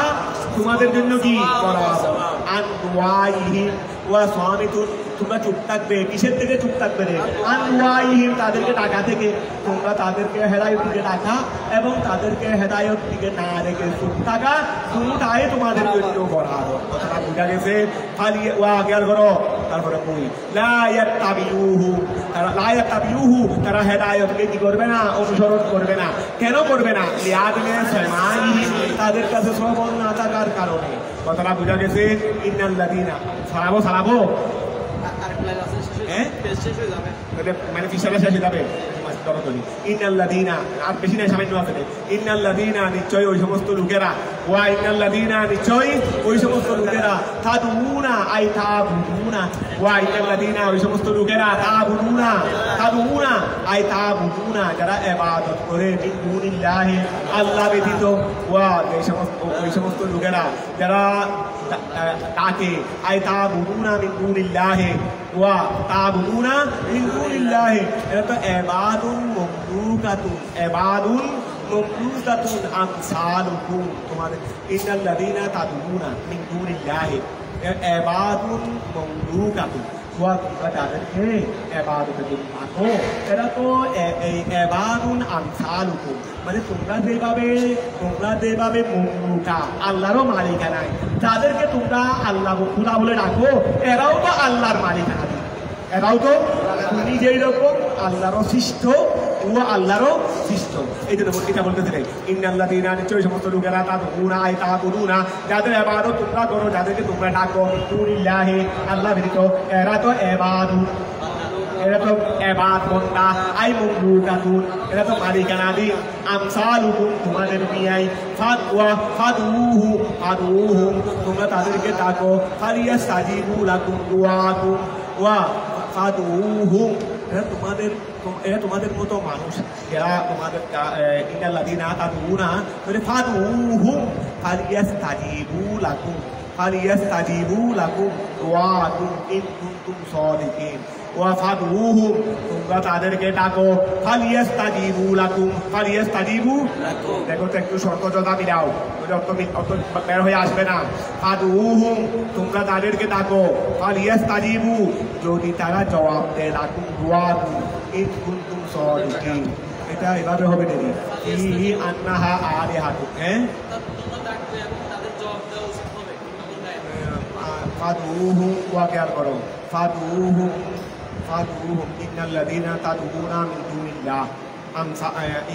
তোমাদের জন্য কি বরাবর আন দুআইহিম ওয়া সামিতুন তোমরা চুপ থাকবে কিসের থেকে চুপ থাকবে রে আন দুআইহিম তাদেরকে ডাকা থেকে তোমরা তাদেরকে হেদায়েতের দিকে ডাকা এবং তাদেরকে হেদায়েত দিকে না রেখে চুপ থাকা কোনটাই তোমাদের জন্য বরাবর কথাটা বুঝা গেছে খালি ওয়া খেয়াল করো তারপরে কই লা ইয়াত্তাবিউহু তারা হেদায়েতকে কি করবে না অনুসরণ করবে না কেন করবে না লিআদমে সামাই তাদের কাছে শ্রবণ না থাকার কারণে কথাটা বুঝা গেছে ইন্নাল্লাযীনা সালাবো মানে ফিসারা শেষে যাবে ইন্নাল্লাযীনা আর বেশি নাই সামান্য আছে ইন্নাল্লাযীনা নিশ্চয় ওই সমস্ত লোকেরা ওয়া ইন্নাল্লাযীনা নিশ্চয় ওই সমস্ত লোকেরা তাদউনা আই তাবুদুনা ওয়া ইন্নাল্লাযীনা ওই সমস্ত লোকেরা তাবুদুনা আই তাবুদুনা যারা ইবাদত করে মিন দুনিল্লাহি আল্লাহ ব্যতীত ওয়া ওই সমস্ত লোকেরা যারা তাকে আই তাবুদুনা মিন দুনিল্লাহি ওয়া তাবুদুনা মিন দুনিল্লাহি এটা তো ইবাদুন মামলুকাতুন আমসালুকুম তোমাদের ইন্নাল্লাযীনা তাদউনা মিন দুনিল্লাহি ইবাদুন মামলুকাতুন ওয়া তোমরা তাদেরকে ইবাদতের জন্য ডাকো এরা তো এই ইবাদুন আমসালুকুম মানে তোমরা যেভাবে মামলুকা আল্লাহরও মালিকানা তাদেরকে তোমরা আল্লাহ খোদা বলে ডাকো এরাও তো আল্লাহর মালিকানা এরাও তো তুমি যেই রকম আল্লাহরও সৃষ্ট ও আল্লাহরও সৃষ্ট এই জন্য এটা বলতেছে ইন্নাল্লাযীনা নিশ্চয়ই সমস্ত লোকেরা তাদউনা আই তাবুদুনা যাদের ইবাদত তোমরা করো যাদেরকে তোমরা ডাকো মিন দুনিল্লাহি আল্লাহ ব্যতীত এরা তো ইবাদ বন্দা আই মামলুকাতুন এরা তো মালিকানাধীন আমসালুকুম তোমাদের মিয়াই ফাদউহুম তোমরা তাদেরকে ডাকো ফালিয়াস্তাজিবু লাকুম দুআকুম ওয়া ফাদউহুম এরা তোমাদের মতো মানুষ যারা তোমাদের ইন্নাল্লাযীনা তাদউনা মানে ফাদউহুম ফালিয়াস্তাজিবু লাকুম দুআকুম ইন কুনতুম সাদিকিন ওয়া ফাদউহুম তোমরা তাদেরকে ডাকো ফালিয়াস্তাজিবু লাকুম দেখো তো একটু শর্ত জদা মিলাও অর্থ বের হয়ে আসবে না ফাদউহুম তোমরা তাদেরকে ডাকো ফালিয়াস্তাজিবু যদি তারা জবাব দেয় লাকুম দুআকুম ইন কুনতুম সাদিকিন এটা এভাবে হবে নাকি কি আন্নাহা আলিহাতু ফাদউহুম ওয়া খেয়াল করো ফাদউহুম ইন্নাল্লাযীনা তাদউনা মিন দুনিল্লাহ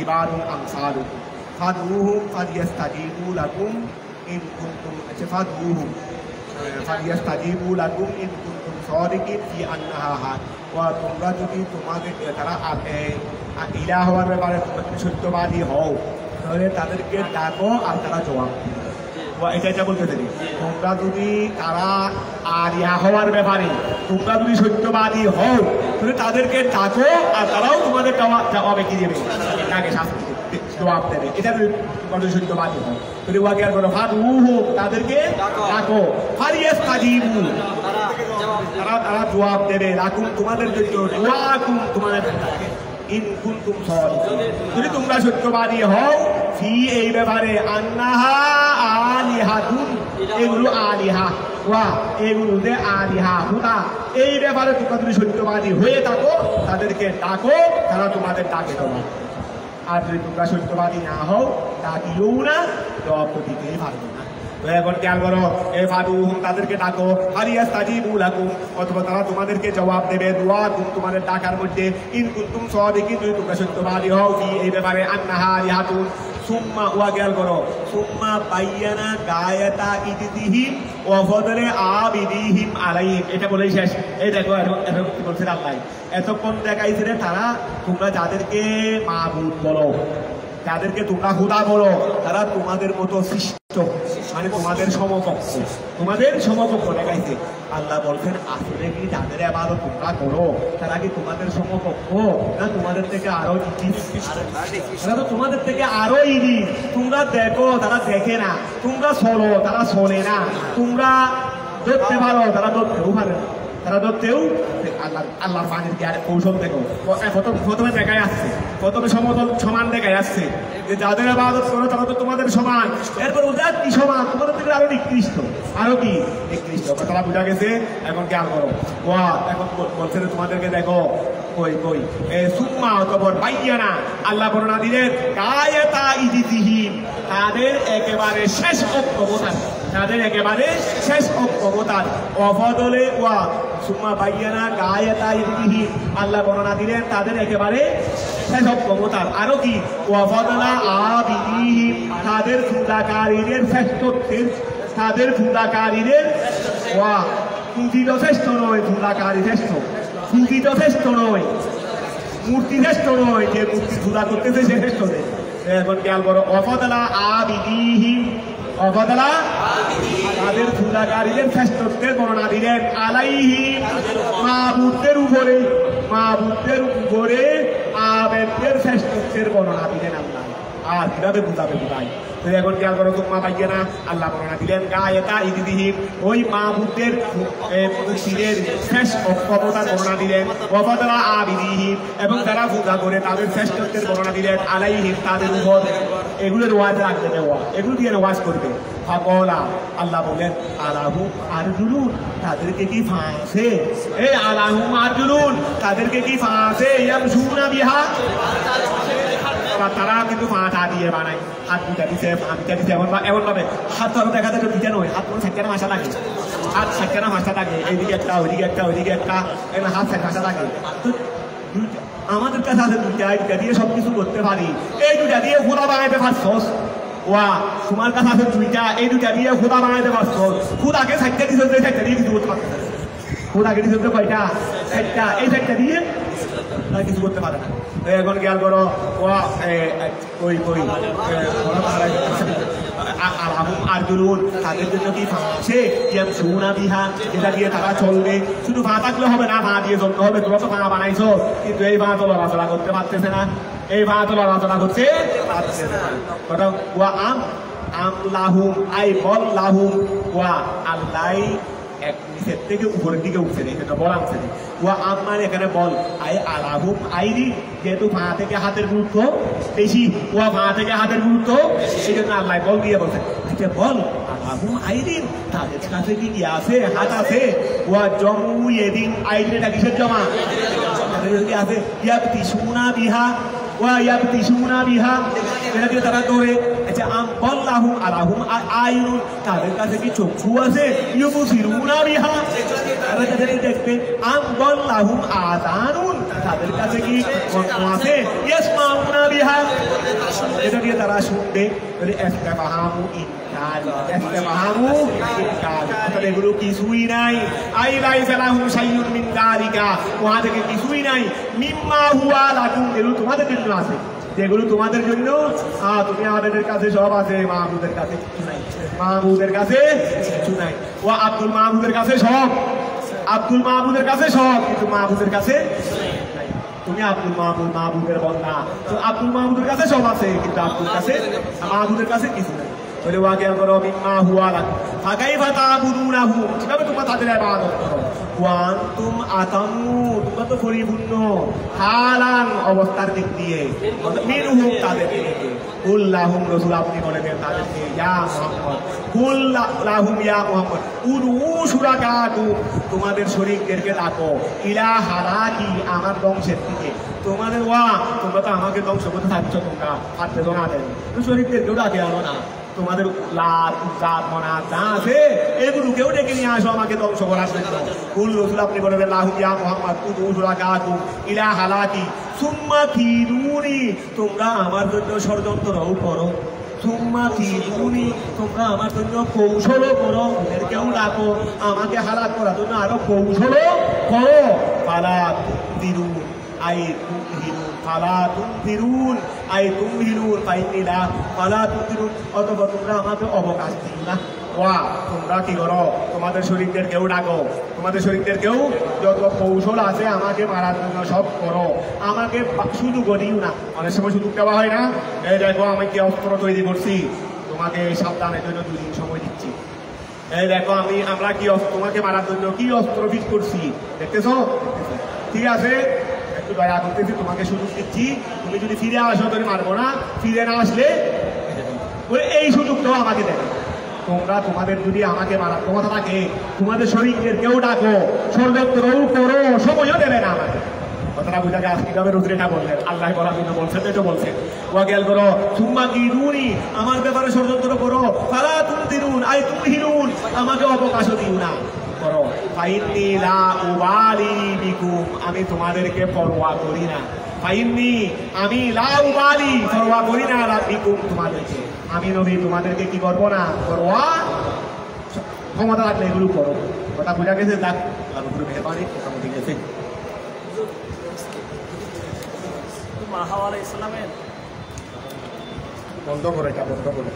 ইবাদুন আমসালুকুম ফাদউহুম ফালিয়াস্তাজিবু লাকুম ইন কুনতুম ফালিয়াস্তাজিবু লাকুম ইন কুনতুম সাদিকিন ফি আন্নাহা ওয়া তোমরা যদি তোমাদের তারা ইলাহ হওয়ার ব্যাপারে তোমরা যদি সত্যবাদী হও তাহলে তাদেরকে ডাকো আর তারা জবাব এটা বলতে চাই তোমরা যদি তারা আলিহা হওয়ার ব্যাপারে তোমরা যদি সত্যবাদী হও তাহলে তাদেরকে ডাকো আর তারাও তোমাদের জবাবে কি দেবে তাকে শাস্তি জবাব দেবে এটা যদি সত্যবাদী হও যদি ওয়াকে আর করো ফাদউহুম তাদেরকে ডাকো ফালিয়াস্তাজিবু তারা জবাব দেবে লাকুম তোমাদের জন্য দুআকুম তোমাদের ইন কুনতুম সাদিকিন যদি তোমরা সত্যবাদী হও ফি এই ব্যাপারে আন্নাহা আলিহাতুন এগুলো আলিহা ওয়া এগুলো যে আলিহা হুদা এই ব্যাপারে তোমরা যদি সত্যবাদী হয়ে থাকো তাদেরকে ডাকো তারা তোমাদের ডাকে তোমার আর যদি তোমরা সত্যবাদী না হও ডাকিও না, জবাব তো দিতেই পারবে না। তো এখন খেয়াল করো, এ ফাদুহুম তাদেরকে ডাকো, ফালিয়াস্তাজিবু লাকুম অথবা তারা তোমাদেরকে জবাব দেবে, দুআকুম তোমাদের ডাকার মধ্যে, ইন কুনতুম সাদিকিন যদি তোমরা সত্যবাদী হও ফি এই ব্যাপারে, আন্নাহা আলিহাতুন সুম্মা ওয়া খেয়াল করো, সুম্মা বায়্যানা গায়াতা ইজদিহিম ওয়া ফাদলে আবিদিহিম আলাইহিম। এটা বলেই শেষ। এই দেখো এখন কি বলছেন আল্লাহ, এতক্ষণ দেখাইছে তারা তোমরা যাদেরকে মাবুদ বলো, যাদেরকে তোমরা খোদা বলো, তারা তোমাদের মতো সৃষ্ট, মানে তোমাদের সমকক্ষ, তোমাদের সমকক্ষ দেখাইছে। আল্লাহ বলছেন আসলে কি যাদের ইবাদত তোমরা করো তারা কি তোমাদের সমকক্ষ না তোমাদের থেকে আরো নিকৃষ্ট? তারা তো তোমাদের থেকে আরো ইনি। তোমরা দেখো তারা দেখে না, তোমরা শোনো তারা শোনে না, তোমরা ধরতে পারো তারা ধরতেও পারে না, তারা ধরতেও আল্লাহ পানির কি আর কৌশল দেখো। প্রথমে দেখাই আসছে, প্রথমে সমান দেখাই আসছে যে যাদের ইবাদত করো তারা তো তোমাদের সমান, এরপর ওদের কি সমান, তোমাদের থেকে আরো নিকৃষ্ট, আরো কি নিকৃষ্ট। তারা বোঝা গেছে। এখন খেয়াল করো, ওয়া এখন বলছে তোমাদেরকে দেখো কই কই সুম্মা অতঃপর বায়্যানা আল্লাহ বর্ণনা দিলেন গায়াতা ইজতিহিম তাদের একেবারে শেষ অক্ষমতা, তাদের একেবারে শেষ অক্ষমতা। অফদলে ওয়া সুম্মা বায়্যানা গায়াতা ইজতিহিম আল্লাহ বর্ণনা দিলেন তাদের একেবারে শেষ অক্ষমতার। আরো কি ওয়াফদলা আবিদিহিম তাদের পূজাকারীদের শ্রেষ্ঠত্বের, তাদের পূজাকারীদের ওয়া পুঁজি যথেষ্ট নয়, পূজাকারী শ্রেষ্ঠ, পুঁজি যথেষ্ট নয়, মূর্তি শ্রেষ্ঠ নয়, যে মূর্তি পূজা করতেছে সে শ্রেষ্ঠ নেই। এখন খেয়াল করো, অফদলা আবিদিহিম অফদলা তাদের পূজাকারীদের শ্রেষ্ঠত্বের বর্ণনা দিলেন, আলাইহিম মাবুদের উপরে, মাবুদের উপরে আবেদের শ্রেষ্ঠত্বের বর্ণনা দিলেন আল্লাহ। আর কিভাবে বুঝাবে বুঝাই। তো এখন খেয়াল করো, তোমরা পাইয়ে না আল্লাহ বর্ণনা দিলেন গায়াতা ইজতিহিম ওই মাবুদের মুক্তিদের শেষ অক্ষমতার বর্ণনা দিলেন, ওয়াফদলা আবিদিহিম এবং যারা পূজা করে তাদের শ্রেষ্ঠত্বের বর্ণনা দিলেন, আলাইহিম তাদের উপর। এগুলোর ওয়াজ রাখবে দেওয়া, এগুলো দিয়ে ওয়াজ করবে। ফাকলা আল্লাহ বলেন আলাহুম আরজুলুন তাদেরকে কি ফাঁসে, এই আলাহুম আরজুলুন তাদেরকে কি ফাঁসে, ইয়ামশুনা বিহা তারা কিন্তু পা দিয়ে বানায়, হাত দুটা দিচ্ছে, পা দুটা দিচ্ছে এমন ভাবে হাত তো দেখা যায় দুটা নয়, হাত কোনো সাতখানা মাসা লাগে, হাত সাতখানা মাসা থাকে, এইদিকে একটা ওইদিকে একটা ওইদিকে একটা, হাত সাত মাসা থাকে। তো আমাদের কাছে আছে দুটা দিয়ে সবকিছু করতে পারি, এই দুটা দিয়ে খোদা বানাইতে পারছস। ওয়া তোমার কাছে আছে দুইটা, এই দুটা দিয়ে খোদা বানাইতে পারছস। খোদাকে সাতটা দিচ্ছ, সাতটা দিয়ে কিছু করতে পারছে, খোদাকে দিচ্ছ কয়টা, সাতটা, এই সাতটা দিয়ে কিছু করতে পারে না। এখন খেয়াল করো, ওই আরজুলুন তাদের জন্য কি ফাঁসে, ইয়ামশুনা বিহা যেটা দিয়ে তারা চলবে। শুধু পা থাকলে হবে না, পা দিয়ে চলতে হবে। তোমরা তো পা বানাইছো, কিন্তু এই পা তো লড়াচড়া করতে পারতেছে না, এই পা তো লড়াচড়া করতে পারতেছে না। কথা ওয়া আম লাহুম আই বল লাহুম ওয়া আল্লাহ এক নিচের থেকে উপরের দিকে উঠছে, এটা বল আনছে। ওয়া আমার এখানে বল আই আলাহুম আইরি, যেহেতু পা থেকে হাতের গুরুত্ব বেশি, ওয়া পা থেকে হাতের গুরুত্ব, সেই জন্য আল্লাহ বল দিয়ে বলছে। আচ্ছা বল আলাহুম আইরিন তাদের কাছে কি আছে, হাত আছে। ওয়া জমু এদিন আইরিন এটা কিসের জমা, তাদের কি আছে। ইয়াবতিশুনা বিহা ওয়া ইয়াবতিশুনা বিহা এটা দিয়ে তারা ধরে। আচ্ছা আম বল্লাহুম আলাহুম আইনুন তাদের কাছে কি চক্ষু আছে, ইউবসিরুনা বিহা তারা তাদেরকে দেখবে। আম বল্লাহুম আযানুন তাদের কাছে কি কর্ণ আছে, ইয়াসমাউনা বিহা এটা দিয়ে তারা শুনবে। ইস্তিফহামু ইনকার, ইস্তিফহামু ইনকার, তাহলে এগুলো কিছুই নাই। আই লাইসা লাহুম শাইউন মিন যালিকা ওয়া থেকে কিছুই নাই। মিম্মা হুয়া লাকুম এগুলো তোমাদের জন্য আছে, যেগুলো তোমাদের জন্য। তুমি আমাদের কাছে সব আছে, মাহমুদের কাছে কিছু নাই, মাহমুদের কাছে কিছু নাই। ও আব্দুল মাহমুদের কাছে সব, আব্দুল মাহমুদের কাছে সব, কিন্তু মাহমুদের কাছে নাই। তুমি আব্দুল মাহমুদ, মাহমুদের বন্ধা, তো আব্দুল মাহমুদের কাছে সব আছে, কিন্তু আব্দুল কাছে মাহমুদের কাছে কিছু নাই। বলে ওয়াকে করো মিম্মা হুয়া লাকুম ফাকাইফা তা'বুদুনাহু কিভাবে তোমরা তাদের ইবাদত করো। ওয়া আনতুম আতামু তোমরা তো পরিপূর্ণ, হালান অবস্থার দিক দিয়ে, মিনহুম তাদের থেকে। কুল লাহুম রাসূল আপনি বলে দেন তাদেরকে, ইয়া মুহাম্মদ কুল লাহুম ইয়া মুহাম্মদ উদউ শুরাকাকুম তোমাদের শরীকদেরকে ডাকো, ইলা হালাকি আমার ধ্বংসের দিকে। তোমাদের তোমরা তো আমাকে ধ্বংস করতে থাকছো, তোমরা হাঁটতে তো না দেন, শরীরদেরকেও ডাকে আনো না, তোমাদের লাত জাত মনা যা আছে এগুলোকেও ডেকে নিয়ে আসো আমাকে ধ্বংস করার জন্য। কুল রসুল আপনি বলবেন লাহুয়া মোহাম্মদ কুদুরা কাকু ইলা হালাকি সুম্মা কিরুনি, তোমরা আমার জন্য ষড়যন্ত্রও করো, সুম্মা কিরুনি, তোমরা আমার জন্য কৌশলও করো, ওদেরকেও ডাকো আমাকে হালাক করার জন্য আরো কৌশলও করো। পালা তিরুন আই তুমহিরুন, পালা তুমহিরুন আই তুমহিরুন পাইনিলা, পালা তুমহিরুন, অথবা তোমরা আমাকে অবকাশ দিন না। তোমরা কি করো, তোমাদের শরীরদের কেউ ডাকো, তোমাদের শরীরদের কেউ যত কৌশল আছে আমাকে মারার জন্য সব করো, আমাকে সুযোগ দিও না। অনেক সময় সুযোগ দেওয়া হয় না, এই দেখো আমি কি অস্ত্র তৈরি করছি, তোমাকে সাবধানের জন্য 2 দিন সময় দিচ্ছি। এই দেখো আমরা কি তোমাকে মারার জন্য কি অস্ত্র ফিট করছি, দেখতেছো? ঠিক আছে, একটু দয়া করতেছি, তোমাকে সুযোগ দিচ্ছি, তুমি যদি ফিরে আসো তুমি মারবো না, ফিরে না আসলে এই সুযোগটাও আমাকে দেবে। তোমরা তোমাদের যদি আমাকে মারার ক্ষমতা থাকে তোমাদের শরীরের কেউ ডাকো, ষড়যন্ত্রও করো, সময়ও দেবে না আমাকে। কথাটা বুঝা যায়, কিভাবে রুদ্রেখা বললেন, আল্লাহ বলা কিন্তু বলছেন, তো বলছেন ওয়া গেল করো সুম্মা কিরুনি, আমার ব্যাপারে ষড়যন্ত্র করো, ফালা তুমতিরুন আই তুমহিরুন, আমাকে অবকাশও দিও না করো। ফাইন্নি লা উবালি বিকুম, আমি তোমাদেরকে পরোয়া করি না, ফাইন্নি আমি লা উবালি, পরোয়া করি না বিকুম, তোমাদেরকে, আমি নবী তোমাদেরকে কি করবো না, পরোয়া, ক্ষমতা রাখলে এগুলো করো। কথা বুঝা গেছে? যাক আল্লাহর উপরে মেহেরবানি, মোটামুটি গেছে। মাহাওয়ালা ইসলামের বন্ধ করে এটা, বন্ধ করে।